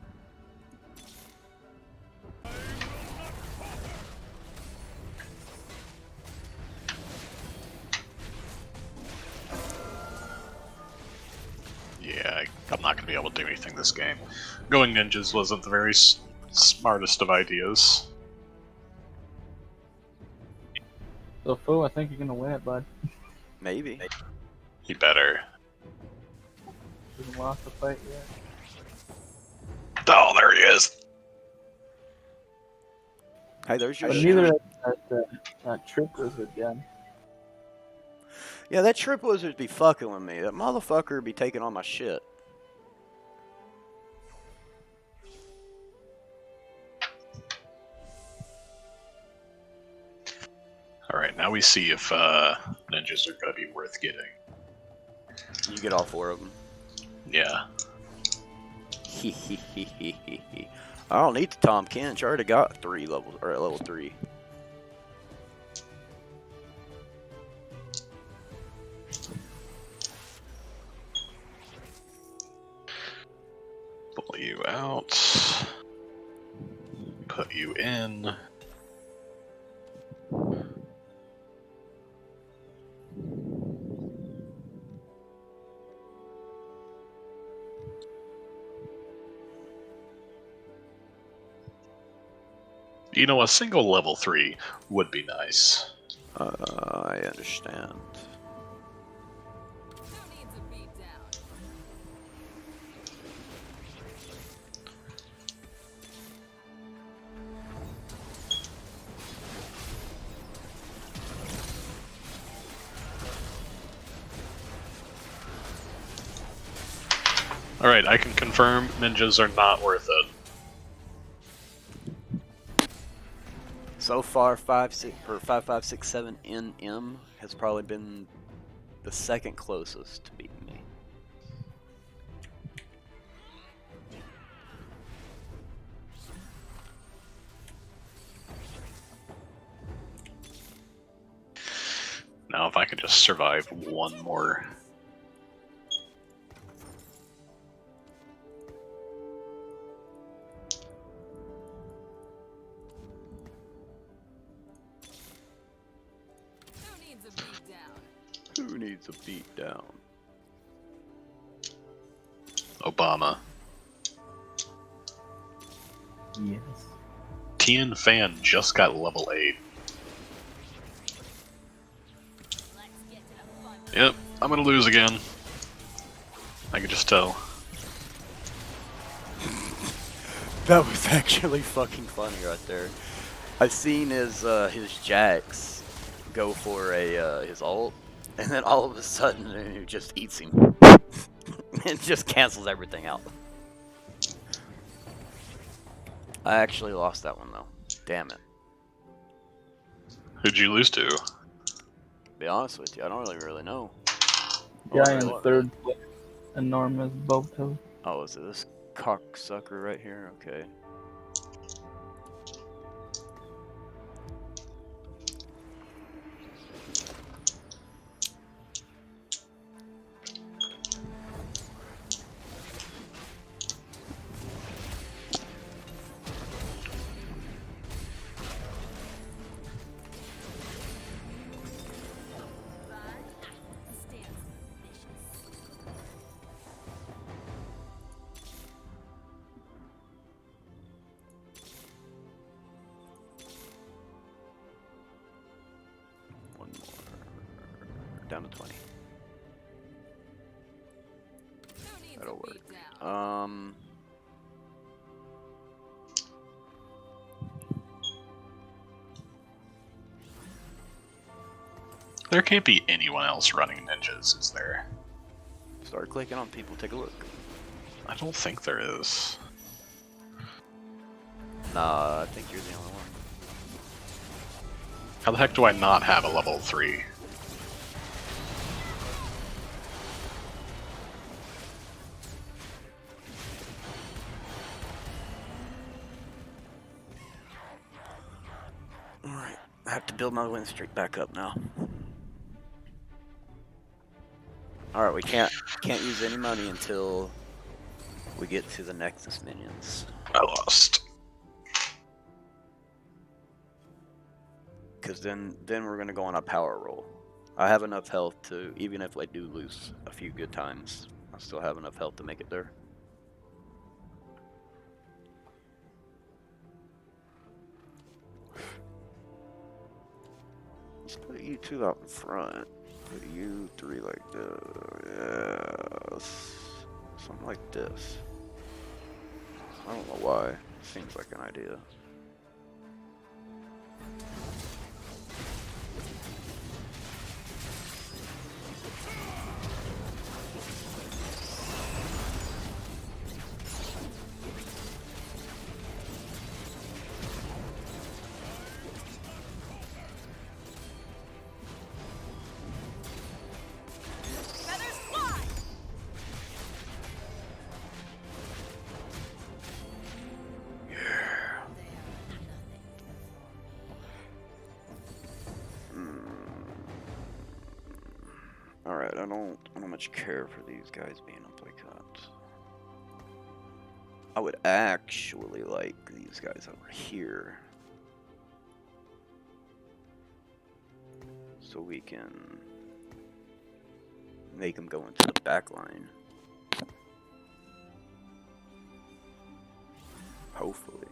[SPEAKER 16] Yeah, I'm not going to be able to do anything this game. Going ninjas wasn't the very smartest of ideas.
[SPEAKER 18] So, Fu, I think you're gonna win it, bud.
[SPEAKER 8] Maybe.
[SPEAKER 16] You better.
[SPEAKER 18] You haven't lost the fight yet.
[SPEAKER 16] Oh, there he is!
[SPEAKER 8] Hey, there's your
[SPEAKER 18] But
[SPEAKER 8] shit.
[SPEAKER 18] neither that trip was again.
[SPEAKER 8] Yeah, that Trip Wizard be fucking with me. That motherfucker be taking all my shit.
[SPEAKER 16] Alright, now we see if ninjas are going to be worth getting.
[SPEAKER 8] You get all 4 of them.
[SPEAKER 16] Yeah.
[SPEAKER 8] I don't need the Tom Kench. I already got 3 levels, or at level 3.
[SPEAKER 16] Pull you out. Put you in. You know, a single level 3 would be nice.
[SPEAKER 8] I understand.
[SPEAKER 16] Alright, I can confirm ninjas are not worth it.
[SPEAKER 8] So far, 5567 NM has probably been the second closest to beating me.
[SPEAKER 16] Now if I could just survive one more.
[SPEAKER 8] Who needs a beat down?
[SPEAKER 16] Obama.
[SPEAKER 18] Yes.
[SPEAKER 16] Tien Fan just got level 8. Yep, I'm gonna lose again. I could just tell.
[SPEAKER 8] That was actually fucking funny right there. I've seen his Jax go for a his ult, and then all of a sudden it just eats him. It just cancels everything out. I actually lost that one though. Damn it.
[SPEAKER 16] Who'd you lose to?
[SPEAKER 8] To be honest with you, I don't really know.
[SPEAKER 18] Guy in third place, enormous Boto.
[SPEAKER 8] Oh, is it this cocksucker right here? Okay. down to 20. That'll work.
[SPEAKER 16] There can't be anyone else running ninjas, is there?
[SPEAKER 8] Start clicking on people, take a look.
[SPEAKER 16] I don't think there is.
[SPEAKER 8] Nah, I think you're the only one.
[SPEAKER 16] How the heck do I not have a level 3?
[SPEAKER 8] Alright, I have to build my win streak back up now. Alright, we can't use any money until we get to the Nexus minions.
[SPEAKER 16] I lost.
[SPEAKER 8] Because then we're gonna go on a power roll. I have enough health to, even if I do lose a few good times, I still have enough health to make it there. Let's put you two out in front. Put you three like this. Something like this. I don't know why. Seems like an idea. Alright, I don't much care for these guys being up like that. I would actually like these guys over here. So we can make them go into the back line. Hopefully.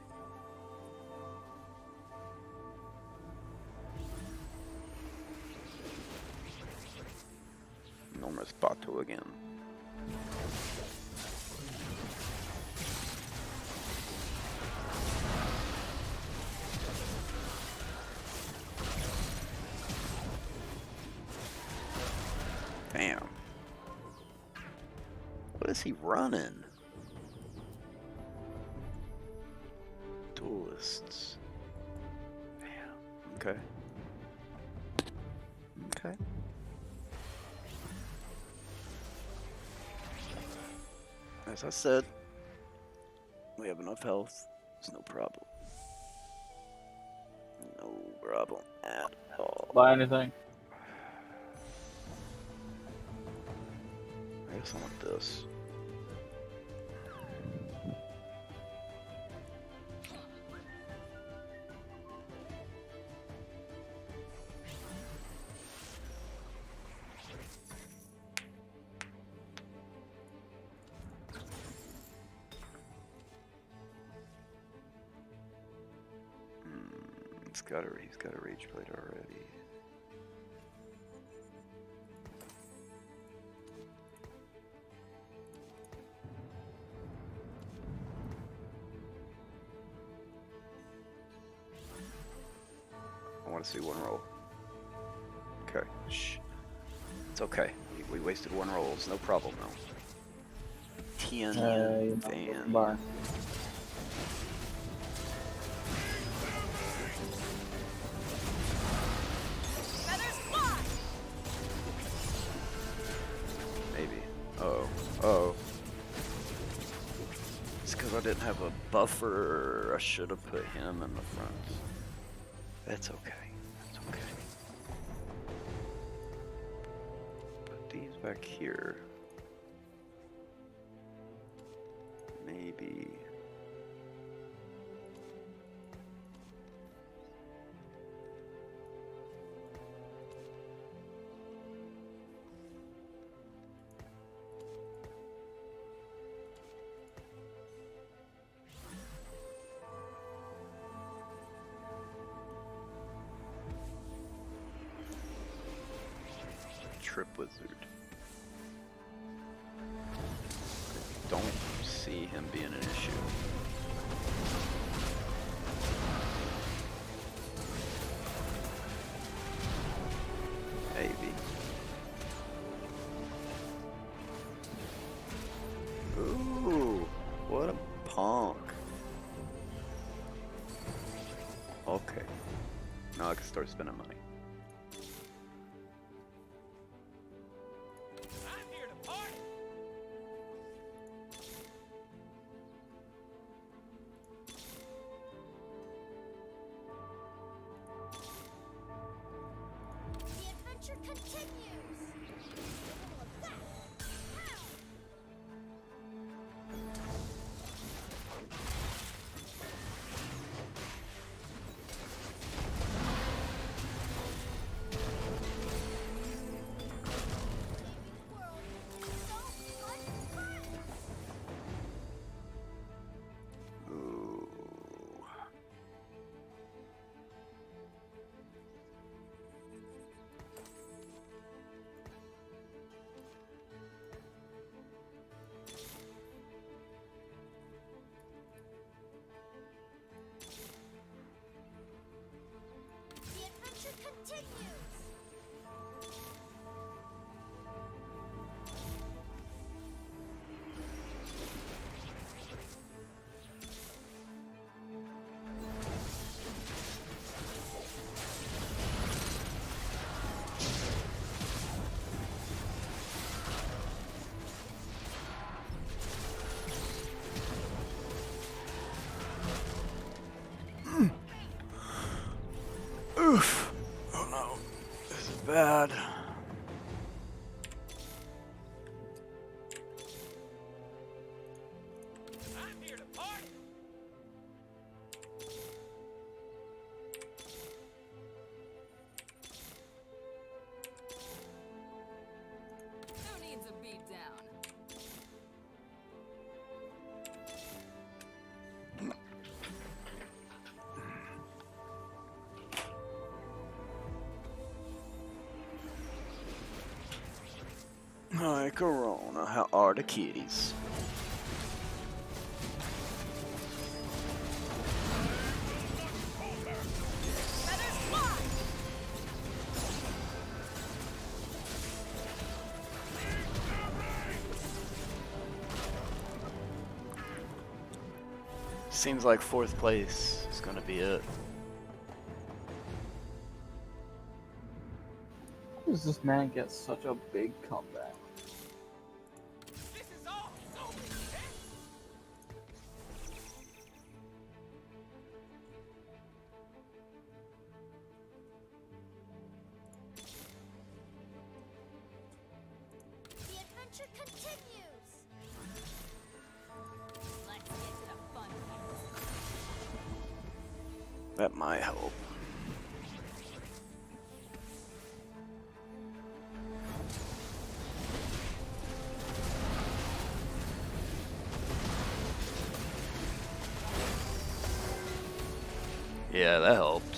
[SPEAKER 8] Enormous Bato again. Damn. What is he running? Duelists. Damn. Okay. Okay. As I said, we have enough health. It's no problem. No problem at all.
[SPEAKER 18] Buy anything?
[SPEAKER 8] I guess I want this. He's got a rage blade already. I want to see one roll. Okay, shh. It's okay. We wasted one roll. It's no problem now. TN fan.
[SPEAKER 18] Bye.
[SPEAKER 8] Oh. It's because I didn't have a buffer. I should have put him in the front. That's okay. That's okay. Put these back here. Maybe. Trip Wizard. Don't see him being an issue. Maybe. Ooh, what a punk. Okay. Now I can start spending money.
[SPEAKER 9] The adventure continues.
[SPEAKER 8] Ooh.
[SPEAKER 9] The adventure continues.
[SPEAKER 8] Oof. Oh no. This is bad.
[SPEAKER 9] Who needs a beat down?
[SPEAKER 8] Hi, Corona. How are the kitties? Seems like 4th place is gonna be it.
[SPEAKER 18] How does this man get such a big comeback?
[SPEAKER 9] The adventure continues. Let's get to the fun parts.
[SPEAKER 8] That might help. Yeah, that helped.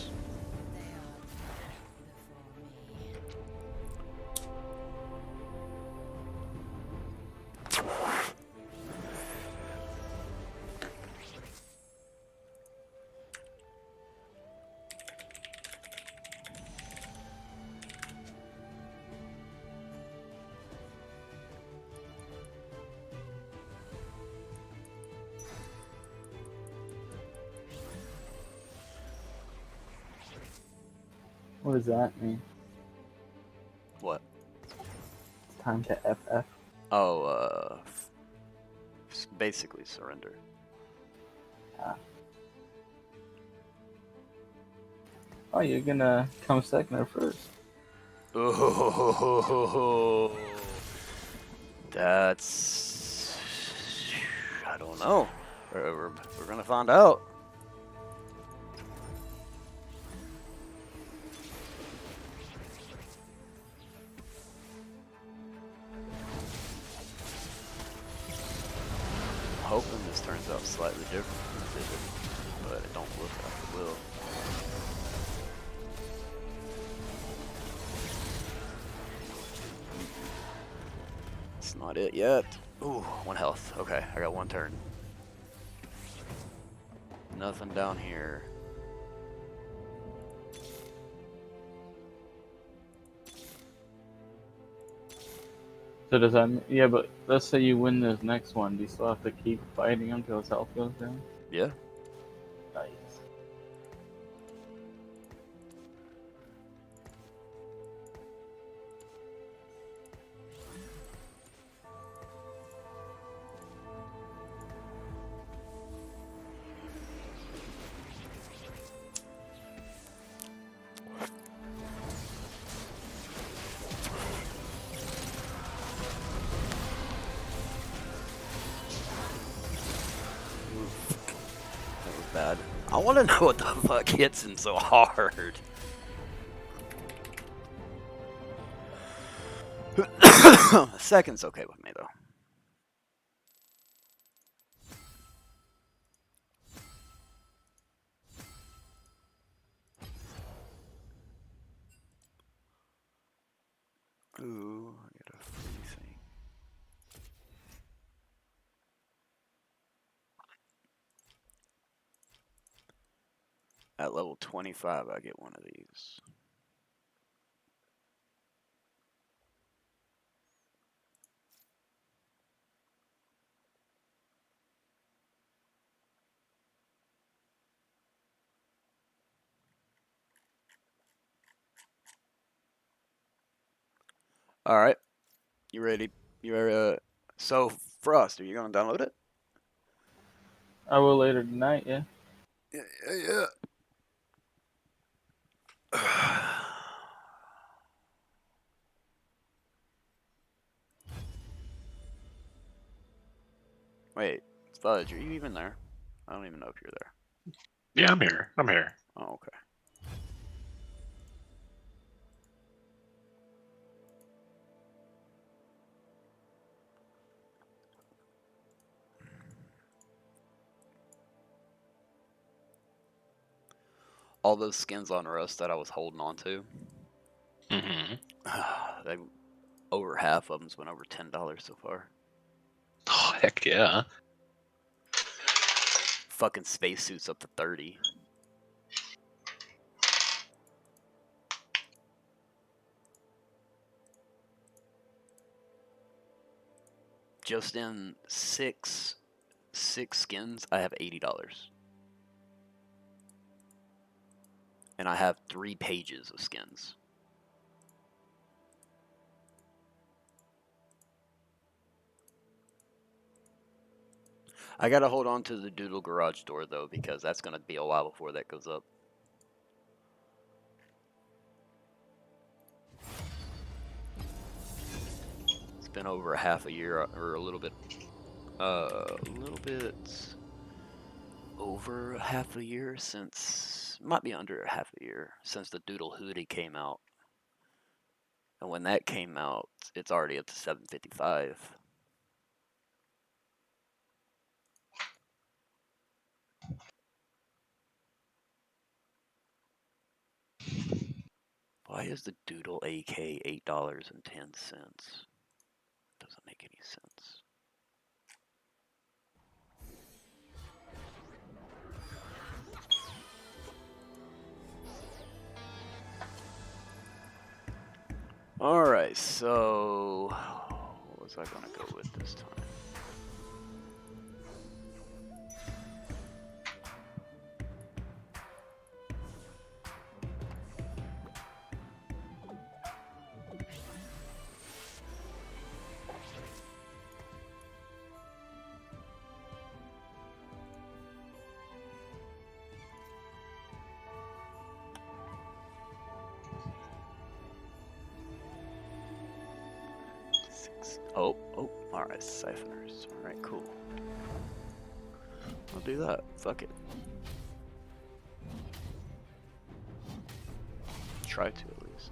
[SPEAKER 18] What does that mean?
[SPEAKER 8] What?
[SPEAKER 18] It's time to FF.
[SPEAKER 8] Oh, basically surrender.
[SPEAKER 18] Ah. Oh, you're gonna come second or first.
[SPEAKER 8] Oh, that's... I don't know. We're gonna find out. Hoping this turns out slightly different from the vision, but it don't look like it will. not it yet. Ooh, 1 health. Okay, I got 1 turn. Nothing down here.
[SPEAKER 18] So does that? Yeah, but let's say you win this next one. Do you still have to keep fighting him until his health goes down?
[SPEAKER 8] Yeah.
[SPEAKER 18] Nice.
[SPEAKER 8] That was bad. I want to know what the fuck hits him so hard. Second's okay with me though. Ooh, I get a free thing. At level 25, I get one of these. All right, you ready? So Frost, are you gonna download it?
[SPEAKER 18] I will later tonight. Yeah.
[SPEAKER 8] Yeah. Wait, Fudge, are you even there? I don't even know if you're there.
[SPEAKER 16] Yeah, I'm here. I'm here.
[SPEAKER 8] Oh, okay. All those skins on Rust that I was holding on to. They over half of them's went over $10 so far.
[SPEAKER 16] Oh, heck yeah.
[SPEAKER 8] Fucking spacesuits up to 30. Just in six skins, I have $80. And I have 3 pages of skins. I gotta hold on to the Doodle garage door though, because that's gonna be a while before that goes up. It's been over half a year, or a little bit over half a year since, might be under half a year since the Doodle hoodie came out. And when that came out, it's already up to $7.55. Why is the Doodle AK $8.10? Doesn't make any sense. Alright, so what was I gonna go with this time? Oh, alright, siphoners. Alright, cool. I'll do that. Fuck it. Try to, at least.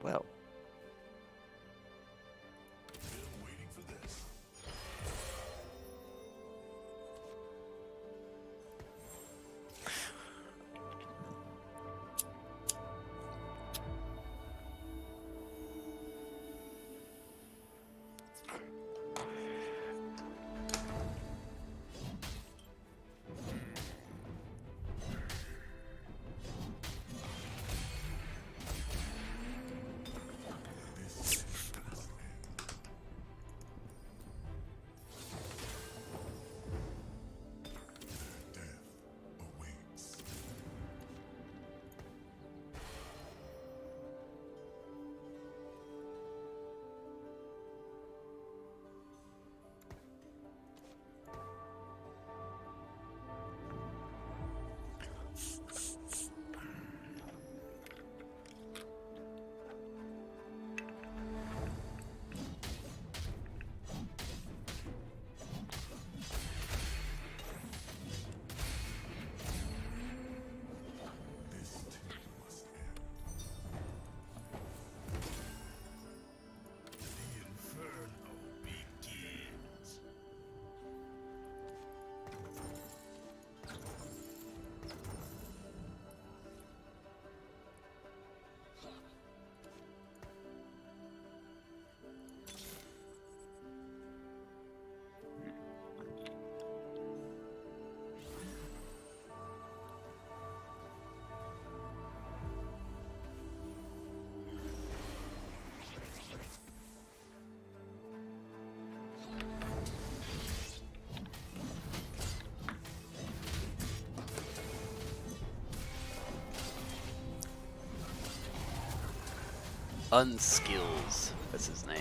[SPEAKER 8] Well.
[SPEAKER 17] Unskills. That's his name.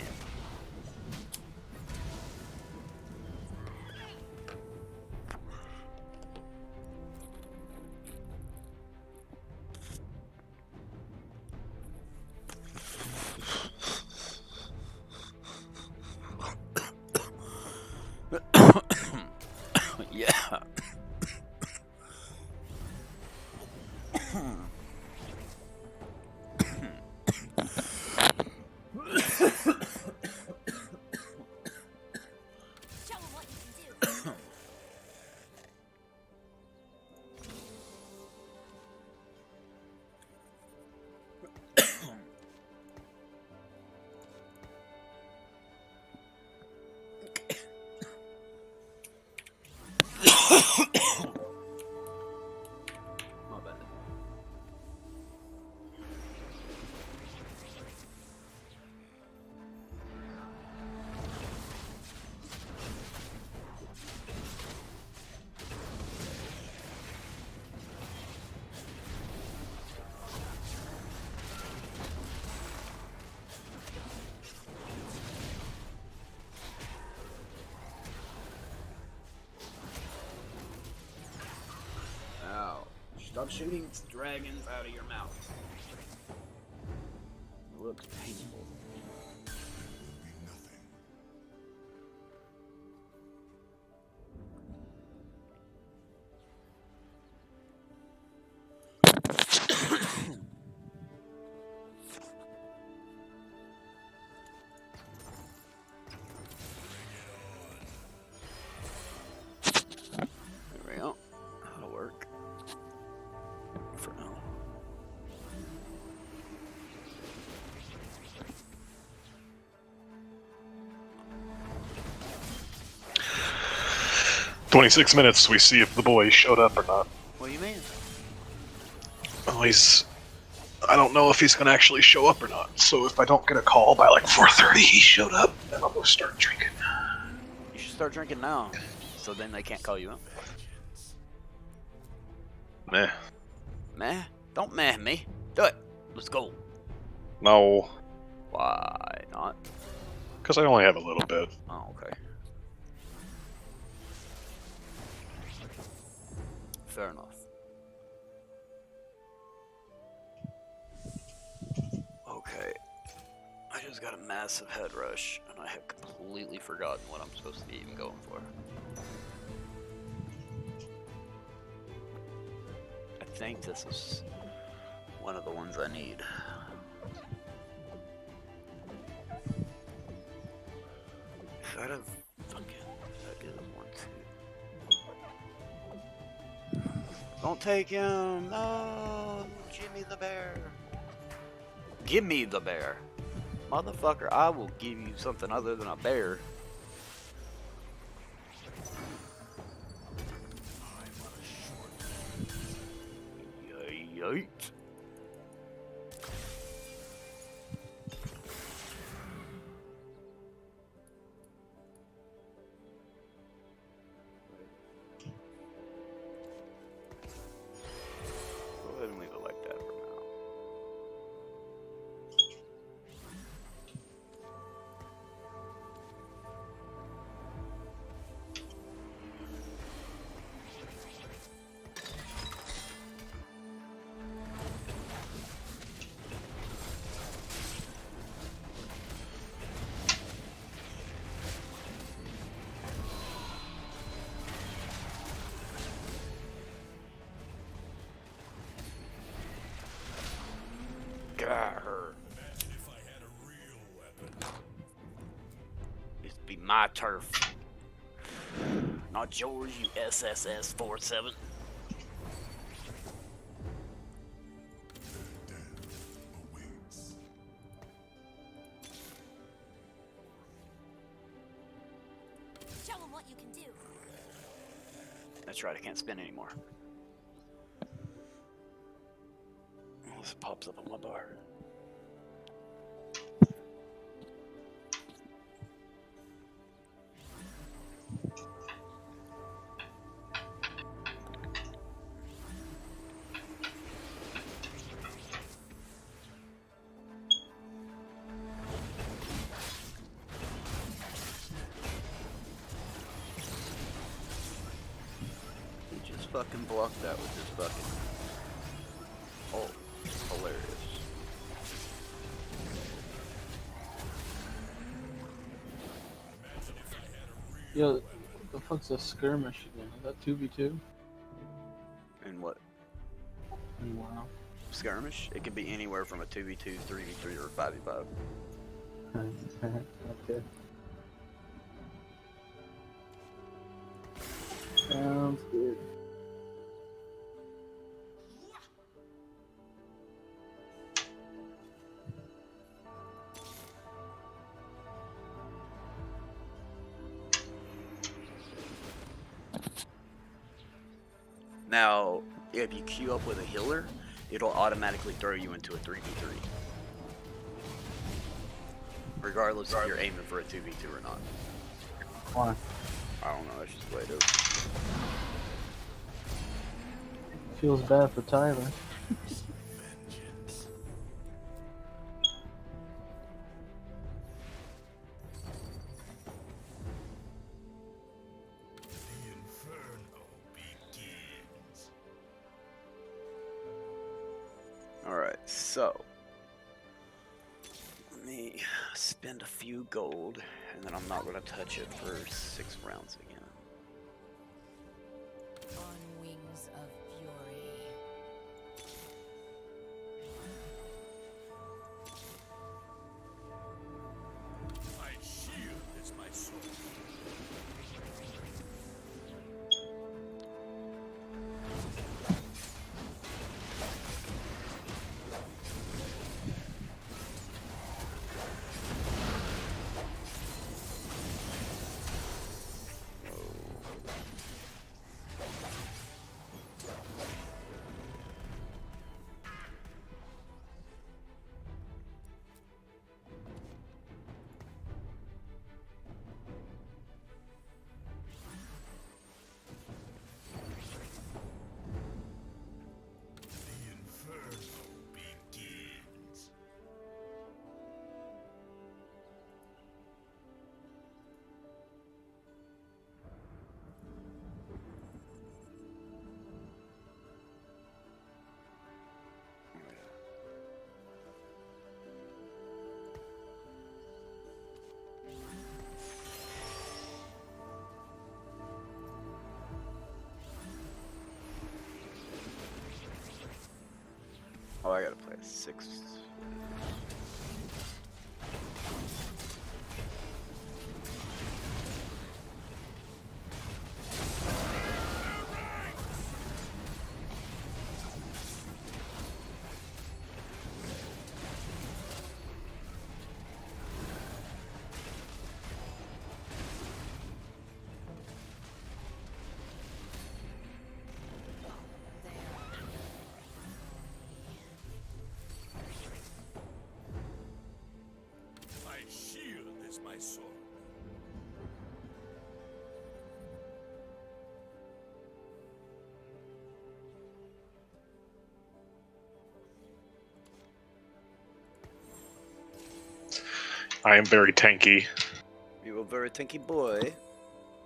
[SPEAKER 17] Yeah.
[SPEAKER 9] Show 'em what you can do.
[SPEAKER 17] My bad. Ow. Stop shooting dragons out of your mouth. It looks painful. There we go. That'll work. For now.
[SPEAKER 16] "26 minutes, we see if the boy showed up or not."
[SPEAKER 17] What do you mean?
[SPEAKER 16] Well, I don't know if he's gonna actually show up or not, so if I don't get a call by like 4:30 he showed up, then I'll go start drinking.
[SPEAKER 17] You should start drinking now, so then they can't call you in.
[SPEAKER 16] Meh.
[SPEAKER 17] Meh? Don't meh me. Do it. Let's go.
[SPEAKER 16] No.
[SPEAKER 17] Why not?
[SPEAKER 16] Because I only have a little bit.
[SPEAKER 17] Oh, okay. Fair enough. Okay. I just got a massive head rush, and I have completely forgotten what I'm supposed to be even going for. I think this is one of the ones I need. If I'd have fucking... That is one, two. Don't take him! No! Jimmy the bear! Give me the bear! Motherfucker, I will give you something other than a bear. Yikes. Go ahead and leave it like that for now. Got her. This be my turf. Not yours, you SSS 47.
[SPEAKER 9] Show 'em what you can do.
[SPEAKER 17] That's right, I can't spin anymore. This pops up on my bar.
[SPEAKER 8] fucking block that with his fucking... Oh, hilarious.
[SPEAKER 18] Yo, what the fuck's a skirmish again? Is that 2v2?
[SPEAKER 8] And what?
[SPEAKER 18] Wow.
[SPEAKER 8] Skirmish? It could be anywhere from a 2v2, 3v3, or 5v5.
[SPEAKER 18] Okay. Sounds good.
[SPEAKER 8] Now, if you queue up with a healer, it'll automatically throw you into a 3v3. Regardless if you're aiming for a 2v2 or not.
[SPEAKER 18] Why?
[SPEAKER 8] I don't know, that's just the way it is.
[SPEAKER 18] Feels bad for Tyler.
[SPEAKER 8] Alright, so let me spend a few gold, and then I'm not going to touch it for 6 rounds again.
[SPEAKER 9] On wings of fury.
[SPEAKER 15] My shield is my sword.
[SPEAKER 8] Oh, I gotta play a 6.
[SPEAKER 15] My shield is my sword.
[SPEAKER 16] I am very tanky.
[SPEAKER 8] You a very tanky boy.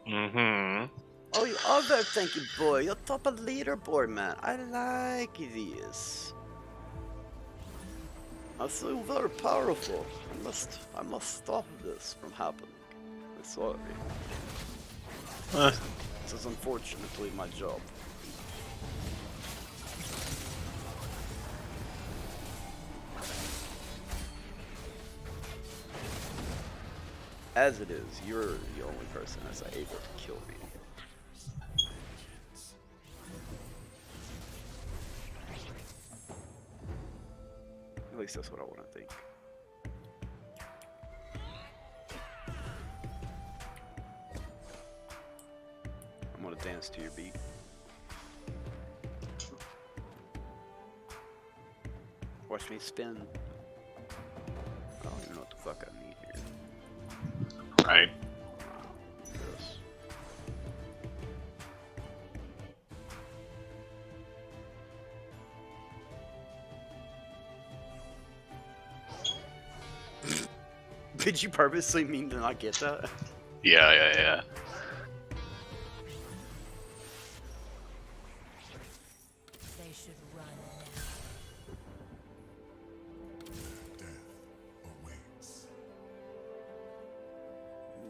[SPEAKER 16] Mm-hmm.
[SPEAKER 8] Oh, you are very tanky boy. You're top of leaderboard, man. I like this. I feel very powerful. I must stop this from happening. I'm sorry. This is unfortunately my job. As it is, you're the only person that's able to kill me. At least that's what I want to think. I'm gonna dance to your beat. Watch me spin. I don't even know what the fuck I need here.
[SPEAKER 16] Right. Did you purposely mean to not get that? Yeah.
[SPEAKER 9] They should run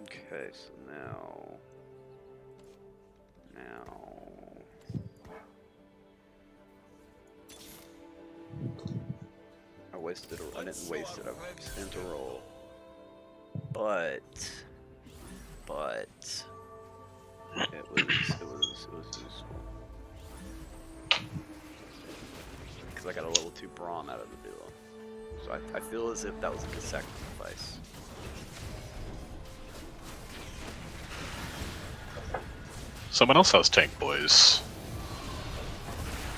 [SPEAKER 8] Okay, so now. I didn't waste it. I spent a roll. But it was useful. Because I got a level 2 Braum out of the duo. So I feel as if that was a good sacrifice.
[SPEAKER 16] Someone else has tank boys.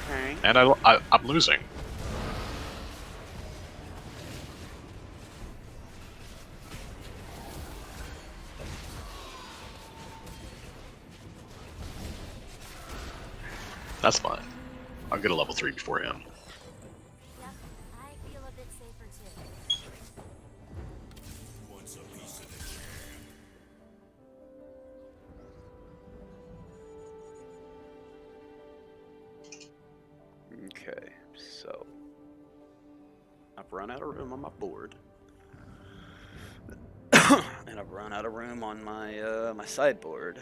[SPEAKER 8] Okay.
[SPEAKER 16] And I'm losing. That's fine. I'll get a level 3 before him.
[SPEAKER 9] Yep, I feel a bit safer too.
[SPEAKER 15] Wants a piece of the
[SPEAKER 8] Okay, so I've run out of room on my board, and I've run out of room on my my sideboard.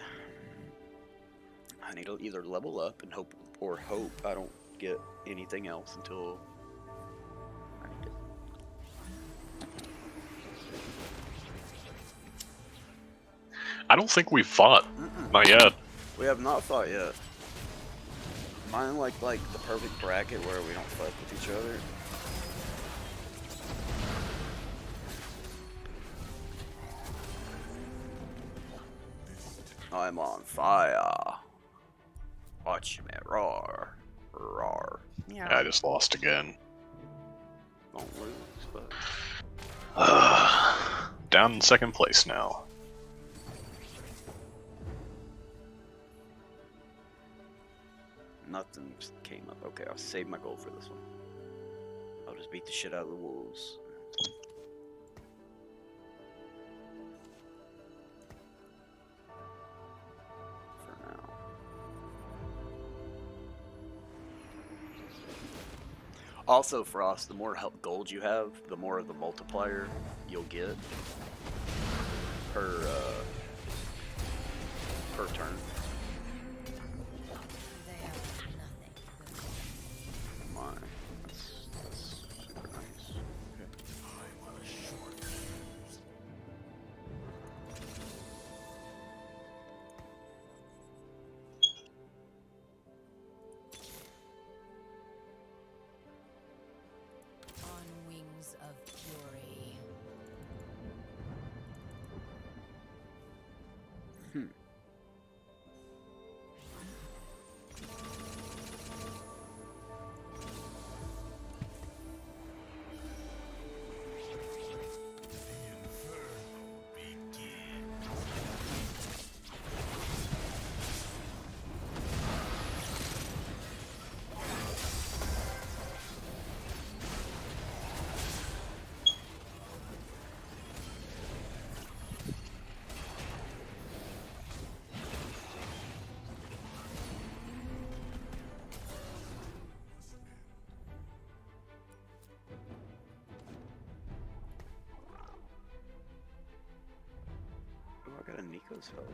[SPEAKER 8] I need to either level up and hope I don't get anything else until I need it.
[SPEAKER 16] I don't think we've fought. Not yet.
[SPEAKER 8] We have not fought yet. Mine like the perfect bracket where we don't fight with each other. I'm on fire. Watch me roar. Roar.
[SPEAKER 16] Yeah. I just lost again.
[SPEAKER 8] Don't lose, but
[SPEAKER 16] down in second place now.
[SPEAKER 8] nothing came up. Okay, I'll save my goal for this one. I'll just beat the shit out of the wolves. For now. Also, Frost, the more gold you have, the more of the multiplier you'll get per turn. My, that's super nice.
[SPEAKER 9] On wings of fury.
[SPEAKER 8] Oh, I got a Nico's help.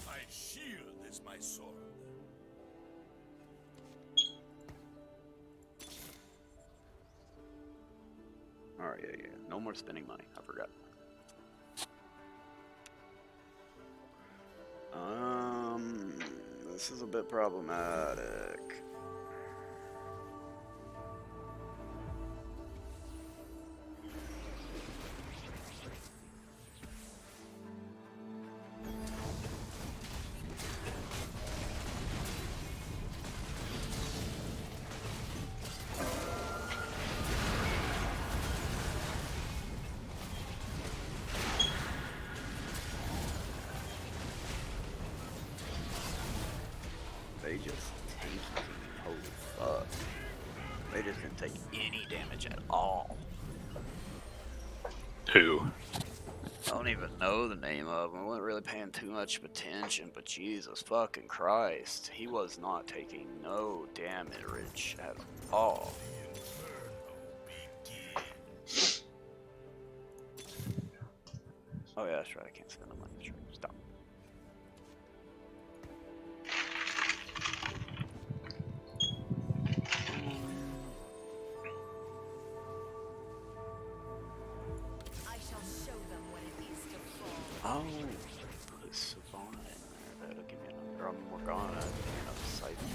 [SPEAKER 15] My shield is my sword.
[SPEAKER 8] Alright, yeah. No more spending money. I forgot. This is a bit problematic. They just tank me. take any damage at all.
[SPEAKER 16] Who?
[SPEAKER 8] I don't even know the name of him. I wasn't really paying too much attention, but Jesus fucking Christ. He was not taking no damage at all. Oh yeah, that's right. I can't spend the money. That's right. Stop.
[SPEAKER 9] I shall show them what it is to fall.
[SPEAKER 8] Oh, put Savannah in there. That'll give me another. Or I'm Morgana. That'll give me another siphon.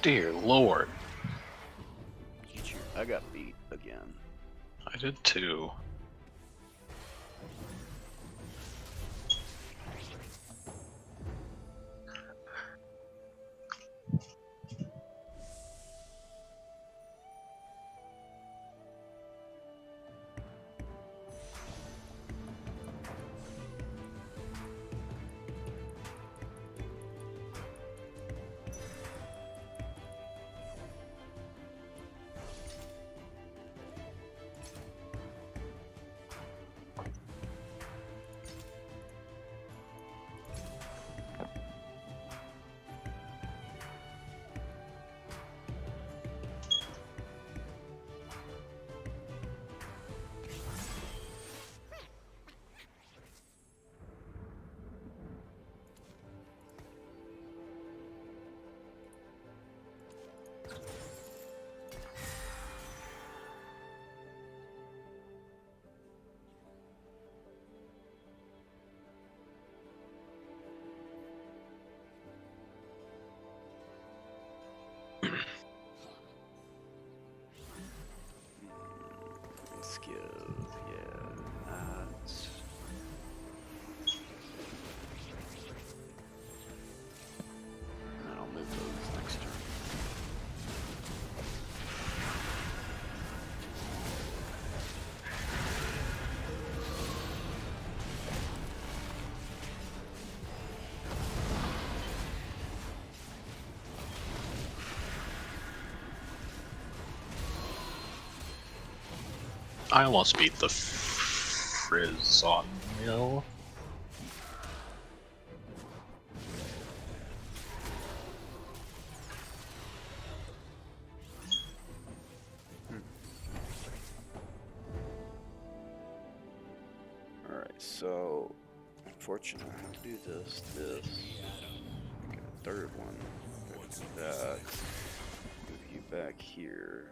[SPEAKER 16] Dear Lord.
[SPEAKER 8] I got beat again.
[SPEAKER 16] I did too.
[SPEAKER 8] Skills, yeah. And then I'll move those next turn.
[SPEAKER 16] I almost beat the Frizz on Mill.
[SPEAKER 8] Alright, so unfortunately I have to do this, get a third one, do that, move you back here.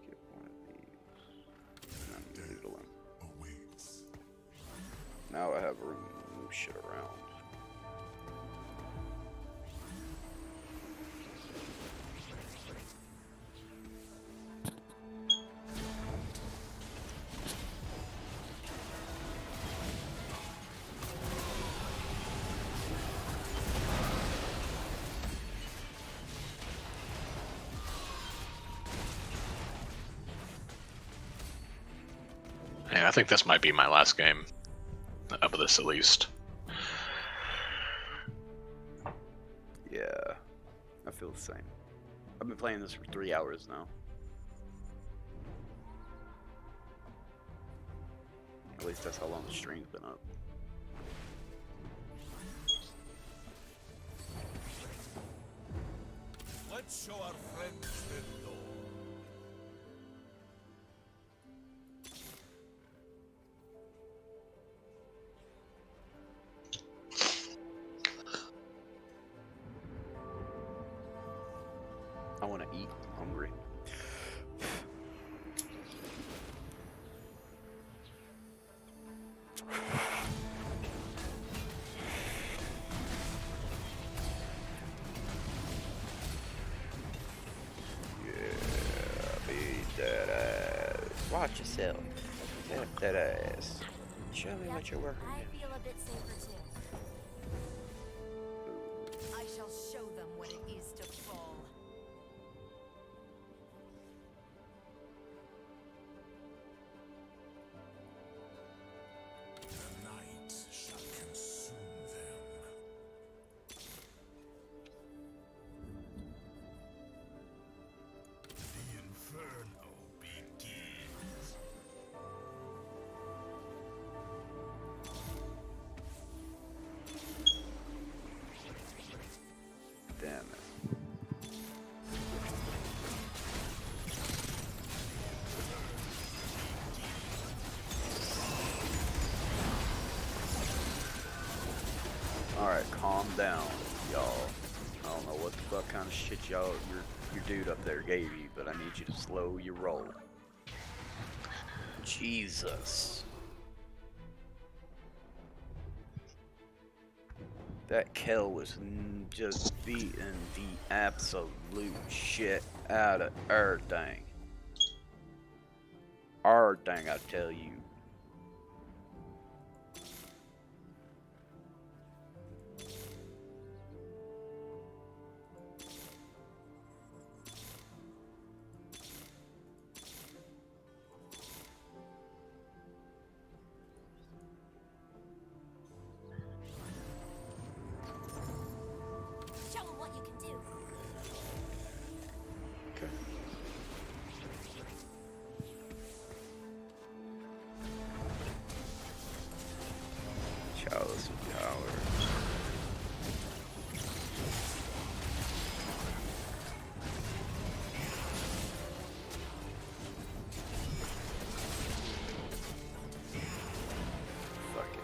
[SPEAKER 8] Get one of these, and then noodle him. Now I have room to move shit around.
[SPEAKER 16] Yeah, I think this might be my last game of this at least.
[SPEAKER 8] Yeah, I feel the same. I've been playing this for 3 hours now. At least that's how long the stream's been up.
[SPEAKER 15] Let's show our friends the door.
[SPEAKER 8] I want to eat. I'm hungry. Yeah, beat that ass. Watch yourself. Tap that ass. Show me what you're working
[SPEAKER 9] I
[SPEAKER 8] with.
[SPEAKER 9] feel a bit safer too. I shall show them what it
[SPEAKER 8] Damn it. Alright, calm down, y'all. I don't know what the fuck kind of shit your dude up there gave you, but I need you to slow your roll. Jesus. That Kel was just beating the absolute shit out of everything. Everything, I tell you.
[SPEAKER 9] Show 'em what you can do.
[SPEAKER 8] Okay. Chalice of Power. Fuck it.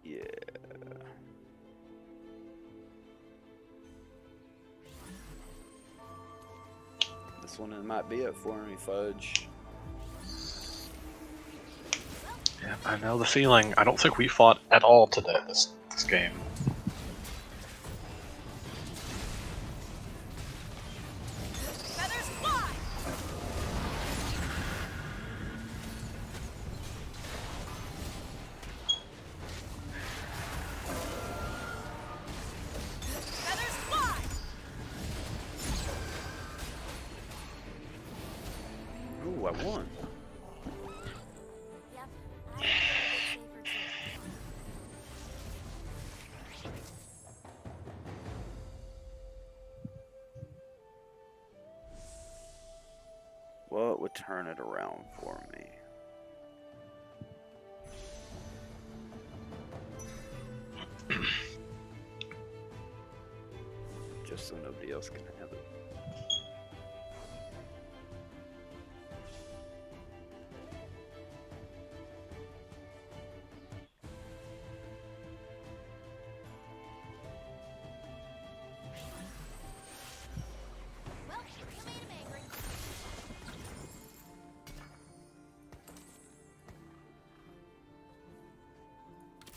[SPEAKER 8] Yeah. This one it might be it for me, Fudge.
[SPEAKER 16] Yeah, I know the feeling. I don't think we fought at all today this game.
[SPEAKER 9] Feathers fly! Feathers fly!
[SPEAKER 8] Ooh, I won.
[SPEAKER 9] Yep, I feel a bit safer too.
[SPEAKER 8] What would turn it around for me? Just so nobody else can have it.
[SPEAKER 9] Well, you made him angry.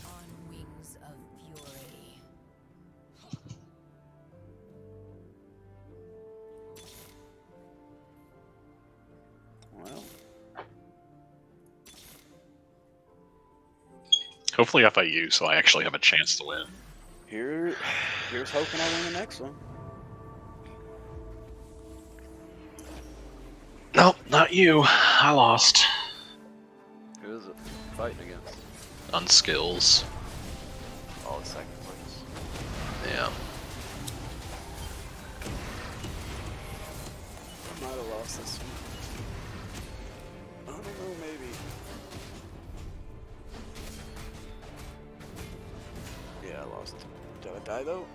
[SPEAKER 9] On wings of fury.
[SPEAKER 8] Well,
[SPEAKER 16] Hopefully I fight you, so I actually have a chance to win.
[SPEAKER 8] here's hoping I win the next one.
[SPEAKER 16] Nope, not you. I lost.
[SPEAKER 8] Who is it fighting against?
[SPEAKER 16] On skills.
[SPEAKER 8] Oh, second place.
[SPEAKER 16] Yeah.
[SPEAKER 8] I might have lost this one. I don't know, maybe. Yeah, I lost. Did I die though?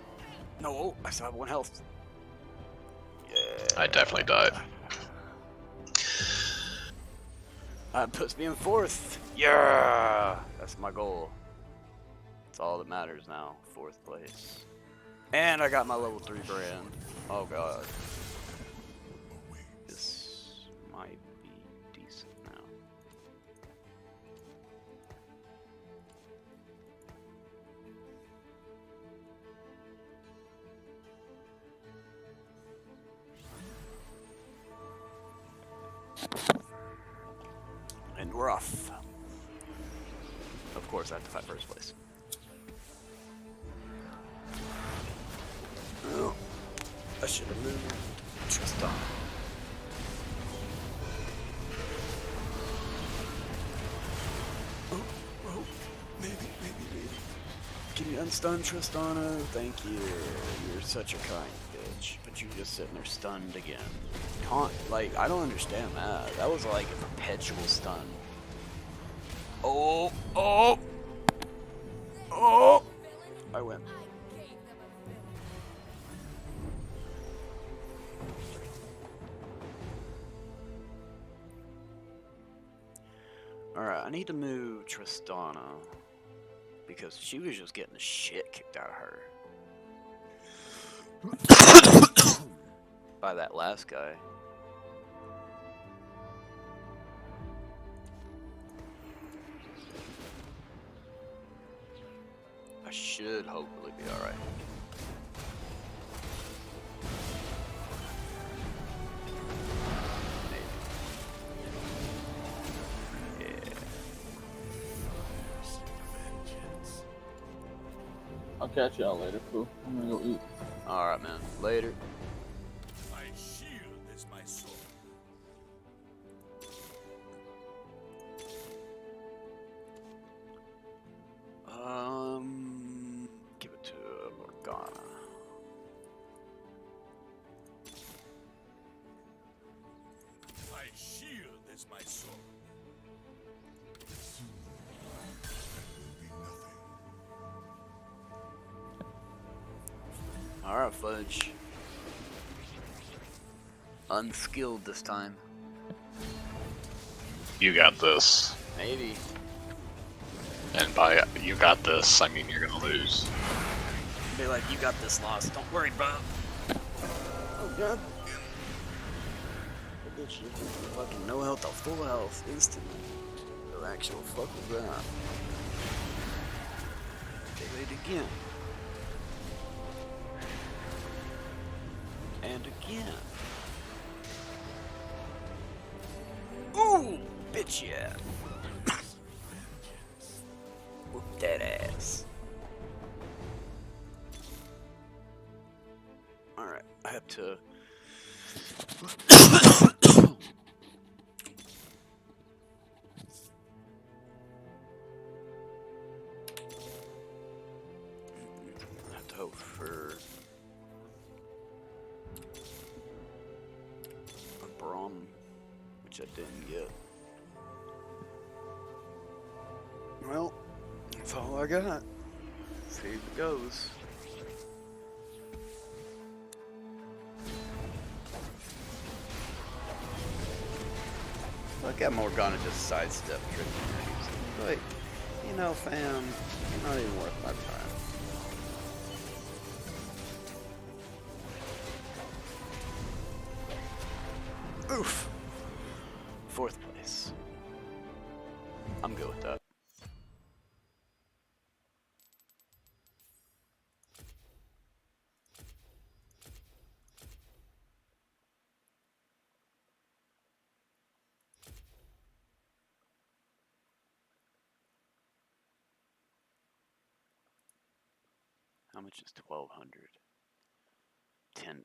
[SPEAKER 8] No, I still have 1 health. Yeah.
[SPEAKER 16] I definitely died.
[SPEAKER 8] That puts me in 4th. Yeah, that's my goal. That's all that matters now. 4th place. And I got my level 3 brand. Oh god. This might be decent now. And we're off. Of course, I have to fight first place. should have moved Tristan. Oh, maybe. Can you unstun Tristana? Thank you. You're such a kind bitch. But you're just sitting there stunned again. Like, I don't understand that. That was like a perpetual stun. Oh! I win. Alright, I need to move Tristana. Because she was just getting the shit kicked out of her. By that last guy. I should hopefully be alright.
[SPEAKER 18] I'll catch y'all later, fool. I'm gonna go eat.
[SPEAKER 8] Alright, man. Later.
[SPEAKER 15] My shield is my sword.
[SPEAKER 8] Give it to Morgana.
[SPEAKER 15] My shield is my sword.
[SPEAKER 8] Alright, Fudge. Unskilled this time.
[SPEAKER 16] You got this.
[SPEAKER 8] Maybe.
[SPEAKER 16] And by you got this, I mean you're gonna lose.
[SPEAKER 8] Be like, you got this loss. Don't worry, bro. Oh, God. I bet you fucking no health to full health instantly. No actual fuck with that. Okay, wait again. And again. Ooh, bitch, yeah. Whoop that ass. Alright, I have to. I have to hope for a Braum, which I didn't get. Well, that's all I got. See if it goes. Look at Morgana just sidestep tricking her. Like, you know, fam, you're not even worth my time. Oof. 4th place. I'm good with that. How much is $1,200? $10.